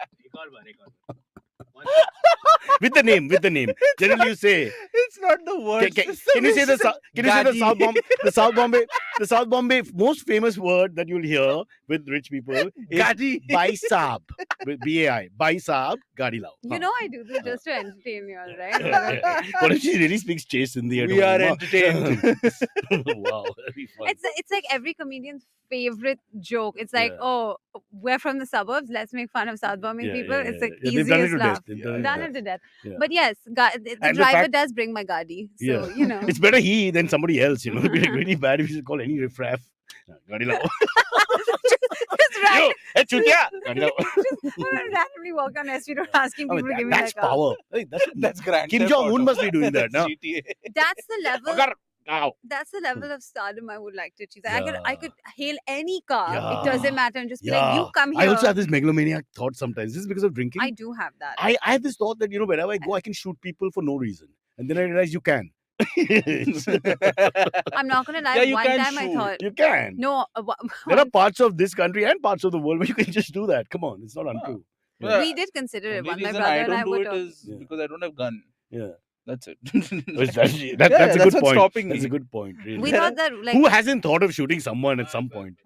Speaker 5: With the name. Generally, you say.
Speaker 3: It's not the word.
Speaker 5: Can you say the South Bombay most famous word that you'll hear with rich people is
Speaker 3: Gadi.
Speaker 5: Bhai Saab with BAI. Bhai Saab, Gadi Lao.
Speaker 4: You know I do this just to entertain you all, right?
Speaker 5: What if she really speaks chaste Hindi?
Speaker 3: We are entertained.
Speaker 5: Wow, very fun.
Speaker 4: It's like every comedian's favorite joke. It's like,
Speaker 5: Yeah.
Speaker 4: oh, we're from the suburbs. Let's make fun of South Bombay
Speaker 5: Yeah,
Speaker 4: people.
Speaker 5: yeah,
Speaker 4: It's
Speaker 5: yeah,
Speaker 4: the
Speaker 5: yeah. They've done it
Speaker 4: easiest
Speaker 5: to
Speaker 4: laugh.
Speaker 5: death. They've done it to
Speaker 4: Done
Speaker 5: death.
Speaker 4: it to death.
Speaker 5: Yeah.
Speaker 4: But yes, the
Speaker 5: And the
Speaker 4: driver
Speaker 5: fact-
Speaker 4: does bring my Gadi. So,
Speaker 5: Yeah.
Speaker 4: you know.
Speaker 5: It's better he than somebody else, you know. It'd be like really bad if you just call any riffraff. Gadi Lao.
Speaker 4: Just right.
Speaker 5: Yo, hey, chutia. Gadi Lao.
Speaker 4: Randomly walk on SB Road asking
Speaker 5: I
Speaker 4: people
Speaker 5: mean,
Speaker 4: to give me
Speaker 5: that's
Speaker 4: like a...
Speaker 5: power. Hey,
Speaker 3: That's grand.
Speaker 5: Kim
Speaker 3: Theft
Speaker 5: Jong-un
Speaker 3: Auto.
Speaker 5: must be doing that now.
Speaker 3: GTA.
Speaker 4: That's the level.
Speaker 5: Agar- Ow.
Speaker 4: That's the level of stardom I would like to achieve. I
Speaker 5: Yeah.
Speaker 4: could hail any car.
Speaker 5: Yeah.
Speaker 4: It doesn't matter, and just be like, you come here.
Speaker 5: I also have this megalomaniac thought sometimes. This is because of drinking.
Speaker 4: I do have that.
Speaker 5: I have this thought that, you know, wherever I go, I can shoot people for no reason. And then I realize you can.
Speaker 4: I'm not gonna lie.
Speaker 3: Yeah, you
Speaker 4: One
Speaker 3: can
Speaker 4: time I
Speaker 3: shoot.
Speaker 4: thought,
Speaker 5: You can.
Speaker 4: no,
Speaker 5: There are parts of this country and parts of the world where you can just do that. Come on, it's not untrue.
Speaker 3: Yeah.
Speaker 4: we did consider it.
Speaker 3: Only
Speaker 4: One, my
Speaker 3: reason
Speaker 4: brother
Speaker 3: I
Speaker 4: and I
Speaker 3: don't do
Speaker 4: were
Speaker 3: it
Speaker 4: talking.
Speaker 3: is
Speaker 5: Yeah.
Speaker 3: because I don't have gun.
Speaker 5: Yeah.
Speaker 3: That's it.
Speaker 5: That's a
Speaker 3: Yeah,
Speaker 5: good
Speaker 3: that's what's
Speaker 5: point.
Speaker 3: stopping
Speaker 5: That's
Speaker 3: me.
Speaker 5: a good point. Really.
Speaker 4: We thought that like
Speaker 5: Who hasn't thought of shooting someone at some point?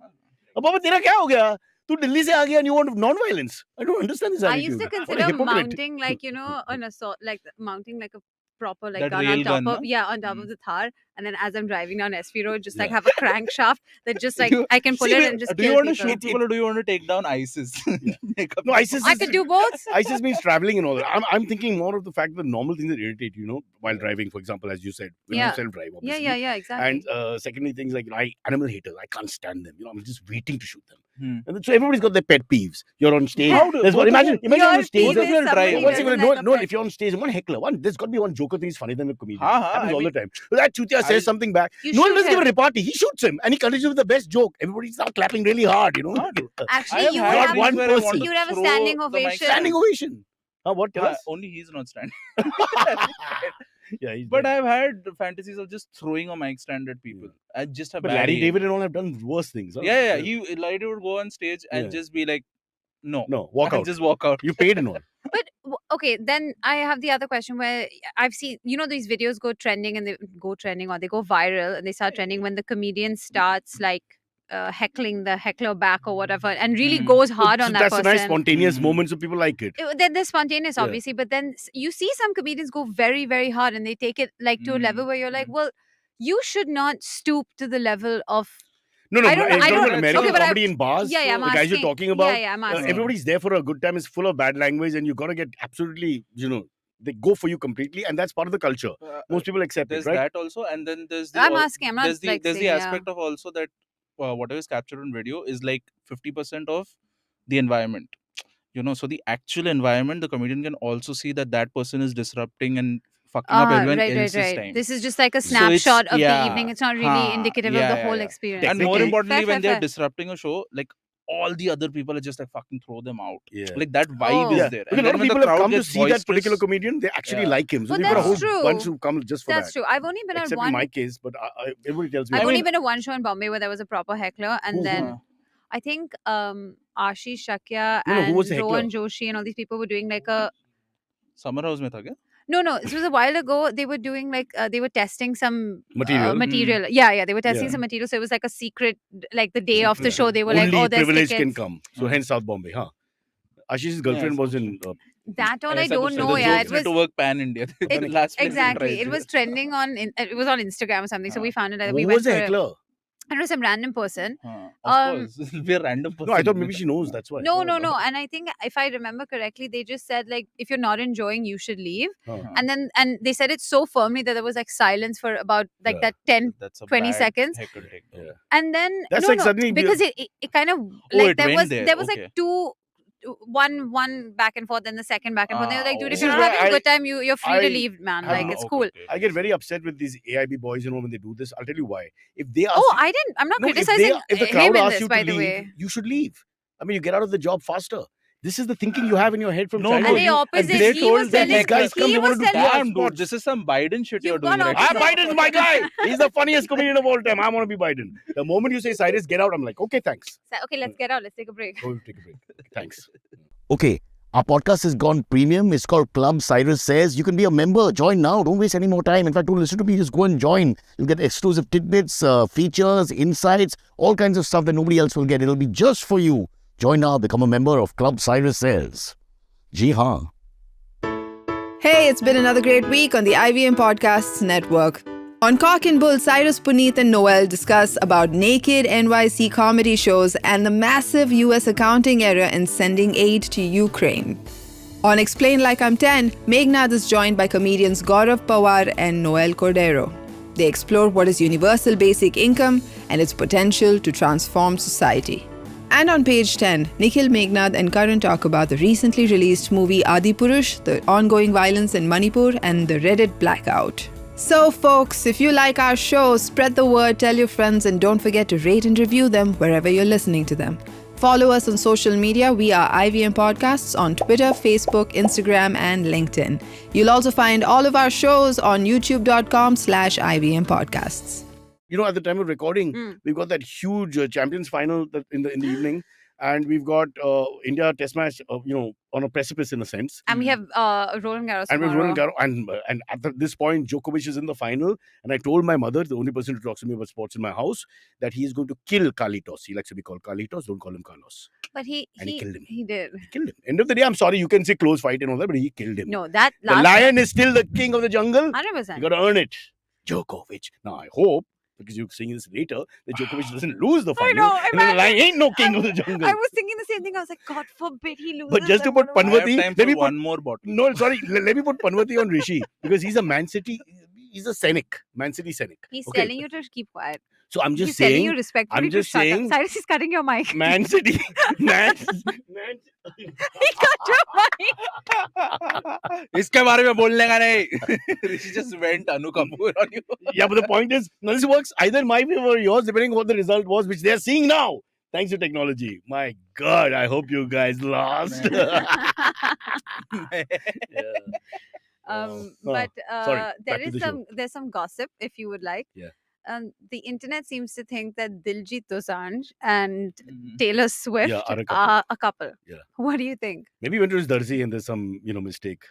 Speaker 5: अब बाबा तेरा क्या हो गया? तू दिल्ली से आ गया and you want non-violence. I don't understand this
Speaker 4: I
Speaker 5: attitude.
Speaker 4: used to
Speaker 5: What a
Speaker 4: consider
Speaker 5: hypocrite.
Speaker 4: mounting like, you know, an assault, like mounting like a proper like
Speaker 3: That
Speaker 4: gun on
Speaker 3: rail
Speaker 4: top
Speaker 3: gun,
Speaker 4: of
Speaker 3: no?
Speaker 4: on top of
Speaker 3: Mm.
Speaker 4: the Thar, and then as I'm driving down SV Road, just like
Speaker 5: Yeah.
Speaker 4: have a crankshaft that just like
Speaker 3: You-
Speaker 4: I can pull
Speaker 3: See,
Speaker 4: it and just
Speaker 3: do you
Speaker 4: kill
Speaker 3: want to
Speaker 4: people.
Speaker 3: shoot people or do you want to take down ISIS? Make up
Speaker 5: No,
Speaker 3: your
Speaker 5: ISIS
Speaker 3: mind.
Speaker 4: I could do both.
Speaker 5: ISIS means traveling and all that. I'm thinking more of the fact that normal things that irritate you, you know, while driving, for example, as you said, when
Speaker 4: Yeah.
Speaker 5: you self-drive,
Speaker 4: Yeah,
Speaker 5: obviously.
Speaker 4: yeah, exactly.
Speaker 5: And secondly, things like animal haters. I can't stand them. You know, I'm just waiting to shoot them.
Speaker 3: Hmm.
Speaker 5: And so everybody's got their pet peeves. You're on stage.
Speaker 3: How do-
Speaker 5: There's
Speaker 3: both
Speaker 5: one,
Speaker 3: of
Speaker 5: imagine
Speaker 3: you-
Speaker 5: on
Speaker 4: Your
Speaker 5: the stage.
Speaker 4: peeve
Speaker 3: Both of
Speaker 4: is
Speaker 3: you are
Speaker 4: somebody
Speaker 3: driving.
Speaker 5: One
Speaker 4: doesn't
Speaker 5: second,
Speaker 4: like a
Speaker 5: no,
Speaker 4: pet.
Speaker 5: if you're on stage, one heckler, there's got to be one joker thing is funnier than a comedian.
Speaker 3: Ha, ha,
Speaker 5: Happens
Speaker 3: I
Speaker 5: all the
Speaker 3: mean-
Speaker 5: time. So that chutia says something back.
Speaker 4: You
Speaker 5: Noel
Speaker 4: shoot
Speaker 5: doesn't give a
Speaker 4: him.
Speaker 5: repartee. He shoots him and he continues with the best joke. Everybody starts clapping really hard, you know.
Speaker 3: Ha, dude. I
Speaker 4: Actually,
Speaker 3: have
Speaker 4: you
Speaker 3: had
Speaker 4: would
Speaker 5: Not
Speaker 4: have
Speaker 5: one
Speaker 3: where I want
Speaker 5: person.
Speaker 3: to
Speaker 4: You would have a
Speaker 3: throw
Speaker 4: standing
Speaker 3: the mic
Speaker 4: ovation.
Speaker 3: stand.
Speaker 5: Standing ovation. What?
Speaker 3: Yeah,
Speaker 5: Tell us?
Speaker 3: only he's not standing.
Speaker 5: Yeah, he's
Speaker 3: But
Speaker 5: dead.
Speaker 3: I've had fantasies of just throwing a mic stand at people. I just have
Speaker 5: But
Speaker 3: bad
Speaker 5: Larry
Speaker 3: aim.
Speaker 5: David and all have done worse things. Huh?
Speaker 3: Yeah. Larry would go on stage and
Speaker 5: Yeah.
Speaker 3: just be like, no.
Speaker 5: No, walk
Speaker 3: And
Speaker 5: out.
Speaker 3: just walk out.
Speaker 5: You paid and all.
Speaker 4: But okay, then I have the other question where I've seen, you know, these videos go trending and they go trending or they go viral and they start trending when the comedian starts like heckling the heckler back or whatever and really
Speaker 3: Mhm.
Speaker 4: goes hard
Speaker 5: So
Speaker 4: on that
Speaker 5: that's
Speaker 4: person.
Speaker 5: a nice spontaneous
Speaker 3: Mhm.
Speaker 5: moment, so people like it.
Speaker 4: They're spontaneous,
Speaker 5: Yeah.
Speaker 4: obviously, but then you see some comedians go very, very hard and they take it like to a level where you're like, well, you should not stoop to the level of.
Speaker 5: No,
Speaker 4: I don't know,
Speaker 5: I'm
Speaker 4: I
Speaker 5: talking
Speaker 4: don't-
Speaker 5: about American
Speaker 4: okay, but
Speaker 5: comedy in bars.
Speaker 4: Yeah, I'm
Speaker 5: the guys you're
Speaker 4: asking.
Speaker 5: talking about.
Speaker 4: Yeah, I'm asking.
Speaker 5: Everybody's there for a good time. It's full of bad language, and you got to get absolutely, you know, they go for you completely, and that's part of the culture. Most people accept it,
Speaker 3: There's
Speaker 5: right?
Speaker 3: that also, and then there's the.
Speaker 4: I'm asking. I'm not
Speaker 3: there's the
Speaker 4: like
Speaker 3: there's the
Speaker 4: saying, yeah.
Speaker 3: aspect of also that whatever is captured on video is like 50% of the environment. You know, so the actual environment, the comedian can also see that that person is disrupting and fucking up everyone else's time.
Speaker 4: This is just like a
Speaker 3: So it's-
Speaker 4: snapshot of the
Speaker 3: yeah,
Speaker 4: evening. It's not really indicative of the whole
Speaker 3: yeah.
Speaker 4: experience.
Speaker 3: And more
Speaker 5: Technically-
Speaker 3: importantly,
Speaker 4: Fair,
Speaker 3: when
Speaker 4: fair,
Speaker 3: they're
Speaker 4: fair.
Speaker 3: disrupting a show, like all the other people are just like fucking throw them out.
Speaker 5: Yeah.
Speaker 3: Like that vibe
Speaker 4: Oh.
Speaker 3: is
Speaker 5: Yeah,
Speaker 3: there.
Speaker 5: because a lot
Speaker 3: then
Speaker 5: of
Speaker 3: when the
Speaker 5: people have
Speaker 3: crowd
Speaker 5: come to
Speaker 3: gets
Speaker 5: see that particular
Speaker 3: boisterous-
Speaker 5: comedian. They actually
Speaker 3: Yeah.
Speaker 5: like him. So
Speaker 4: But
Speaker 5: they've got a
Speaker 4: that's
Speaker 5: whole
Speaker 4: true.
Speaker 5: bunch who come just for
Speaker 4: That's
Speaker 5: that.
Speaker 4: true. I've only been at
Speaker 5: Except
Speaker 4: one.
Speaker 5: in my case, but everybody tells me.
Speaker 4: I've
Speaker 3: I
Speaker 4: only
Speaker 3: mean-
Speaker 4: been to one show in Bombay where there was a proper heckler, and
Speaker 5: Who-
Speaker 4: then I think Ashish Shakya
Speaker 5: No, who
Speaker 4: and
Speaker 5: was the heckler?
Speaker 4: Rohan Joshi and all these people were doing like a.
Speaker 3: Summer House mein tha kya?
Speaker 4: No, this was a while ago. They were doing like they were testing some
Speaker 5: Material?
Speaker 4: material. Yeah, they were testing
Speaker 5: Yeah.
Speaker 4: some material. So it was like a secret. Like the day of the show, they were
Speaker 5: Only
Speaker 4: like, "Oh, there's
Speaker 5: privilege can
Speaker 4: tickets."
Speaker 5: come. So hence South Bombay, huh? Ashish's girlfriend
Speaker 3: Yeah,
Speaker 5: was in.
Speaker 4: That all
Speaker 3: And
Speaker 4: I
Speaker 3: said
Speaker 4: don't
Speaker 3: the
Speaker 4: know.
Speaker 3: jokes
Speaker 4: Yeah,
Speaker 3: need
Speaker 4: it was
Speaker 3: to work pan India. The last place they
Speaker 4: exactly.
Speaker 3: tried
Speaker 4: It was trending on. It was on Instagram or something. So we found it.
Speaker 5: Who
Speaker 4: We
Speaker 5: was
Speaker 4: went
Speaker 5: the
Speaker 4: for it.
Speaker 5: heckler?
Speaker 4: I don't know, some random person.
Speaker 3: Of
Speaker 4: Um,
Speaker 3: course, it'll be a random person.
Speaker 5: No, I thought maybe she knows. That's why.
Speaker 4: No. And I think if I remember correctly, they just said like, if you're not enjoying, you should leave.
Speaker 5: Huh.
Speaker 4: And they said it so firmly that there was like silence for about like
Speaker 5: Yeah.
Speaker 4: that 10,
Speaker 3: That's a
Speaker 4: 20
Speaker 3: bad
Speaker 4: seconds.
Speaker 3: heckle take, though.
Speaker 5: Yeah.
Speaker 4: and then
Speaker 5: That's
Speaker 4: no,
Speaker 5: like
Speaker 4: no,
Speaker 5: suddenly
Speaker 4: because it kind of
Speaker 3: Oh,
Speaker 4: like
Speaker 3: it
Speaker 4: there
Speaker 3: went
Speaker 4: was
Speaker 3: there,
Speaker 4: there was
Speaker 3: okay.
Speaker 4: like two one back and forth, and the second back and forth. They're like, dude, if
Speaker 5: This
Speaker 4: you're
Speaker 5: is
Speaker 4: not
Speaker 5: where
Speaker 4: having a
Speaker 5: I-
Speaker 4: good time, you're free to
Speaker 5: I
Speaker 4: leave, man.
Speaker 5: have
Speaker 4: Like,
Speaker 5: no-
Speaker 4: it's
Speaker 3: okay,
Speaker 4: cool.
Speaker 3: okay.
Speaker 5: I get very upset with these AIB boys, when they do this. I'll tell you why. If they ask
Speaker 4: Oh,
Speaker 5: you,
Speaker 4: I'm not
Speaker 5: no,
Speaker 4: criticizing
Speaker 5: if the
Speaker 4: him
Speaker 5: crowd
Speaker 4: in
Speaker 5: asks
Speaker 4: this,
Speaker 5: you
Speaker 4: by
Speaker 5: to
Speaker 4: the
Speaker 5: leave,
Speaker 4: way.
Speaker 5: you should leave. I mean, you get out of the job faster. This is the thinking you have in your head from
Speaker 3: No,
Speaker 5: childhood.
Speaker 4: And the
Speaker 3: you-
Speaker 4: opposite,
Speaker 3: they
Speaker 4: he
Speaker 3: told
Speaker 4: was
Speaker 3: the
Speaker 4: telling,
Speaker 5: these guys come,
Speaker 4: he
Speaker 5: they
Speaker 4: was
Speaker 5: want to do
Speaker 4: telling,
Speaker 3: Damn,
Speaker 5: spots.
Speaker 3: dude, this is some Biden shit you're
Speaker 4: You've
Speaker 3: doing
Speaker 4: got
Speaker 3: right
Speaker 4: opposite.
Speaker 3: now.
Speaker 5: Biden's my guy. He's the funniest comedian of all time. I want to be Biden. The moment you say, Cyrus, get out, I'm like, okay, thanks.
Speaker 4: Okay, let's get out. Let's take a break.
Speaker 5: Go take a break. Thanks. Okay. Our podcast has gone premium. It's called Club Cyrus Says. You can be a member. Join now. Don't waste any more time. In fact, don't listen to me. Just go and join. You'll get exclusive tidbits, features, insights, all kinds of stuff that nobody else will get. It'll be just for you. Join now. Become a member of Club Cyrus Says. Ji haan.
Speaker 7: Hey, it's been another great week on the IVM Podcasts Network. On Cock and Bull, Cyrus, Puneet, and Noel discuss about naked NYC comedy shows and the massive US accounting error in sending aid to Ukraine. On Explain Like I'm 10, Meghnad is joined by comedians Gaurav Pawar and Noel Cordero. They explore what is universal basic income and its potential to transform society. And on page 10, Nikhil, Meghnad, and Karan talk about the recently released movie Adipurush, the ongoing violence in Manipur, and the Reddit blackout. So, folks, if you like our show, spread the word, tell your friends, and don't forget to rate and review them wherever you're listening to them. Follow us on social media. We are IVM Podcasts on Twitter, Facebook, Instagram, and LinkedIn. You'll also find all of our shows on youtube.com/IVM Podcasts.
Speaker 5: At the time of recording, we've got that huge Champions final in the evening, and we've got India Test match, on a precipice in a sense.
Speaker 4: And we have Roland Garros
Speaker 5: And we're
Speaker 4: tomorrow.
Speaker 5: Roland Garros, and at this point, Djokovic is in the final, and I told my mother, the only person who talks to me about sports in my house, that he is going to kill Carlitos. He likes to be called Carlitos. Don't call him Carlos.
Speaker 4: But he
Speaker 5: killed him.
Speaker 4: He did.
Speaker 5: He killed him. End of the day, I'm sorry, you can say close fight and all that, but he killed him.
Speaker 4: No, that
Speaker 5: The
Speaker 4: last
Speaker 5: lion is still the king of the jungle.
Speaker 4: 100%.
Speaker 5: You got to earn it. Djokovic. Now, I hope, because you're saying this later, that Djokovic doesn't lose the final.
Speaker 4: know,
Speaker 5: And then the lion ain't no king of the
Speaker 4: I
Speaker 5: jungle.
Speaker 4: was thinking the same thing. I was like, God forbid he loses.
Speaker 5: But just to
Speaker 4: then
Speaker 5: put
Speaker 4: what do I-
Speaker 3: I have
Speaker 5: Panwati,
Speaker 3: time
Speaker 5: let me
Speaker 3: for
Speaker 5: put
Speaker 3: one more bottle.
Speaker 5: No, sorry. Let me put Panwati on Rishi, because he's a Man City. He's a cynic. Man City cynic.
Speaker 4: He's
Speaker 5: Okay.
Speaker 4: telling you to keep quiet.
Speaker 5: So I'm just
Speaker 4: He's telling
Speaker 5: saying,
Speaker 4: you respectfully
Speaker 5: I'm just
Speaker 4: to shut
Speaker 5: saying-
Speaker 4: up. Cyrus is cutting your mic.
Speaker 5: Man City. Man.
Speaker 4: he cut your mic.
Speaker 3: इसके बारे में बोलने का नहीं. Rishi just went Anu Kapoor on you.
Speaker 5: Yeah, but the point is, now this works either in my favor or yours, depending on what the result was, which they're seeing now. Thanks to technology. My God, I hope you guys lost.
Speaker 4: But
Speaker 5: sorry,
Speaker 4: there
Speaker 5: back to
Speaker 4: is
Speaker 5: the show.
Speaker 4: there's some gossip, if you would like.
Speaker 5: Yeah.
Speaker 4: The internet seems to think that Diljit Dosanjh and
Speaker 3: Mhm.
Speaker 4: Taylor Swift
Speaker 5: Yeah, are a couple.
Speaker 4: are a couple.
Speaker 5: Yeah.
Speaker 4: What do you think?
Speaker 5: Maybe he went to his Darzi and there's some, mistake.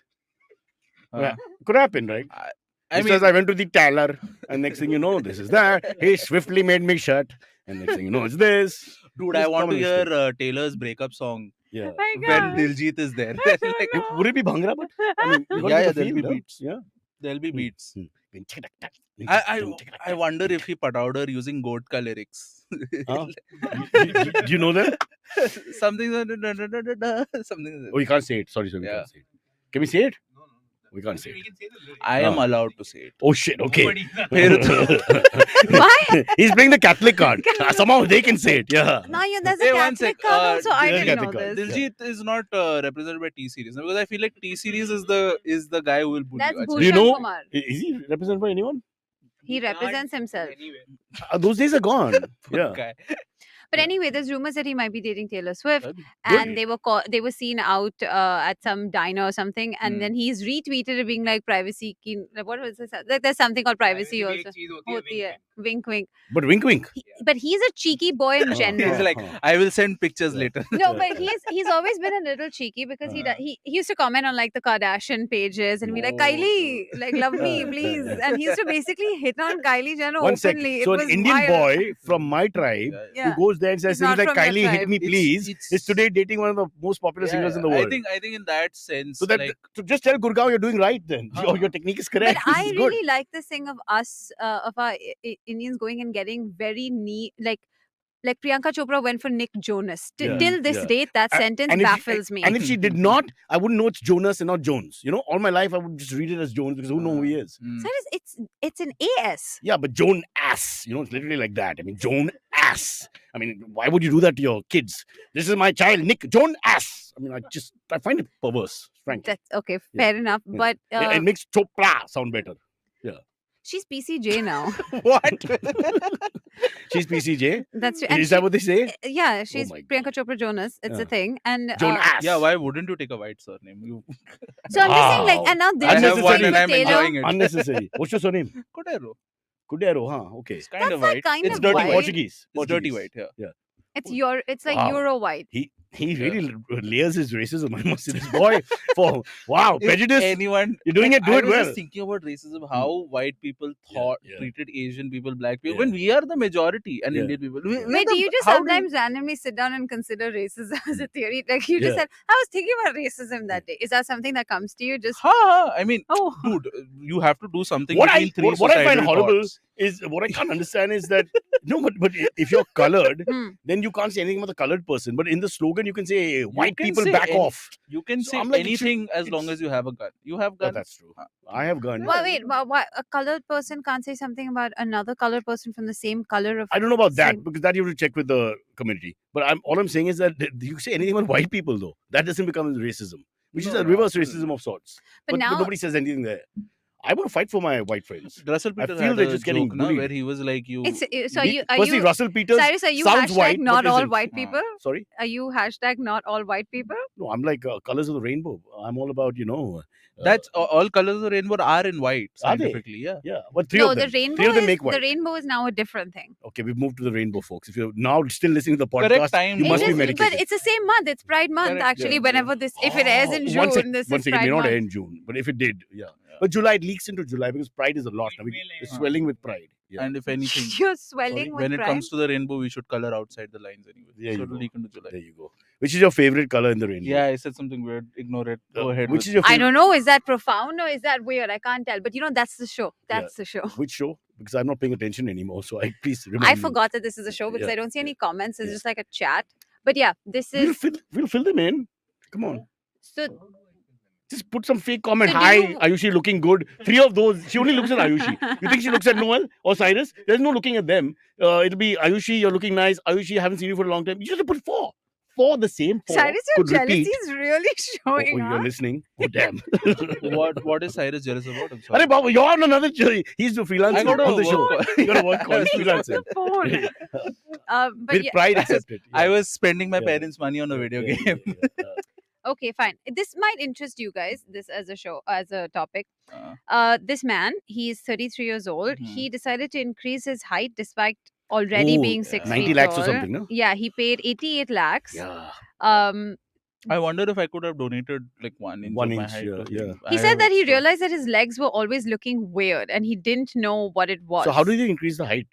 Speaker 3: Uh,
Speaker 5: Could happen, right?
Speaker 3: I
Speaker 5: He
Speaker 3: mean,
Speaker 5: says, I went to the tailor, and next thing you know, this is that. He swiftly made me shut, and next thing you know, it's this.
Speaker 3: dude,
Speaker 5: Just
Speaker 3: I want to
Speaker 5: common
Speaker 3: hear
Speaker 5: mistake.
Speaker 3: Taylor's breakup song
Speaker 5: Yeah.
Speaker 4: My
Speaker 3: when
Speaker 4: God.
Speaker 3: Diljit is there.
Speaker 4: Oh my
Speaker 3: Like,
Speaker 4: God.
Speaker 5: Would it be Bhangra? But I mean, you got
Speaker 3: Yeah,
Speaker 5: to
Speaker 3: yeah,
Speaker 5: the
Speaker 3: there'll
Speaker 5: feel,
Speaker 3: be
Speaker 5: no?
Speaker 3: beats.
Speaker 5: Yeah.
Speaker 3: there'll be beats.
Speaker 5: I
Speaker 3: I wonder if he put out her using Gotka lyrics.
Speaker 5: do you know that?
Speaker 3: Something. Something.
Speaker 5: Oh, you can't say it. Sorry, we
Speaker 3: Yeah.
Speaker 5: can't say it. Can we say it? We can't say
Speaker 6: We
Speaker 5: it.
Speaker 6: can say the lyrics.
Speaker 3: I am
Speaker 5: Ah.
Speaker 3: allowed to say it.
Speaker 5: Oh shit! Okay.
Speaker 6: Nobody-
Speaker 4: Why?
Speaker 5: He's playing the Catholic card. Somehow they can say it. Yeah.
Speaker 4: No, yeah, there's
Speaker 3: Hey,
Speaker 4: a
Speaker 3: one
Speaker 4: Catholic
Speaker 3: sec,
Speaker 4: card also. I
Speaker 5: there's a
Speaker 4: didn't know
Speaker 5: Catholic card.
Speaker 4: this.
Speaker 5: Dil-
Speaker 3: Diljit is not represented by T series because I feel like T series is the guy who will bully
Speaker 4: That's
Speaker 3: you. actually.
Speaker 5: Do you
Speaker 4: Bhushan
Speaker 5: know?
Speaker 4: Kumar.
Speaker 5: Is he represented by anyone?
Speaker 4: He
Speaker 6: can't
Speaker 4: represents himself.
Speaker 6: Anyway.
Speaker 5: Those days are gone. Yeah.
Speaker 3: Guy.
Speaker 4: But anyway, there's rumors that he might be dating Taylor Swift,
Speaker 5: That'd be good.
Speaker 4: and they were seen out at some diner or something, and
Speaker 3: Hmm.
Speaker 4: then he's retweeted it being like privacy. What was this? Like, there's something called privacy
Speaker 6: की
Speaker 4: also.
Speaker 6: एक चीज होती है,
Speaker 4: Hoti hai.
Speaker 6: wink,
Speaker 4: Wink, wink.
Speaker 5: But wink, wink.
Speaker 4: But he's a cheeky boy in
Speaker 5: Uh-huh.
Speaker 4: general.
Speaker 3: He's like, I will send pictures later.
Speaker 4: No, but he's always been a little cheeky because he used to comment on like the Kardashian pages and be like,
Speaker 5: Oh.
Speaker 4: Kylie, like love me,
Speaker 5: Yeah,
Speaker 4: please.
Speaker 5: yeah.
Speaker 4: And he used to basically hit on Kylie Jenner
Speaker 5: One sec.
Speaker 4: openly.
Speaker 5: So
Speaker 4: it
Speaker 5: an
Speaker 4: was
Speaker 5: Indian
Speaker 4: wild.
Speaker 5: boy from my tribe
Speaker 4: Yeah.
Speaker 5: who goes there and says
Speaker 4: He's not
Speaker 5: things like,
Speaker 4: from your
Speaker 5: Kylie, hit
Speaker 4: tribe.
Speaker 5: me please, is today dating one of the most popular singers in the world.
Speaker 3: I think in that sense,
Speaker 5: So that
Speaker 3: like,
Speaker 5: so just tell Gurgaon you're doing right then. Your technique is correct.
Speaker 4: But
Speaker 5: This
Speaker 4: I
Speaker 5: is good.
Speaker 4: really like this thing of us, of our Indians going and getting very neat, like Like Priyanka Chopra went for Nick Jonas.
Speaker 5: Yeah,
Speaker 4: Till this
Speaker 5: yeah.
Speaker 4: date, that sentence
Speaker 5: And if she-
Speaker 4: baffles me.
Speaker 5: And if she did not, I wouldn't know it's Jonas and not Jones. You know, all my life I would just read it as Jones because who knows who he is.
Speaker 4: Cyrus, it's an AS.
Speaker 5: Yeah, but Joan ass. You know, it's literally like that. I mean, Joan ass. I mean, why would you do that to your kids? This is my child, Nick Joan ass. I mean, I find it perverse, frankly.
Speaker 4: That's okay, fair enough.
Speaker 5: Yeah.
Speaker 4: But
Speaker 5: It makes Chopra sound better.
Speaker 4: she's PCJ now.
Speaker 3: What?
Speaker 5: She's PCJ.
Speaker 4: That's
Speaker 5: Is that what they say?
Speaker 4: Yeah, she's
Speaker 5: my
Speaker 4: Priyanka Chopra Jonas. It's a
Speaker 5: Yeah.
Speaker 4: thing. And
Speaker 5: Joan ass.
Speaker 3: Yeah, why wouldn't you take a white surname? You
Speaker 4: so I'm just saying, like,
Speaker 5: Wow.
Speaker 4: and now
Speaker 3: I
Speaker 4: they're
Speaker 3: have one
Speaker 4: going
Speaker 3: and
Speaker 4: for
Speaker 3: I'm
Speaker 4: Taylor.
Speaker 3: enjoying it.
Speaker 5: Unnecessary. What's your surname?
Speaker 3: Cordero.
Speaker 5: Cudero, huh? Okay.
Speaker 3: It's kind
Speaker 4: That's
Speaker 3: of
Speaker 4: not
Speaker 3: white.
Speaker 4: kind
Speaker 3: It's
Speaker 4: of
Speaker 3: dirty
Speaker 4: white.
Speaker 3: white.
Speaker 5: Portuguese.
Speaker 3: It's dirty
Speaker 5: Portuguese.
Speaker 3: white. Yeah.
Speaker 4: It's like
Speaker 5: Wow.
Speaker 4: Euro white.
Speaker 5: He really layers his racism. I must say, this boy. Wow,
Speaker 3: If
Speaker 5: prejudice.
Speaker 3: anyone,
Speaker 5: You're doing it. Do
Speaker 3: I
Speaker 5: it
Speaker 3: was
Speaker 5: well.
Speaker 3: just thinking about racism, how white people thought
Speaker 5: yeah.
Speaker 3: treated Asian people, black people,
Speaker 5: Yeah.
Speaker 3: when we are the majority, and
Speaker 5: Yeah.
Speaker 3: Indian people.
Speaker 4: Wait, do you just sometimes randomly sit down and consider racism as a theory? Like you just
Speaker 5: Yeah.
Speaker 4: said, I was thinking about racism that day. Is that something that comes to you? Just
Speaker 3: I mean,
Speaker 4: oh,
Speaker 3: dude, you have to do something
Speaker 5: What
Speaker 3: between three
Speaker 5: what I find
Speaker 3: societal
Speaker 5: horrible
Speaker 3: thoughts.
Speaker 5: is what I can't understand is that no, but if you're colored,
Speaker 4: Hmm.
Speaker 5: then you can't say anything about the colored person. But in the slogan, you can say white
Speaker 3: can
Speaker 5: people
Speaker 3: say
Speaker 5: back
Speaker 3: any-
Speaker 5: off.
Speaker 3: You can
Speaker 5: So
Speaker 3: say
Speaker 5: I'm like, it should-
Speaker 3: anything as long
Speaker 5: it's-
Speaker 3: as you have a gun. You have
Speaker 5: Oh,
Speaker 3: gun.
Speaker 5: that's true. I have gun.
Speaker 4: well, wait, why a colored person can't say something about another colored person from the same color of?
Speaker 5: I don't know about that
Speaker 4: Same.
Speaker 5: because that you have to check with the community. But all I'm saying is that you say anything about white people though, that doesn't become racism, which is
Speaker 3: No,
Speaker 5: a reverse
Speaker 3: absolutely.
Speaker 5: racism of sorts.
Speaker 4: But now-
Speaker 5: nobody says anything there. I want to fight for my white friends.
Speaker 3: Russell
Speaker 5: I
Speaker 3: Peters
Speaker 5: feel
Speaker 3: had
Speaker 5: they're
Speaker 3: a
Speaker 5: just getting
Speaker 3: joke, na,
Speaker 5: bullied.
Speaker 3: where he was like, "You."
Speaker 4: So are
Speaker 5: Firstly,
Speaker 4: you
Speaker 5: Russell Peters
Speaker 4: Cyrus? Are you
Speaker 5: sounds
Speaker 4: hashtag
Speaker 5: white,
Speaker 4: not
Speaker 5: but
Speaker 4: all
Speaker 5: isn't.
Speaker 4: white people?
Speaker 5: Sorry,
Speaker 4: Are you hashtag not all white people?
Speaker 5: no, I'm like colors of the rainbow. I'm all about
Speaker 3: That's all colors of the rainbow are in white
Speaker 5: Are they?
Speaker 3: scientifically. Yeah.
Speaker 5: yeah. But three
Speaker 4: No,
Speaker 5: of them.
Speaker 4: the rainbow
Speaker 5: Three of them
Speaker 4: is
Speaker 5: make white.
Speaker 4: the rainbow is now a different thing.
Speaker 5: Okay, we've moved to the rainbow, folks. If you're now still listening to the
Speaker 3: Correct
Speaker 5: podcast,
Speaker 3: time
Speaker 5: you
Speaker 3: to
Speaker 5: must
Speaker 3: It
Speaker 5: be
Speaker 3: is,
Speaker 5: medicated.
Speaker 4: But it's the same month. It's Pride Month,
Speaker 3: Correct,
Speaker 4: actually.
Speaker 3: yeah,
Speaker 4: Whenever if it airs in
Speaker 5: One
Speaker 4: June, this
Speaker 5: one
Speaker 4: is
Speaker 5: second, it
Speaker 4: Pride
Speaker 5: may not
Speaker 4: Month.
Speaker 5: air in June, but if it did, yeah. But July, it leaks into July because Pride is a lot. Now. It's swelling with pride. Yeah.
Speaker 3: And if anything,
Speaker 4: You're swelling with
Speaker 3: when it
Speaker 4: pride.
Speaker 3: comes to the rainbow, we should color outside the lines anyway.
Speaker 5: There
Speaker 3: so
Speaker 5: you
Speaker 3: it'll
Speaker 5: go.
Speaker 3: leak into July.
Speaker 5: There you go. Which is your favorite color in the rainbow?
Speaker 3: Yeah, I said something weird. Ignore it. Go ahead.
Speaker 5: Which
Speaker 3: with
Speaker 5: is your
Speaker 4: I
Speaker 5: favorite?
Speaker 4: don't know. Is that profound or is that weird? I can't tell. But that's the show.
Speaker 5: Yeah.
Speaker 4: That's the show.
Speaker 5: Which show? Because I'm not paying attention anymore. So please remind
Speaker 4: I
Speaker 5: me.
Speaker 4: forgot that this is a show because
Speaker 5: Yeah,
Speaker 4: I don't see
Speaker 5: yeah,
Speaker 4: any comments. It's
Speaker 5: yeah.
Speaker 4: just like a chat. But yeah, this
Speaker 5: We'll
Speaker 4: is
Speaker 5: fill them in. Come on.
Speaker 4: so.
Speaker 5: Just put some fake comment.
Speaker 4: So do
Speaker 5: Hi,
Speaker 4: you-
Speaker 5: Ayushi looking good. Three of those. She only looks at Ayushi. You think she looks at Noel or Cyrus? There's no looking at them. It'll be Ayushi, you're looking nice. Ayushi, I haven't seen you for a long time. You just have to put four. Four, the same four.
Speaker 4: Cyrus, your
Speaker 5: could
Speaker 4: jealousy
Speaker 5: repeat.
Speaker 4: is really
Speaker 5: Oh,
Speaker 4: showing
Speaker 5: you're
Speaker 4: up.
Speaker 5: listening? Oh, damn.
Speaker 3: what is Cyrus jealous about? I'm sorry.
Speaker 5: Arey, Baba, you're on another show. He's the freelancer
Speaker 3: I got
Speaker 5: on the
Speaker 3: a
Speaker 5: show.
Speaker 3: work
Speaker 5: You got to work call. He's freelancer.
Speaker 4: The phone. But
Speaker 5: With
Speaker 4: yeah,
Speaker 5: pride accepted.
Speaker 3: I was spending my
Speaker 5: Yeah.
Speaker 3: parents' money on a video
Speaker 5: Yeah,
Speaker 3: game.
Speaker 5: yeah.
Speaker 4: okay, fine. This might interest you guys. This as a show, as a topic.
Speaker 3: Uh,
Speaker 4: This man, he's 33 years old.
Speaker 3: Mhm.
Speaker 4: He decided to increase his height despite already
Speaker 5: Oh,
Speaker 4: being
Speaker 3: yeah.
Speaker 4: 6
Speaker 5: 90
Speaker 4: feet
Speaker 5: lakhs or
Speaker 4: tall.
Speaker 5: something, no?
Speaker 4: Yeah, he paid 88 lakhs.
Speaker 5: Yeah.
Speaker 4: Um,
Speaker 3: I wonder if I could have donated like 1 inch
Speaker 5: 1
Speaker 3: of my
Speaker 5: inch,
Speaker 3: height.
Speaker 5: yeah,
Speaker 3: to
Speaker 5: yeah.
Speaker 3: him.
Speaker 4: he
Speaker 3: I
Speaker 4: said
Speaker 3: have
Speaker 4: that he
Speaker 3: extra.
Speaker 4: realized that his legs were always looking weird and he didn't know what it was.
Speaker 5: So how did you increase the height?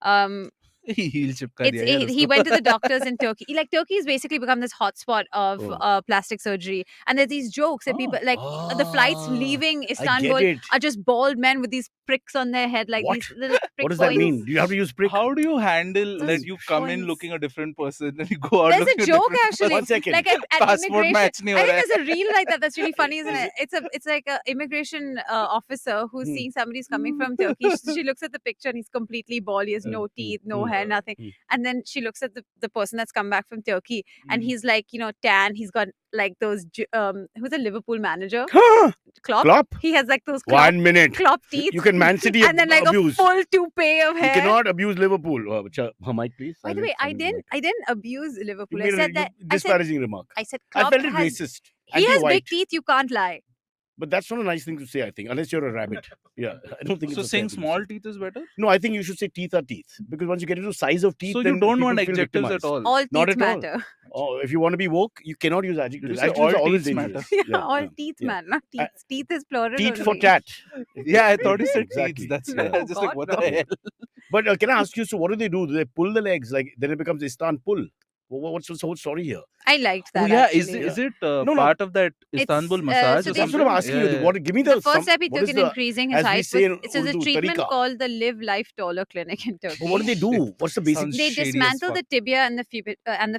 Speaker 4: um
Speaker 3: Heel chipka
Speaker 4: it's
Speaker 3: diya yaar
Speaker 4: he
Speaker 3: usko.
Speaker 4: went to the doctors in Turkey. Like Turkey has basically become this hotspot of
Speaker 5: Oh.
Speaker 4: plastic surgery, and there's these jokes that
Speaker 3: Oh.
Speaker 4: people like the flights
Speaker 5: Ah,
Speaker 4: leaving
Speaker 5: I
Speaker 4: Istanbul
Speaker 5: get it.
Speaker 4: are just bald men with these pricks on their head, like
Speaker 5: What?
Speaker 4: these little prick
Speaker 5: What does that
Speaker 4: points.
Speaker 5: mean? Do you have to use prick?
Speaker 3: How do you handle
Speaker 4: Those
Speaker 3: that you come in
Speaker 4: points.
Speaker 3: looking a different person and you go out
Speaker 4: There's a
Speaker 3: looking
Speaker 4: joke
Speaker 3: different
Speaker 4: actually,
Speaker 5: One second.
Speaker 4: like at
Speaker 3: Passport
Speaker 4: immigration.
Speaker 3: match nahi
Speaker 4: I
Speaker 3: ho
Speaker 4: think
Speaker 3: raha hai.
Speaker 4: there's a reel like that that's really funny, isn't it? It's like a immigration officer who's
Speaker 5: Hmm.
Speaker 4: seeing somebody's coming from Turkey. She looks at the picture and he's completely bald. He has no teeth, no hair, nothing. And then she looks at the person that's come back from Turkey, and he's like, tan. He's got like those. Who's a Liverpool manager? Klopp.
Speaker 5: Klopp?
Speaker 4: He has like those Klopp,
Speaker 5: 1 minute.
Speaker 4: Klopp teeth.
Speaker 5: You can Man City
Speaker 4: and then like
Speaker 5: abuse.
Speaker 4: a full toupee of
Speaker 5: You
Speaker 4: hair.
Speaker 5: cannot abuse Liverpool. Her mic, please.
Speaker 4: By the
Speaker 5: Silence,
Speaker 4: way, I
Speaker 5: silence
Speaker 4: didn't.
Speaker 5: mic.
Speaker 4: I didn't abuse
Speaker 5: You
Speaker 4: Liverpool. I
Speaker 5: made a
Speaker 4: said that. I said,
Speaker 5: disparaging remark.
Speaker 4: I said
Speaker 5: I
Speaker 4: Klopp
Speaker 5: felt it
Speaker 4: has.
Speaker 5: racist.
Speaker 4: He has
Speaker 5: Anti-white.
Speaker 4: big teeth. You can't lie.
Speaker 5: But that's not a nice thing to say, I think, unless you're a rabbit. Yeah, I don't think
Speaker 3: So
Speaker 5: it's a fair
Speaker 3: saying
Speaker 5: thing to
Speaker 3: small
Speaker 5: say.
Speaker 3: teeth is better?
Speaker 5: No, I think you should say teeth are teeth. Because once you get into size of teeth,
Speaker 3: So
Speaker 5: then
Speaker 3: you don't
Speaker 5: people
Speaker 3: want
Speaker 5: feel
Speaker 3: adjectives
Speaker 5: victimized.
Speaker 3: at all?
Speaker 4: All
Speaker 5: Not
Speaker 4: teeth
Speaker 5: at all.
Speaker 4: matter.
Speaker 5: Oh, if you want to be woke, you cannot use adjectives.
Speaker 3: say
Speaker 5: Adjectives
Speaker 3: all
Speaker 5: are always
Speaker 3: teeth
Speaker 5: dangerous.
Speaker 3: matter.
Speaker 4: All teeth,
Speaker 5: yeah.
Speaker 4: man, not teeth. Teeth is plural.
Speaker 5: Teeth for
Speaker 4: only.
Speaker 5: tat.
Speaker 3: Yeah, I thought you said
Speaker 5: Exactly.
Speaker 3: teeth. That's
Speaker 5: Yeah.
Speaker 3: why I was just like,
Speaker 4: God,
Speaker 3: what
Speaker 4: no.
Speaker 3: the hell?
Speaker 5: But can I ask you, so what do? Do they pull the legs? Like, then it becomes Istan pull. What's the whole story here?
Speaker 4: I liked
Speaker 3: Oh
Speaker 4: that.
Speaker 3: yeah,
Speaker 4: actually.
Speaker 3: is it
Speaker 5: No.
Speaker 3: part of that Istanbul
Speaker 4: It's,
Speaker 3: massage
Speaker 4: so
Speaker 3: or
Speaker 4: they-
Speaker 5: That's what
Speaker 3: something?
Speaker 5: I'm asking
Speaker 3: Yeah,
Speaker 5: you.
Speaker 3: yeah.
Speaker 5: What? Give me
Speaker 4: The first step he
Speaker 5: what
Speaker 4: took
Speaker 5: is
Speaker 4: in increasing his
Speaker 5: as we
Speaker 4: height
Speaker 5: say in
Speaker 4: it's a
Speaker 5: Urdu,
Speaker 4: treatment
Speaker 5: tarika.
Speaker 4: called the Live Life Taller Clinic in Turkey.
Speaker 5: But what do they do? What's the basic?
Speaker 3: Sounds
Speaker 4: They
Speaker 3: shady as
Speaker 4: dismantle
Speaker 3: fuck.
Speaker 4: the tibia and the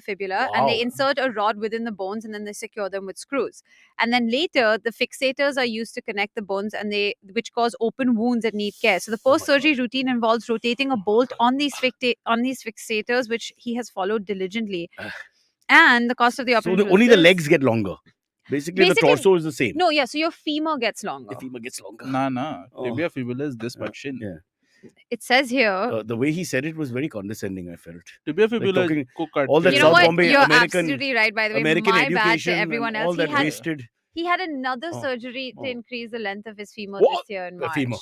Speaker 4: fibula, and they
Speaker 5: Wow.
Speaker 4: insert a rod within the bones, and then they secure them with screws. And then later, the fixators are used to connect the bones, and which cause open wounds that need care. So the post-surgery routine involves rotating a bolt on these fixators, which he has followed diligently. And the cost of the
Speaker 5: So
Speaker 4: operation.
Speaker 5: only the
Speaker 4: was
Speaker 5: legs get longer. Basically, the torso is the same.
Speaker 4: No, yeah. So your femur gets longer.
Speaker 5: The femur gets longer.
Speaker 3: Nah.
Speaker 5: Oh.
Speaker 3: Tibia fibula is this much shin.
Speaker 5: Yeah.
Speaker 4: It says here.
Speaker 5: The way he said it was very condescending. I felt.
Speaker 3: Tibia fibula
Speaker 5: talking
Speaker 3: ko cut
Speaker 5: all that
Speaker 3: ke-
Speaker 4: You know
Speaker 5: South
Speaker 4: what?
Speaker 5: Bombay,
Speaker 4: You're
Speaker 5: American-
Speaker 4: absolutely right. By the way,
Speaker 5: American
Speaker 4: my bad to
Speaker 5: education,
Speaker 4: everyone
Speaker 5: and
Speaker 4: else.
Speaker 5: all that
Speaker 4: He had
Speaker 5: wasted.
Speaker 4: He had another
Speaker 5: Oh.
Speaker 4: surgery to
Speaker 5: Oh.
Speaker 4: increase the length of his femur
Speaker 5: What?
Speaker 4: this year in
Speaker 5: The
Speaker 4: March.
Speaker 5: femur.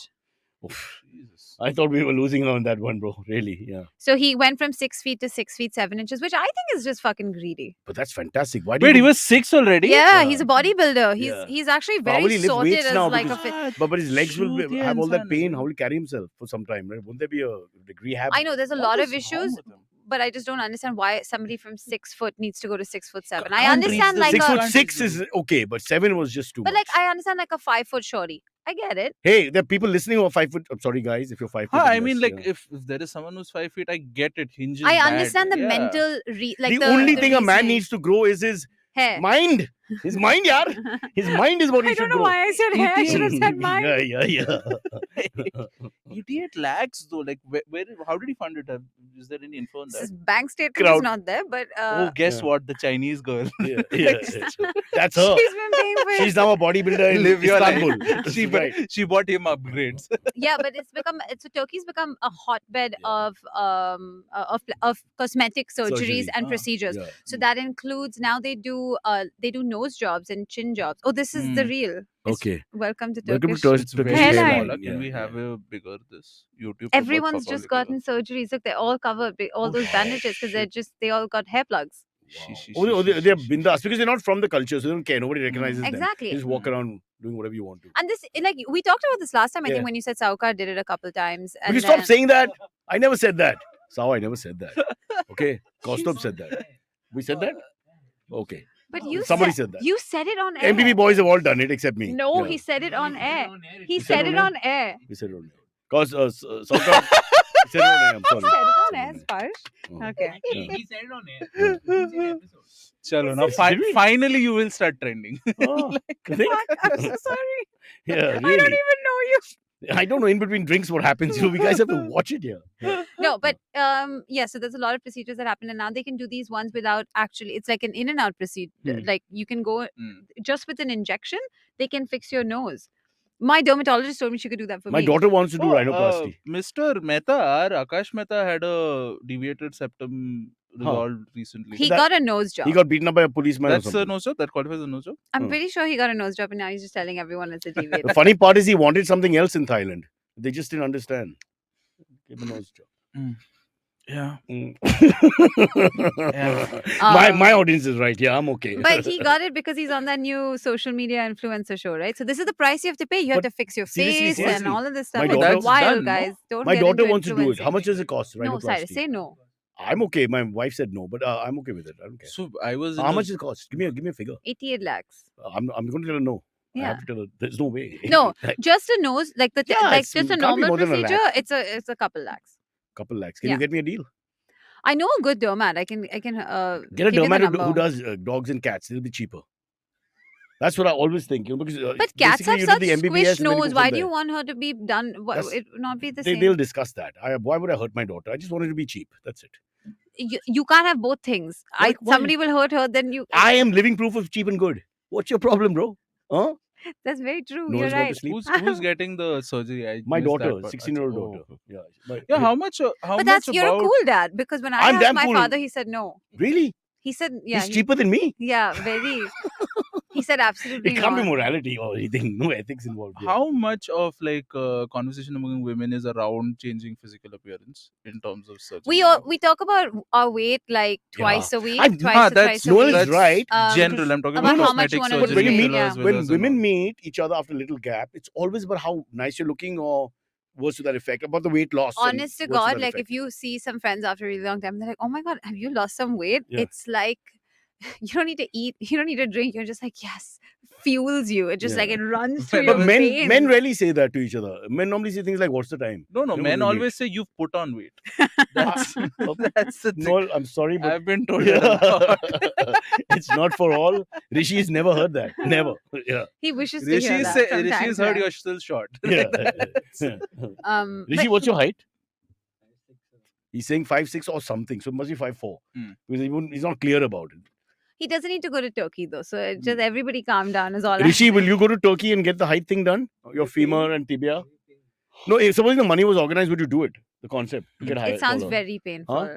Speaker 5: Oof.
Speaker 3: Jesus.
Speaker 5: I thought we were losing on that one, bro. Really, yeah.
Speaker 4: So he went from 6 feet to 6 feet 7 inches, which I think is just fucking greedy.
Speaker 5: But that's fantastic. Why do
Speaker 3: Wait,
Speaker 5: you?
Speaker 3: he was 6 already?
Speaker 4: Yeah,
Speaker 5: Yeah.
Speaker 4: he's a bodybuilder.
Speaker 5: Yeah.
Speaker 4: He's actually
Speaker 5: But how will
Speaker 4: very
Speaker 5: he lift
Speaker 4: sorted
Speaker 5: weights
Speaker 4: as
Speaker 5: now?
Speaker 4: like a
Speaker 5: Because-
Speaker 4: fit.
Speaker 5: But his legs will
Speaker 3: Shoot, yeah,
Speaker 5: have all that
Speaker 3: insane,
Speaker 5: pain.
Speaker 3: isn't
Speaker 5: How will he carry himself for some time? Right? Won't there be a rehab?
Speaker 4: I know there's a
Speaker 3: What
Speaker 4: lot
Speaker 3: is
Speaker 4: of
Speaker 3: wrong
Speaker 4: issues,
Speaker 3: with him?
Speaker 4: but I just don't understand why somebody from 6 foot needs to go to 6'7". I
Speaker 3: Can't reach
Speaker 4: understand
Speaker 3: the
Speaker 4: like
Speaker 5: Six
Speaker 4: a,
Speaker 5: foot
Speaker 3: Can't
Speaker 5: six
Speaker 3: reach
Speaker 5: is okay, but 7 was just too
Speaker 4: but
Speaker 5: much.
Speaker 4: like I understand like a 5 foot shorty. I get it.
Speaker 5: Hey, there are people listening who are 5 foot. I'm sorry, guys, if you're 5 foot.
Speaker 3: Huh,
Speaker 5: and
Speaker 3: I mean,
Speaker 5: less,
Speaker 3: like,
Speaker 5: yeah.
Speaker 3: if there is someone who's 5 feet, I get it. Hinges.
Speaker 4: I
Speaker 3: bad.
Speaker 4: understand the
Speaker 3: Yeah.
Speaker 4: mental like
Speaker 5: the only
Speaker 4: the
Speaker 5: thing a man
Speaker 4: reasoning.
Speaker 5: needs to grow is his
Speaker 4: hair.
Speaker 5: mind. His mind, yaar. His mind is what he
Speaker 4: I
Speaker 5: should
Speaker 4: don't know
Speaker 5: grow.
Speaker 4: why I said hair. I should have said mind.
Speaker 5: Yeah.
Speaker 3: Idiot lakhs though. Like, where how did he fund it? Is there any info on
Speaker 4: His
Speaker 3: that?
Speaker 4: bank statement is
Speaker 5: Crowd.
Speaker 4: not there, but
Speaker 3: Oh, guess
Speaker 5: Yeah.
Speaker 3: what? The Chinese girl.
Speaker 5: Yeah. That's her.
Speaker 4: she's been paying for it.
Speaker 5: She's now a bodybuilder in
Speaker 3: Live your
Speaker 5: Istanbul.
Speaker 3: life. She bought him upgrades.
Speaker 4: Yeah, but Turkey's become a hotbed
Speaker 5: Yeah.
Speaker 4: of cosmetic surgeries
Speaker 5: Surgery.
Speaker 4: and
Speaker 3: Ah,
Speaker 4: procedures.
Speaker 5: Yeah.
Speaker 4: So that includes now they do nose jobs and chin jobs. Oh, this is the real. It's-
Speaker 5: Okay.
Speaker 4: Welcome to
Speaker 5: Welcome to
Speaker 4: Turkish.
Speaker 5: Turkish
Speaker 3: It's very
Speaker 4: Hairline.
Speaker 3: small. Can
Speaker 5: Yeah,
Speaker 3: we
Speaker 5: yeah.
Speaker 3: have a bigger this YouTube?
Speaker 4: Everyone's just gotten surgeries. Look, they're all covered. All
Speaker 3: Oh,
Speaker 4: those bandages because they all got hair plugs.
Speaker 5: They're bindas because they're not from the culture, so they don't care. Nobody recognizes them.
Speaker 4: Exactly.
Speaker 5: You just walk around doing whatever you want to.
Speaker 4: And this, like, we talked about this last time. I
Speaker 5: Yeah.
Speaker 4: think when you said Saukar did it a couple times.
Speaker 5: Will
Speaker 4: And
Speaker 5: you stop
Speaker 4: then-
Speaker 5: saying that? I never said that. Sao, I never said that. Okay. Kostop said that. We said that? Okay.
Speaker 4: But you
Speaker 5: Somebody said that.
Speaker 4: You said it on air.
Speaker 5: MTV boys have all done it except me.
Speaker 4: No,
Speaker 5: Yeah.
Speaker 4: he said it on air. He
Speaker 5: said
Speaker 4: said
Speaker 5: on
Speaker 4: it
Speaker 5: air?
Speaker 4: on air.
Speaker 5: We said it on air. Because Saukar he said it on air. I'm sorry.
Speaker 4: Said it on
Speaker 5: Said
Speaker 4: air,
Speaker 5: it on air.
Speaker 4: Sparsh.
Speaker 5: Oh.
Speaker 4: Okay.
Speaker 5: Yeah.
Speaker 6: He said it on air. He's in episode.
Speaker 3: Chalo, now
Speaker 5: Did we?
Speaker 3: finally you will start trending.
Speaker 5: Oh, you think?
Speaker 4: I'm so sorry.
Speaker 5: Yeah,
Speaker 4: I don't
Speaker 5: really.
Speaker 4: even know you.
Speaker 5: I don't know in between drinks what happens. You guys have to watch it here. Yeah.
Speaker 4: No, but yeah, so there's a lot of procedures that happen, and now they can do these ones without actually. It's like an in and out procedure.
Speaker 5: Hmm.
Speaker 4: Like you can go
Speaker 3: Mm.
Speaker 4: just with an injection. They can fix your nose. My dermatologist told me she could do that for
Speaker 5: My
Speaker 4: me.
Speaker 5: daughter wants to do
Speaker 3: Oh,
Speaker 5: rhinoplasty.
Speaker 3: Mr. Mehta, our Akash Mehta had a deviated septum resolved recently.
Speaker 4: He
Speaker 5: That-
Speaker 4: got a nose job.
Speaker 5: He got beaten up by a policeman or
Speaker 3: That's a
Speaker 5: something.
Speaker 3: nose job? That qualifies as a nose job?
Speaker 4: I'm
Speaker 5: Hmm.
Speaker 4: pretty sure he got a nose job, and now he's just telling everyone it's a deviated.
Speaker 5: The funny part is he wanted something else in Thailand. They just didn't understand. Give him a nose job.
Speaker 3: Yeah.
Speaker 5: Mm.
Speaker 3: Yeah.
Speaker 5: my audience is right. Yeah, I'm okay.
Speaker 4: But he got it because he's on that new social media influencer show, right? So this is the price you have to pay. You have
Speaker 5: But
Speaker 4: to fix your
Speaker 5: seriously,
Speaker 4: face
Speaker 5: seriously,
Speaker 4: and all of this stuff.
Speaker 5: my
Speaker 4: It's
Speaker 5: daughter-
Speaker 4: wild,
Speaker 3: That's done, no?
Speaker 4: guys. Don't
Speaker 5: My
Speaker 4: get
Speaker 5: daughter
Speaker 4: into
Speaker 5: wants to do it. How
Speaker 4: influencing.
Speaker 5: much does it cost?
Speaker 4: No, Cyrus,
Speaker 5: Rhinoplasty?
Speaker 4: say no.
Speaker 5: I'm okay. My wife said no, but I'm okay with it. I don't care.
Speaker 3: So I was.
Speaker 5: How much does it cost? Give me a figure.
Speaker 4: 88 lakhs.
Speaker 5: I'm going to tell her no. I
Speaker 4: Yeah.
Speaker 5: have to tell her there's no way.
Speaker 4: No,
Speaker 5: Like,
Speaker 4: just a nose, like
Speaker 5: Yeah,
Speaker 4: like
Speaker 5: it's-
Speaker 4: just a
Speaker 5: can't be
Speaker 4: normal
Speaker 5: more than a
Speaker 4: procedure.
Speaker 5: lakh.
Speaker 4: It's a couple lakhs.
Speaker 5: couple lakhs. Can
Speaker 4: Yeah.
Speaker 5: you get me a deal?
Speaker 4: I know a good dermat. I can
Speaker 5: Get a
Speaker 4: give you the
Speaker 5: dermat who
Speaker 4: number.
Speaker 5: does dogs and cats. It'll be cheaper. That's what I always think. You know, because
Speaker 4: But cats
Speaker 5: basically
Speaker 4: have
Speaker 5: you do
Speaker 4: such
Speaker 5: the MBBS
Speaker 4: squished
Speaker 5: and then you
Speaker 4: nose.
Speaker 5: go
Speaker 4: Why
Speaker 5: from
Speaker 4: do you
Speaker 5: there.
Speaker 4: want her to be done?
Speaker 5: That's-
Speaker 4: It would not be the same.
Speaker 5: They'll discuss that. Why would I hurt my daughter? I just wanted to be cheap. That's it.
Speaker 4: You can't have both things.
Speaker 5: Why- why?
Speaker 4: Somebody will hurt her, then you.
Speaker 5: I am living proof of cheap and good. What's your problem, bro? Huh?
Speaker 4: That's very true.
Speaker 5: No
Speaker 4: You're
Speaker 5: one's got to
Speaker 4: right.
Speaker 5: sleep.
Speaker 3: Who's getting the surgery? I
Speaker 5: My
Speaker 3: missed that
Speaker 5: daughter,
Speaker 3: part.
Speaker 5: 16-year-old
Speaker 3: Oh,
Speaker 5: daughter.
Speaker 3: okay.
Speaker 5: Yeah.
Speaker 3: Yeah, how much? How
Speaker 4: But
Speaker 3: much
Speaker 4: you're a
Speaker 3: about?
Speaker 4: cool dad because when I
Speaker 5: I'm
Speaker 4: asked
Speaker 5: damn
Speaker 4: my
Speaker 5: cool.
Speaker 4: father, he said no.
Speaker 5: Really?
Speaker 4: He said, yeah.
Speaker 5: He's cheaper than me.
Speaker 4: Yeah, very. He said absolutely
Speaker 5: It can't be
Speaker 4: not.
Speaker 5: morality or anything. No ethics involved. Here.
Speaker 3: How much of like conversation among women is around changing physical appearance in terms of surgery?
Speaker 4: We talk about our weight like twice a week,
Speaker 5: I-
Speaker 4: twice or
Speaker 3: that's-
Speaker 4: thrice a
Speaker 5: Noel
Speaker 4: week.
Speaker 5: is right.
Speaker 3: General. I'm talking
Speaker 4: about
Speaker 3: about
Speaker 4: how much you
Speaker 3: cosmetic
Speaker 4: wanna
Speaker 5: But
Speaker 3: surgery.
Speaker 5: when you
Speaker 4: lose
Speaker 5: meet,
Speaker 4: weight, yeah.
Speaker 3: as well
Speaker 5: when
Speaker 3: as
Speaker 5: women
Speaker 3: on-
Speaker 5: meet each other after a little gap, it's always about how nice you're looking or words to that effect about the weight loss. and
Speaker 4: Honest to
Speaker 5: words
Speaker 4: God,
Speaker 5: that
Speaker 4: like
Speaker 5: effect.
Speaker 4: if you see some friends after a really long time, they're like, "Oh my God, have you lost some weight?"
Speaker 5: Yeah.
Speaker 4: It's like you don't need to eat, you don't need to drink. You're just like, yes, fuels you. It just like
Speaker 5: Yeah.
Speaker 4: it runs through
Speaker 3: But
Speaker 4: your
Speaker 5: But
Speaker 4: veins.
Speaker 5: men rarely say that to each other. Men normally say things like, "What's the time?"
Speaker 3: No,
Speaker 5: You know,
Speaker 3: men
Speaker 5: we
Speaker 3: always
Speaker 5: meet.
Speaker 3: say you've put on weight. That's that's the thing.
Speaker 5: No, I'm sorry, but
Speaker 3: I've been told that a lot.
Speaker 5: it's not for all. Rishi has never heard that. Never. Yeah.
Speaker 4: He wishes to hear that. from time
Speaker 3: Rishi's
Speaker 4: to
Speaker 3: heard
Speaker 4: time.
Speaker 3: you're still short.
Speaker 5: Yeah. Rishi,
Speaker 4: But
Speaker 5: what's your height? He's saying 5'6" or something, so it must be 5'4".
Speaker 3: Hmm.
Speaker 5: Because he's not clear about it.
Speaker 4: he doesn't need to go to Turkey though. So it just everybody calm down is all.
Speaker 5: Rishi,
Speaker 4: I'm
Speaker 5: will
Speaker 4: saying.
Speaker 5: you go to Turkey and get the height thing done? Your femur and tibia? No, if supposing the money was organized, would you do it? The concept to get higher.
Speaker 4: It sounds
Speaker 5: taller.
Speaker 4: very painful.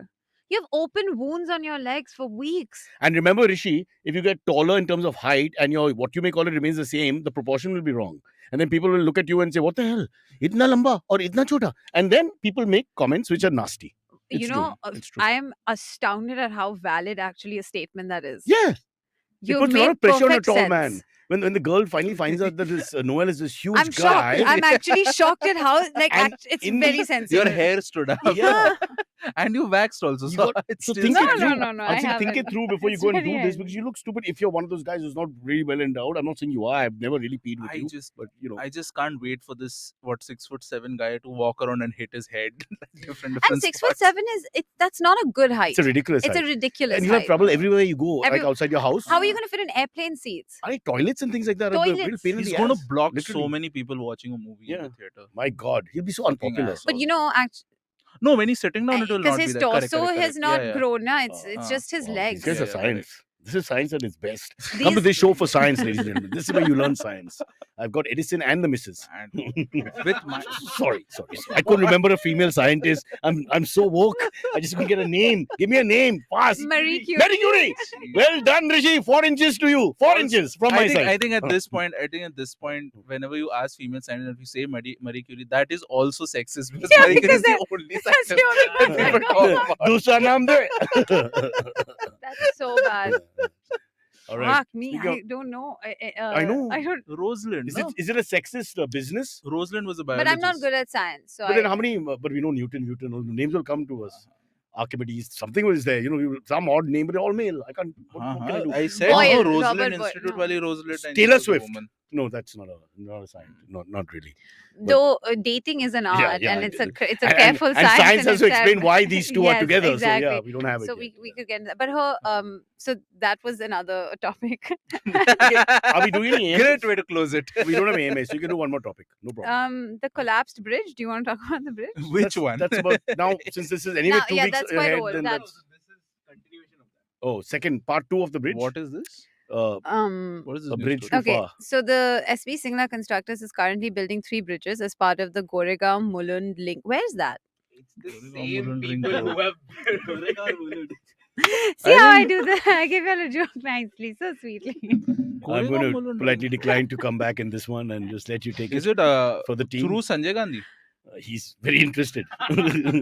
Speaker 4: You have open wounds on your legs for weeks.
Speaker 5: And remember, Rishi, if you get taller in terms of height and your what you may call it remains the same, the proportion will be wrong. And then people will look at you and say, "What the hell? Itna lamba or itna chota?" And then people make comments which are nasty. It's
Speaker 4: You
Speaker 5: true.
Speaker 4: know,
Speaker 5: It's true.
Speaker 4: I am astounded at how valid actually a statement that is.
Speaker 5: Yeah. It
Speaker 4: You
Speaker 5: puts a lot
Speaker 4: make
Speaker 5: of pressure on a
Speaker 4: perfect
Speaker 5: tall
Speaker 4: sense.
Speaker 5: man. When the girl finally finds out that this Noel is this huge
Speaker 4: I'm
Speaker 5: guy.
Speaker 4: shocked. I'm actually shocked at how
Speaker 5: And
Speaker 4: it's
Speaker 5: in
Speaker 4: very
Speaker 5: the-
Speaker 4: sensitive.
Speaker 3: Your hair stood up.
Speaker 5: Yeah.
Speaker 3: And you waxed also.
Speaker 5: You
Speaker 3: So
Speaker 5: got-
Speaker 3: it's
Speaker 5: so
Speaker 3: still
Speaker 5: think
Speaker 4: No,
Speaker 5: it
Speaker 4: no,
Speaker 5: through.
Speaker 4: no, no,
Speaker 5: I'm
Speaker 4: I
Speaker 5: saying think it
Speaker 4: haven't.
Speaker 5: through before you
Speaker 4: It's
Speaker 5: go and
Speaker 4: very
Speaker 5: do this
Speaker 4: hard.
Speaker 5: because you look stupid if you're one of those guys who's not really well endowed. I'm not saying you are. I've never really peed with you. But you know.
Speaker 3: I just can't wait for this 6'7" guy to walk around and hit his head. different
Speaker 4: And 6'7" that's not a good height.
Speaker 5: It's a ridiculous
Speaker 4: It's a
Speaker 5: height.
Speaker 4: ridiculous
Speaker 5: And you have
Speaker 4: height.
Speaker 5: trouble everywhere you go, like
Speaker 4: Every-
Speaker 5: outside your house.
Speaker 4: How are you going to fit in airplane seats?
Speaker 5: I toilets and things like that are the real
Speaker 4: Toilets.
Speaker 5: pain in
Speaker 3: He's
Speaker 5: the
Speaker 3: going to
Speaker 5: ass,
Speaker 3: block
Speaker 5: literally.
Speaker 3: so many people watching a movie in
Speaker 5: Yeah.
Speaker 3: the theater.
Speaker 5: My God, he'll be so
Speaker 3: Fucking
Speaker 5: unpopular.
Speaker 3: asshole.
Speaker 4: But you know, actually,
Speaker 3: No, when he's sitting down, it will
Speaker 4: because
Speaker 3: not be
Speaker 4: his
Speaker 3: that.
Speaker 4: torso has not
Speaker 3: Yeah, yeah.
Speaker 4: grown. Na? It's just his
Speaker 5: Wow,
Speaker 4: legs.
Speaker 5: These guys are
Speaker 3: Yeah,
Speaker 5: science. This is science at its best. Come to
Speaker 4: These-
Speaker 5: this show for science, ladies and gentlemen. This is where you learn science. I've got Edison and the missus.
Speaker 3: And with my
Speaker 5: Sorry. I couldn't remember a female scientist. I'm so woke. I just couldn't get a name. Give me a name, fast.
Speaker 4: Marie Curie.
Speaker 5: Marie Curie. Well done, Rishi. 4 inches to you. 4 inches from my side.
Speaker 3: I think at this point, whenever you ask female scientists, if you say Marie Curie, that is also sexist because
Speaker 4: Yeah,
Speaker 3: Marie Curie
Speaker 4: because
Speaker 3: is the
Speaker 4: that-
Speaker 3: only
Speaker 4: that's the
Speaker 3: scientist
Speaker 4: only
Speaker 3: that
Speaker 4: one
Speaker 3: people
Speaker 4: I know
Speaker 3: talk about.
Speaker 5: Dusra naam de.
Speaker 4: That's so bad.
Speaker 5: All right.
Speaker 4: Fuck me.
Speaker 5: Speaking
Speaker 4: I don't know.
Speaker 5: I know.
Speaker 4: I don't.
Speaker 3: Rosalind,
Speaker 5: Is
Speaker 3: no?
Speaker 5: it a sexist business?
Speaker 3: Rosalind was a
Speaker 4: But
Speaker 3: biologist.
Speaker 4: I'm not good at science. So
Speaker 5: But then
Speaker 4: I,
Speaker 5: how many? But we know Newton. All the names will come to us. Archimedes. Something was there. Some odd name, but they're all male. I can't. What can I do?
Speaker 3: I said
Speaker 4: Boyle,
Speaker 3: Rosalind
Speaker 4: Robert Boyle,
Speaker 3: Institute
Speaker 4: no.
Speaker 3: wali Rosalind. and
Speaker 5: Taylor
Speaker 3: she was a
Speaker 5: Swift.
Speaker 3: woman.
Speaker 5: No, that's not a science. Not really.
Speaker 4: though dating is an art
Speaker 5: yeah,
Speaker 4: and it's a
Speaker 5: and-
Speaker 4: careful
Speaker 5: and
Speaker 4: science.
Speaker 5: science
Speaker 4: in
Speaker 5: has to
Speaker 4: itself.
Speaker 5: explain why these two are
Speaker 4: Yes,
Speaker 5: together.
Speaker 4: Exactly.
Speaker 5: So yeah, we don't have it.
Speaker 4: So
Speaker 5: yet.
Speaker 4: we could get into that. But her so that was another topic.
Speaker 5: Are we doing any AMAs?
Speaker 3: Great way to close it.
Speaker 5: We don't have AMAs, so you can do one more topic. No problem.
Speaker 4: The collapsed bridge. Do you want to talk about the bridge?
Speaker 3: Which one?
Speaker 5: That's about now. Since this is anyway
Speaker 4: Now,
Speaker 5: 2
Speaker 4: yeah,
Speaker 5: weeks
Speaker 4: that's quite
Speaker 5: ahead,
Speaker 4: old.
Speaker 5: then
Speaker 4: That's-
Speaker 6: continuation of that.
Speaker 5: second part 2 of the bridge.
Speaker 3: What is this? What is this?
Speaker 5: A
Speaker 3: news
Speaker 5: bridge
Speaker 3: story?
Speaker 5: too
Speaker 4: Okay,
Speaker 5: far.
Speaker 4: so the SB Singla Constructors is currently building 3 bridges as part of the Goregaon Mulund link. Where's that?
Speaker 6: It's the
Speaker 3: Mulund
Speaker 6: same
Speaker 3: ring
Speaker 6: people
Speaker 3: road.
Speaker 6: who have Mulund.
Speaker 4: See how I do that? I give you all a joke nicely, so sweetly.
Speaker 5: I'm
Speaker 3: Goregaon
Speaker 5: going to
Speaker 3: Mulund
Speaker 5: politely
Speaker 3: ring.
Speaker 5: decline to come back in this one and just let you take
Speaker 3: Is
Speaker 5: it
Speaker 3: it
Speaker 5: for the team.
Speaker 3: through Sanjay Gandhi?
Speaker 5: He's very interested.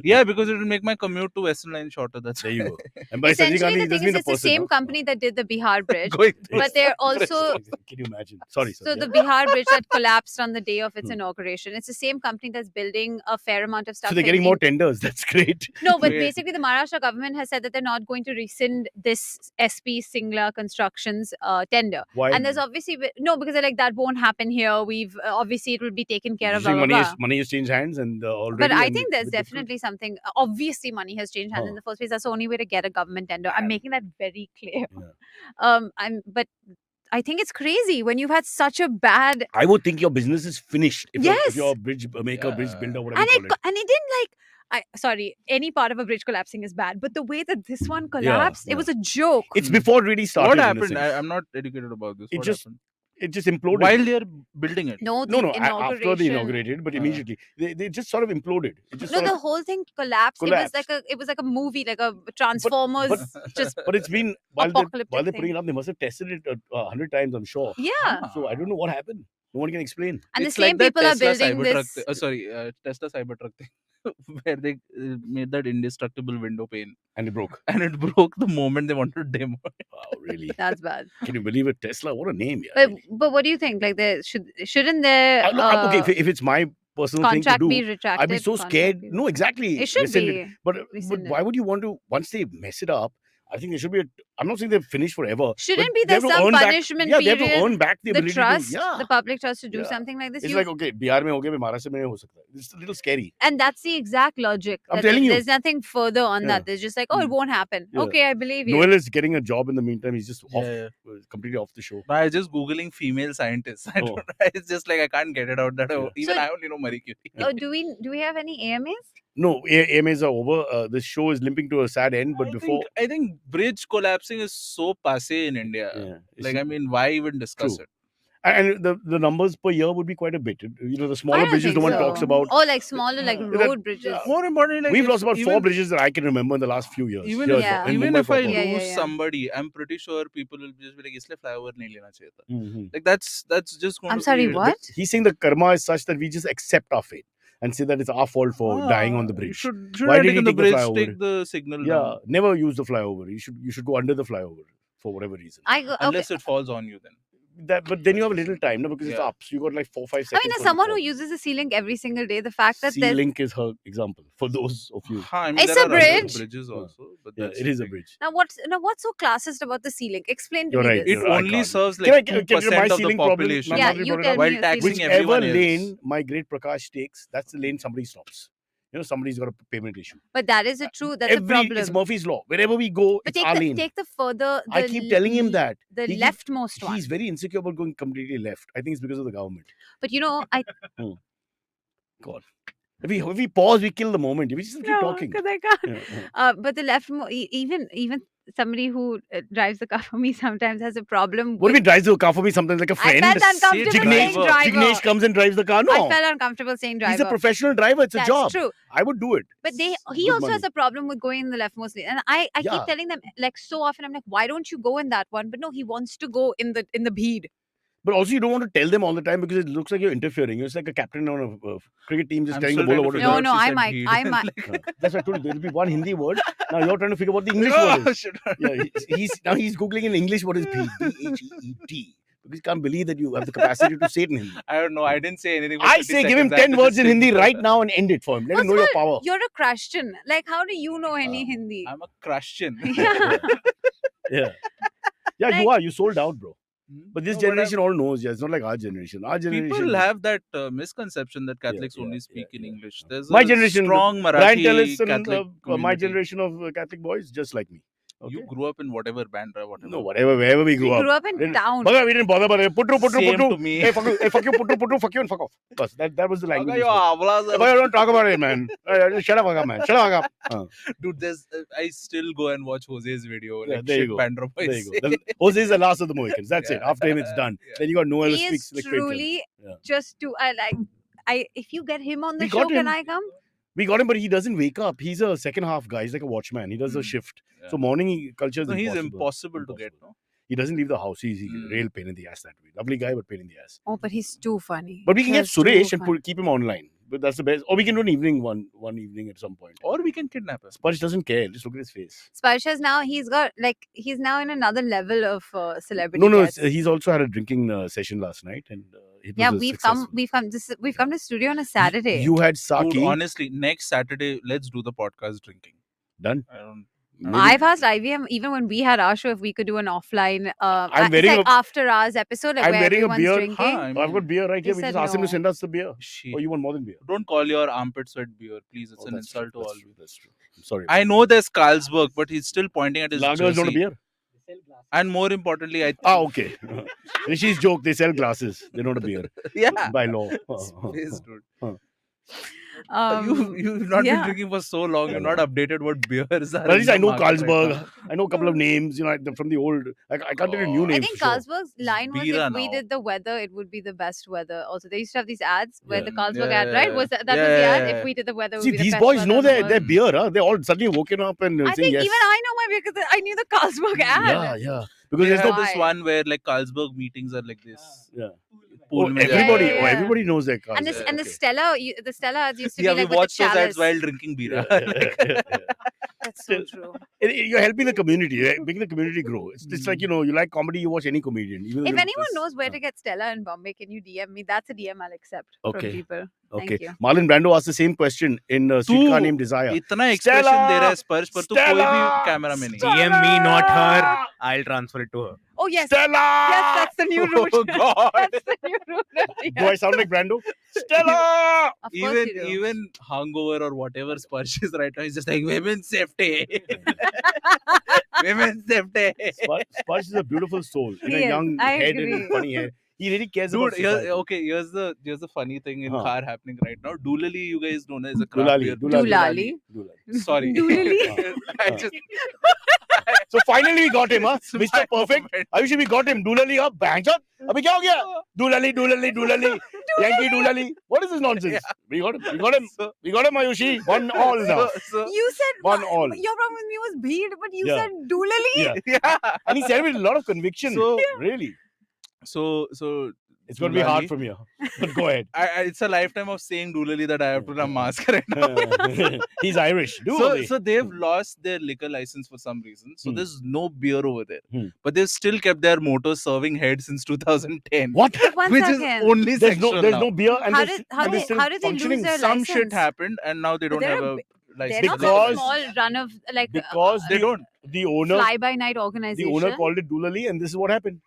Speaker 3: Yeah, because it will make my commute to Western Line shorter. That's
Speaker 5: There you go. And by Sanjay
Speaker 4: Essentially,
Speaker 5: Gandhi,
Speaker 4: the
Speaker 5: it doesn't
Speaker 4: thing
Speaker 5: mean
Speaker 4: is, it's the
Speaker 5: person,
Speaker 4: same
Speaker 5: huh?
Speaker 4: company that did the Bihar bridge,
Speaker 3: going
Speaker 4: but they're also
Speaker 5: Can you imagine? Sorry,
Speaker 4: so
Speaker 5: sir.
Speaker 4: the Bihar bridge that collapsed on the day of its
Speaker 5: Hmm.
Speaker 4: inauguration. It's the same company that's building a fair amount of stuff.
Speaker 5: So they're
Speaker 4: in-
Speaker 5: getting more
Speaker 4: in-
Speaker 5: tenders. That's great.
Speaker 4: No, but
Speaker 3: Wait.
Speaker 4: basically, the Maharashtra government has said that they're not going to rescind this SP Singla Constructions tender.
Speaker 5: Why?
Speaker 4: And there's obviously no, because they're like that won't happen here. We've obviously it will be taken care
Speaker 5: You
Speaker 4: of. Blah,
Speaker 5: think
Speaker 4: blah,
Speaker 5: money,
Speaker 4: blah.
Speaker 5: money has changed hands and already.
Speaker 4: But I
Speaker 5: and
Speaker 4: think there's
Speaker 5: with different-
Speaker 4: definitely something. Obviously, money has changed hands in
Speaker 5: Huh.
Speaker 4: the first place. That's the only way to get a government tender. I'm making that very clear.
Speaker 5: Yeah.
Speaker 4: But I think it's crazy when you've had such a bad
Speaker 5: I would think your business is finished if
Speaker 4: Yes.
Speaker 5: you're a bridge maker, bridge
Speaker 3: Yeah.
Speaker 5: builder, whatever
Speaker 4: and
Speaker 5: you
Speaker 4: it
Speaker 5: call it.
Speaker 4: and it didn't like. Sorry, any part of a bridge collapsing is bad, but the way that this one collapsed,
Speaker 5: yeah.
Speaker 4: it was a joke.
Speaker 5: It's before it really started.
Speaker 3: What
Speaker 5: in a
Speaker 3: happened?
Speaker 5: sense.
Speaker 3: I'm not educated about this.
Speaker 5: It
Speaker 3: What
Speaker 5: just
Speaker 3: happened?
Speaker 5: It just imploded.
Speaker 3: While they're building it.
Speaker 4: No, the
Speaker 5: no,
Speaker 4: inauguration.
Speaker 5: after they inaugurated, but immediately they just sort of imploded. It just
Speaker 4: No,
Speaker 5: sort
Speaker 4: the
Speaker 5: of,
Speaker 4: whole thing collapsed.
Speaker 5: Collapsed.
Speaker 4: It was like a movie, like a Transformers. just
Speaker 5: but it's been while
Speaker 4: apocalyptic
Speaker 5: they're
Speaker 4: thing.
Speaker 5: putting it up, they must have tested it 100 times, I'm sure.
Speaker 4: yeah.
Speaker 5: So I don't know what happened. No one can explain.
Speaker 4: And
Speaker 3: It's
Speaker 4: the same
Speaker 3: like that
Speaker 4: people are
Speaker 3: Tesla
Speaker 4: building
Speaker 3: Cybertruck
Speaker 4: this.
Speaker 3: Tesla Cybertruck thing, where they made that indestructible window pane,
Speaker 5: And it broke.
Speaker 3: and it broke the moment they wanted to demo it.
Speaker 5: Wow, really?
Speaker 4: That's bad.
Speaker 5: Can you believe it? Tesla, what a name, yeah.
Speaker 4: But what do you think? Like, there shouldn't there?
Speaker 5: Okay, if it's my personal thing to
Speaker 4: Contract
Speaker 5: do.
Speaker 4: be retracted.
Speaker 5: I'd be so
Speaker 4: contract
Speaker 5: scared.
Speaker 4: be
Speaker 5: No, exactly.
Speaker 4: It should
Speaker 5: rescind
Speaker 4: be
Speaker 5: But
Speaker 4: rescinded.
Speaker 5: why would you want to, once they mess it up, I think there should be I'm not saying they're finished forever.
Speaker 4: Shouldn't
Speaker 5: but
Speaker 4: be
Speaker 5: they
Speaker 4: there
Speaker 5: have to
Speaker 4: some
Speaker 5: earn back-
Speaker 4: punishment
Speaker 5: Yeah, they have
Speaker 4: period?
Speaker 5: to earn back the
Speaker 4: The
Speaker 5: ability
Speaker 4: trust,
Speaker 5: to. Yeah.
Speaker 4: the public trust to do
Speaker 5: Yeah.
Speaker 4: something like this.
Speaker 5: It's like, okay, Bihar mein ho gaya, Maharashtra mein ho sakta hai. It's a little scary.
Speaker 4: And that's the exact logic.
Speaker 5: I'm
Speaker 4: that
Speaker 5: telling you.
Speaker 4: There's nothing further on
Speaker 5: Yeah.
Speaker 4: that. There's just like, oh, it won't happen.
Speaker 5: Yeah.
Speaker 4: Okay, I believe you.
Speaker 5: Noel is getting a job in the meantime. He's just off,
Speaker 3: Yeah.
Speaker 5: completely off the show.
Speaker 3: No, I was just googling female scientists. I don't. It's just like I can't get it out that even
Speaker 4: So-
Speaker 3: I only know Marie Curie.
Speaker 4: Oh, do we have any AMAs?
Speaker 5: No, AMAs are over. This show is limping to a sad end. But before,
Speaker 3: I think bridge collapsing is so passé in India.
Speaker 5: yeah,
Speaker 3: Like, I mean, why even discuss
Speaker 5: True.
Speaker 3: it?
Speaker 5: and the numbers per year would be quite a bit. The
Speaker 4: I
Speaker 5: smaller
Speaker 4: don't
Speaker 5: bridges
Speaker 4: think
Speaker 5: no one
Speaker 4: so.
Speaker 5: talks about.
Speaker 4: Oh, like smaller, like
Speaker 3: Yeah.
Speaker 4: road bridges.
Speaker 3: More importantly, like
Speaker 5: We've
Speaker 3: if-
Speaker 5: lost about 4
Speaker 3: even-
Speaker 5: bridges that I can remember in the last few years.
Speaker 3: Even
Speaker 5: Here
Speaker 3: if,
Speaker 4: Yeah.
Speaker 5: in
Speaker 3: even
Speaker 5: Mumbai
Speaker 3: if I
Speaker 5: proper.
Speaker 3: lose
Speaker 4: Yeah, yeah.
Speaker 3: somebody, I'm pretty sure people will just be like, "Isle flyover nahi lena chahiye tha."
Speaker 5: Mhm.
Speaker 3: Like that's just going
Speaker 4: I'm
Speaker 3: to
Speaker 4: sorry,
Speaker 3: be,
Speaker 4: what?
Speaker 5: He's saying the karma is such that we just accept our fate and say that it's our fault for dying on the bridge.
Speaker 3: Should
Speaker 5: Why
Speaker 3: have
Speaker 5: did he
Speaker 3: taken the
Speaker 5: take the
Speaker 3: bridge,
Speaker 5: flyover?
Speaker 3: take the signal
Speaker 5: Yeah,
Speaker 3: down.
Speaker 5: never use the flyover. You should go under the flyover for whatever reason.
Speaker 4: I go, okay.
Speaker 3: Unless it falls on you then.
Speaker 5: But then you have a little time, no? Because it's
Speaker 3: Yeah.
Speaker 5: up. So you got like 4-5
Speaker 4: I
Speaker 5: seconds.
Speaker 4: mean, as
Speaker 5: for
Speaker 4: someone
Speaker 5: the
Speaker 4: who
Speaker 5: fall.
Speaker 4: uses the C-Link every single day, the fact that there's
Speaker 5: C-Link is her example for those of you.
Speaker 3: I mean,
Speaker 4: It's
Speaker 3: there
Speaker 4: a
Speaker 3: are other
Speaker 4: bridge.
Speaker 3: bridges also, but
Speaker 5: Yeah,
Speaker 3: that's
Speaker 5: it
Speaker 3: the
Speaker 5: is a
Speaker 3: thing.
Speaker 5: bridge.
Speaker 4: now what's so classist about the C-Link? Explain to
Speaker 5: You're
Speaker 4: me
Speaker 5: right,
Speaker 4: this.
Speaker 3: It
Speaker 5: you're right. I
Speaker 3: only
Speaker 5: can't.
Speaker 3: serves
Speaker 5: Can I
Speaker 3: like
Speaker 5: get my
Speaker 3: 2% of the
Speaker 5: C-Link problem?
Speaker 3: population.
Speaker 4: Yeah,
Speaker 5: Nandri
Speaker 4: you
Speaker 5: brought it
Speaker 4: tell
Speaker 5: up.
Speaker 4: me
Speaker 3: While
Speaker 4: your
Speaker 3: taxing
Speaker 4: C-Link.
Speaker 3: everyone
Speaker 5: Whichever
Speaker 3: else.
Speaker 5: lane my great Prakash takes, that's the lane somebody stops. Somebody's got a payment issue.
Speaker 4: But that is a true. That's a problem.
Speaker 5: It's Murphy's law. Wherever we go,
Speaker 4: But
Speaker 5: it's our lane.
Speaker 4: take the further.
Speaker 5: I keep telling him that.
Speaker 4: the
Speaker 5: He-
Speaker 4: leftmost one.
Speaker 5: He's very insecure about going completely left. I think it's because of the government.
Speaker 4: But I
Speaker 5: God. If we pause, we kill the moment. We just keep talking.
Speaker 4: because I can't.
Speaker 5: Yeah.
Speaker 4: But the left, even somebody who drives the car for me sometimes has a problem.
Speaker 5: What if he drives the car for me sometimes like a
Speaker 4: I
Speaker 5: friend?
Speaker 4: felt uncomfortable saying
Speaker 3: driver.
Speaker 4: driver.
Speaker 5: Jignesh comes and drives the car. No.
Speaker 4: I felt uncomfortable saying driver.
Speaker 5: He's a professional driver. It's
Speaker 4: That's
Speaker 5: a job.
Speaker 4: true.
Speaker 5: I would do it.
Speaker 4: But he
Speaker 5: Good
Speaker 4: also
Speaker 5: money.
Speaker 4: has a problem with going in the leftmost lane. And I
Speaker 5: Yeah.
Speaker 4: keep telling them like so often, I'm like, why don't you go in that one? But no, he wants to go in the bheed.
Speaker 5: But also, you don't want to tell them all the time because it looks like you're interfering. It's like a captain on a cricket team just
Speaker 3: I'm
Speaker 5: telling the
Speaker 3: still
Speaker 5: bowler
Speaker 3: trying
Speaker 5: what
Speaker 3: to
Speaker 5: to
Speaker 3: figure
Speaker 5: do.
Speaker 3: out
Speaker 4: No,
Speaker 3: she
Speaker 4: I
Speaker 3: said
Speaker 4: might.
Speaker 3: heed.
Speaker 5: That's what I told you. There'll be one Hindi word. Now you're trying to figure out what the English word
Speaker 3: Oh,
Speaker 5: is.
Speaker 3: shit.
Speaker 5: Yeah, he's googling in English what is Bheet. B-H-E-E-T. Because he can't believe that you have the capacity to say it in Hindi.
Speaker 3: I don't know. I didn't say anything. for
Speaker 5: I
Speaker 3: 30
Speaker 5: say give him
Speaker 3: seconds. I had
Speaker 5: 10
Speaker 3: to
Speaker 5: words
Speaker 3: just
Speaker 5: in
Speaker 3: think
Speaker 5: Hindi
Speaker 3: about
Speaker 5: right
Speaker 3: that.
Speaker 5: now and end it for him. Let him know your power.
Speaker 4: You're a Christian. Like, how do you know any Hindi?
Speaker 3: I'm a Christian.
Speaker 4: Yeah.
Speaker 5: Yeah, you are. You sold out, bro. But this
Speaker 3: No,
Speaker 5: generation all knows. Yeah, it's not like our generation. Our generation.
Speaker 3: People have that misconception that Catholics
Speaker 5: yeah,
Speaker 3: only
Speaker 5: yeah,
Speaker 3: speak in
Speaker 5: yeah.
Speaker 3: English. There's
Speaker 5: My
Speaker 3: a
Speaker 5: generation.
Speaker 3: strong
Speaker 5: Brian
Speaker 3: Marathi
Speaker 5: Tellis and
Speaker 3: Catholic
Speaker 5: my
Speaker 3: community.
Speaker 5: generation of Catholic boys, just like me. Okay?
Speaker 3: You grew up in whatever band or whatever.
Speaker 5: No, wherever we
Speaker 4: We
Speaker 5: grew up.
Speaker 4: grew up in
Speaker 5: Didn't-
Speaker 4: town.
Speaker 5: Baga, we didn't bother about it. Putru.
Speaker 3: Same to me.
Speaker 5: Hey, fuck you, putru, fuck you and fuck off. Bas, that was the language.
Speaker 3: Okay,
Speaker 5: we spoke.
Speaker 3: Avlas-
Speaker 5: Baga, don't talk about it, man. Shut up, Baga, man. Shut up, Baga.
Speaker 3: Dude, there's I still go and watch Jose's video.
Speaker 5: Yeah,
Speaker 3: Like,
Speaker 5: there you
Speaker 3: shit
Speaker 5: go.
Speaker 3: band drop I
Speaker 5: There you
Speaker 3: say.
Speaker 5: go. Jose is the last of the Mohicans. That's it.
Speaker 3: Yeah.
Speaker 5: After him, it's done.
Speaker 3: Yeah.
Speaker 5: Then you got Noel who
Speaker 4: He is
Speaker 5: speaks like straight.
Speaker 4: truly
Speaker 5: Yeah.
Speaker 4: just to if you get him on the
Speaker 5: We
Speaker 4: show,
Speaker 5: got
Speaker 4: can
Speaker 5: him.
Speaker 4: I come?
Speaker 5: We got him, but he doesn't wake up. He's a second half guy. He's like a watchman. He does a shift.
Speaker 3: Yeah.
Speaker 5: So morning culture is
Speaker 3: No, he's
Speaker 5: impossible.
Speaker 3: impossible to get. No?
Speaker 5: He doesn't leave the house. He's a
Speaker 3: Mm.
Speaker 5: real pain in the ass that way. Lovely guy, but pain in the ass.
Speaker 4: Oh, but he's too funny.
Speaker 5: But we can get
Speaker 4: Just too
Speaker 5: Suresh and
Speaker 4: funny.
Speaker 5: keep him online. But that's the best. Or we can do an evening one evening at some point.
Speaker 3: Or we can kidnap him.
Speaker 5: Sparsh doesn't care. Just look at his face.
Speaker 4: Sparsha's now he's now in another level of celebrity.
Speaker 5: No,
Speaker 4: guests.
Speaker 5: he's also had a drinking session last night, and it was
Speaker 4: Yeah,
Speaker 5: a
Speaker 4: we've
Speaker 5: successful-
Speaker 4: come to studio on a Saturday.
Speaker 5: You had
Speaker 3: Dude,
Speaker 5: Saki.
Speaker 3: honestly, next Saturday, let's do the podcast drinking.
Speaker 5: Done.
Speaker 3: I don't.
Speaker 5: Maybe-
Speaker 4: I've asked IVM even when we had our show if we could do an offline.
Speaker 5: I'm
Speaker 4: it's
Speaker 5: wearing
Speaker 4: like after hours episode, like
Speaker 5: I'm
Speaker 4: where
Speaker 5: wearing a
Speaker 4: everyone's
Speaker 5: beard.
Speaker 4: drinking.
Speaker 3: Huh, I
Speaker 5: I've
Speaker 3: mean,
Speaker 5: got beer right here.
Speaker 4: He
Speaker 5: We
Speaker 4: said
Speaker 5: just asked him to
Speaker 4: no.
Speaker 5: send us the beer.
Speaker 3: shit.
Speaker 5: Or you want more than beer?
Speaker 3: Don't call your armpit sweat beer, please. It's
Speaker 5: Oh,
Speaker 3: an
Speaker 5: that's
Speaker 3: insult
Speaker 5: true.
Speaker 3: to all.
Speaker 5: That's true. That's true. I'm sorry.
Speaker 3: I know there's Carlsberg, but he's still pointing at his
Speaker 5: Lager is not a
Speaker 3: jersey.
Speaker 5: beer.
Speaker 3: And more importantly, I
Speaker 5: Okay. Rishi's joke. They sell glasses. They're not a beer
Speaker 3: yeah,
Speaker 5: by law.
Speaker 3: Space, dude. You've not
Speaker 4: yeah.
Speaker 3: been drinking for so long.
Speaker 5: Yeah,
Speaker 3: You've
Speaker 5: no.
Speaker 3: not updated what beers are.
Speaker 5: But at least
Speaker 3: in
Speaker 5: I
Speaker 3: the
Speaker 5: know
Speaker 3: market right
Speaker 5: Carlsberg.
Speaker 3: now.
Speaker 5: I know a couple of names. From the old. I can't tell you new
Speaker 3: Oh,
Speaker 5: names.
Speaker 4: I think
Speaker 5: for sure.
Speaker 4: Carlsberg's line was
Speaker 3: Bira
Speaker 4: if we
Speaker 3: now.
Speaker 4: did the weather, it would be the best weather. Also, they used to have these ads where
Speaker 5: Yeah.
Speaker 4: the Carlsberg
Speaker 3: Yeah,
Speaker 4: ad, right?
Speaker 3: yeah,
Speaker 4: Was that
Speaker 3: yeah.
Speaker 4: was the ad?
Speaker 3: Yeah.
Speaker 4: If we did the weather, it would
Speaker 5: See,
Speaker 4: be the
Speaker 5: these
Speaker 4: best
Speaker 5: boys
Speaker 4: weather
Speaker 5: know
Speaker 4: in the
Speaker 5: their
Speaker 4: world.
Speaker 5: beer. Huh? They're all suddenly woken up and
Speaker 4: I
Speaker 5: saying
Speaker 4: think
Speaker 5: yes.
Speaker 4: even I know my beer because I knew the Carlsberg ad.
Speaker 5: Yeah. Because
Speaker 3: They
Speaker 5: there's
Speaker 3: have
Speaker 5: no.
Speaker 3: this
Speaker 4: Why?
Speaker 3: one where like Carlsberg meetings are like this.
Speaker 5: Yeah.
Speaker 3: Pool
Speaker 5: Oh,
Speaker 3: mein
Speaker 5: everybody,
Speaker 3: jaake-
Speaker 4: yeah.
Speaker 5: everybody knows their Carlsberg.
Speaker 4: And the
Speaker 5: Okay.
Speaker 4: Stella, the Stella ads used to
Speaker 3: Yeah,
Speaker 4: be
Speaker 3: we
Speaker 4: like with
Speaker 3: watched
Speaker 4: the
Speaker 3: those ads
Speaker 4: chalice.
Speaker 3: while drinking beer.
Speaker 5: Yeah.
Speaker 4: That's so true.
Speaker 5: You're helping the community, right? Making the community grow. It's like, you like comedy, you watch any comedian. Even
Speaker 4: If
Speaker 5: if
Speaker 4: anyone
Speaker 5: it's-
Speaker 4: knows where to get Stella in Bombay, can you DM me? That's a DM I'll accept
Speaker 5: Okay.
Speaker 4: from people.
Speaker 5: Okay.
Speaker 4: Thank you.
Speaker 5: Marlon Brando asked the same question in Streetcar Named Desire.
Speaker 3: इतना expression
Speaker 5: Stella!
Speaker 3: दे रहा है स्पर्श पर तो कोई भी camera में नहीं
Speaker 6: DM me, not her. I'll transfer it to her.
Speaker 4: Oh yes.
Speaker 5: Stella!
Speaker 4: Yes, that's the new route.
Speaker 3: Oh God.
Speaker 4: That's the new route.
Speaker 5: Do I sound like Brando? Stella!
Speaker 4: Of course you do.
Speaker 3: even hungover or whatever Sparsh is right now, he's just like women's safety. Women's safety.
Speaker 5: Sparsh is a beautiful soul. In
Speaker 4: He
Speaker 5: a
Speaker 4: is.
Speaker 5: young
Speaker 4: I
Speaker 5: head
Speaker 4: agree.
Speaker 5: and funny hair. He really cares
Speaker 3: Dude,
Speaker 5: about society.
Speaker 3: here's the funny thing in
Speaker 5: Huh.
Speaker 3: car happening right now. Doolally, you guys know as a craft beer.
Speaker 4: Doolally.
Speaker 3: Sorry.
Speaker 4: Doolally.
Speaker 3: I just
Speaker 5: So finally we got him, huh?
Speaker 3: It's
Speaker 5: Mr.
Speaker 3: my
Speaker 5: Perfect.
Speaker 3: moment.
Speaker 5: Ayushi, we got him. Doolally up. Bang shot. Abhi kya ho gaya? Doolally. Yankee Doolally. What is this nonsense?
Speaker 3: Yeah.
Speaker 5: We got him.
Speaker 3: So,
Speaker 5: We got him, Ayushi. 1-1 now.
Speaker 3: so
Speaker 4: You said
Speaker 5: 1-1.
Speaker 4: your problem with me was Bheed, but you
Speaker 5: Yeah.
Speaker 4: said Doolally.
Speaker 5: Yeah.
Speaker 3: yeah.
Speaker 5: And he said it with a lot of conviction.
Speaker 3: So-
Speaker 5: Really.
Speaker 3: So
Speaker 5: It's going to be hard from here. But go ahead.
Speaker 3: it's a lifetime of saying Doolally that I have to wear a mask right now.
Speaker 5: He's Irish. Do
Speaker 3: So they've lost their liquor license for some reason. So
Speaker 5: Hmm.
Speaker 3: there's no beer over there.
Speaker 5: Hmm.
Speaker 3: But they've still kept their motto serving head since 2010.
Speaker 5: What?
Speaker 4: But one
Speaker 3: Which
Speaker 4: second.
Speaker 3: is only
Speaker 5: There's
Speaker 3: sexual
Speaker 5: no
Speaker 3: now.
Speaker 5: beer and
Speaker 4: How
Speaker 5: they're
Speaker 4: did-
Speaker 5: st-
Speaker 4: how
Speaker 5: and they're
Speaker 4: did-
Speaker 5: still
Speaker 4: how did they lose
Speaker 5: functioning.
Speaker 4: their
Speaker 3: Some
Speaker 4: license?
Speaker 3: shit happened and now they don't
Speaker 4: they're
Speaker 3: have
Speaker 4: a
Speaker 3: a
Speaker 4: bi-
Speaker 3: license.
Speaker 4: They're not
Speaker 5: Because-
Speaker 4: like a small run of like
Speaker 5: Because
Speaker 3: They don't.
Speaker 5: the owner
Speaker 4: fly-by-night organization.
Speaker 5: called it Doolally, and this is what happened.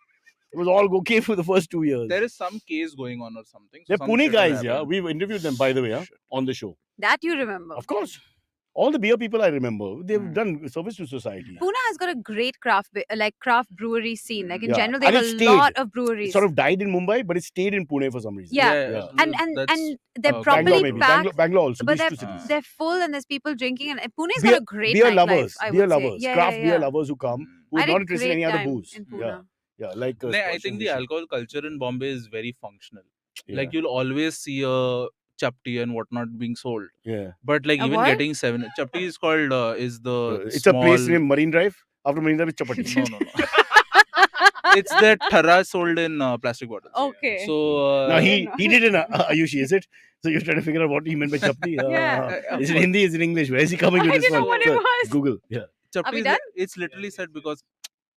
Speaker 5: It was all okay for the first 2 years.
Speaker 3: There is some case going on or something. So
Speaker 5: They're
Speaker 3: some
Speaker 5: Pune
Speaker 3: shit has
Speaker 5: guys, yeah.
Speaker 3: happened.
Speaker 5: We've interviewed them, by the way, on the show.
Speaker 4: That you remember.
Speaker 5: Of course. All the beer people I remember, they've
Speaker 3: Hmm.
Speaker 5: done service to society.
Speaker 4: Pune has got a great craft brewery scene. Like in
Speaker 5: Yeah.
Speaker 4: general, they
Speaker 5: And
Speaker 4: have
Speaker 5: it
Speaker 4: a
Speaker 5: stayed.
Speaker 4: lot of breweries.
Speaker 5: It sort of died in Mumbai, but it stayed in Pune for some reason.
Speaker 4: Yeah. and
Speaker 3: That's-
Speaker 4: they're
Speaker 3: Bangalore
Speaker 4: properly
Speaker 5: maybe.
Speaker 4: packed.
Speaker 5: Bangalore also.
Speaker 4: But
Speaker 5: These
Speaker 4: they're,
Speaker 5: two cities.
Speaker 4: they're full and there's people drinking and Pune's
Speaker 5: Beer-
Speaker 4: got a great
Speaker 5: beer
Speaker 4: nightlife,
Speaker 5: lovers,
Speaker 4: I
Speaker 5: beer
Speaker 4: would say.
Speaker 5: lovers,
Speaker 4: Yeah,
Speaker 5: craft
Speaker 4: yeah,
Speaker 5: beer
Speaker 4: yeah.
Speaker 5: lovers who come, who
Speaker 4: I
Speaker 5: are
Speaker 4: had
Speaker 5: not
Speaker 4: a
Speaker 5: interested in
Speaker 4: great
Speaker 5: any other
Speaker 4: time
Speaker 5: booze.
Speaker 4: in Pune.
Speaker 5: Yeah, like.
Speaker 3: I
Speaker 5: Scotch
Speaker 3: think
Speaker 5: and
Speaker 3: the
Speaker 5: shit.
Speaker 3: alcohol culture in Bombay is very functional.
Speaker 5: Yeah.
Speaker 3: Like you'll always see a chapti and whatnot being sold.
Speaker 5: Yeah.
Speaker 3: But like
Speaker 4: A
Speaker 3: even
Speaker 4: what?
Speaker 3: getting chapti is called is the
Speaker 5: It's
Speaker 3: small,
Speaker 5: a place named Marine Drive. After Marine Drive, it's Chapati.
Speaker 3: no. It's that thara sold in plastic bottles.
Speaker 4: Okay.
Speaker 3: So
Speaker 5: Now
Speaker 4: he-
Speaker 5: he did in Ayushi, is it? So you're trying to figure out what he meant by chapti?
Speaker 4: Yeah.
Speaker 5: Is it Hindi? Is it English? Where is he coming with
Speaker 4: I
Speaker 5: this
Speaker 4: didn't know
Speaker 5: one?
Speaker 4: what it
Speaker 5: So,
Speaker 4: was.
Speaker 5: Google. Yeah.
Speaker 3: chapti
Speaker 4: Are we
Speaker 3: is
Speaker 4: done?
Speaker 3: it's literally said because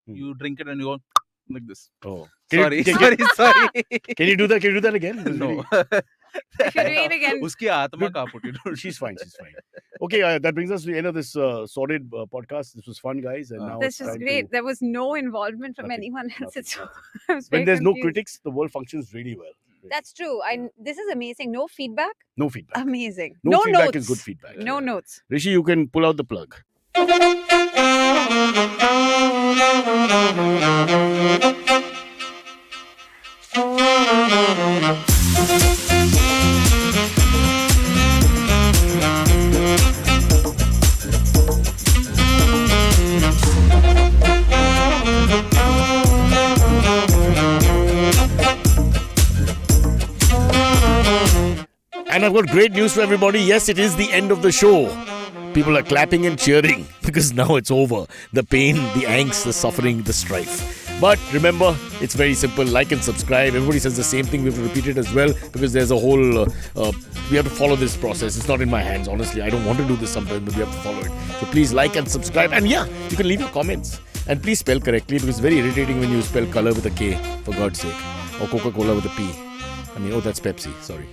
Speaker 3: you drink it and you go like this.
Speaker 5: Oh.
Speaker 3: Sorry.
Speaker 5: Can you do that? Can you do that again? This is
Speaker 3: No.
Speaker 4: If you do it again,
Speaker 3: Uski atma ka put it.
Speaker 5: She's fine. She's fine. Okay, that brings us to the end of this sordid podcast. This was fun, guys. And now
Speaker 4: this
Speaker 5: it's
Speaker 4: is
Speaker 5: time
Speaker 4: great.
Speaker 5: to-
Speaker 4: There was no involvement from
Speaker 5: Nothing,
Speaker 4: anyone else.
Speaker 5: nothing,
Speaker 4: It's
Speaker 5: nothing.
Speaker 4: I was very
Speaker 5: When there's no
Speaker 4: confused.
Speaker 5: critics, the world functions really well.
Speaker 4: That's true. This is amazing. No feedback.
Speaker 5: No feedback.
Speaker 4: Amazing.
Speaker 5: No
Speaker 4: No
Speaker 5: feedback
Speaker 4: notes.
Speaker 5: is good feedback.
Speaker 4: No notes.
Speaker 5: Rishi, you can pull out the plug. And I've got great news for everybody. Yes, it is the end of the show. People are clapping and cheering because now it's over. The pain, the angst, the suffering, the strife. But remember, it's very simple. Like and subscribe. Everybody says the same thing. We have to repeat it as well because there's a whole... we have to follow this process. It's not in my hands, honestly. I don't want to do this sometimes, but we have to follow it. So please like and subscribe. And yeah, you can leave your comments. And please spell correctly because it's very irritating when you spell color with a K, for God's sake. Or Coca-Cola with a P. I mean, oh, that's Pepsi. Sorry.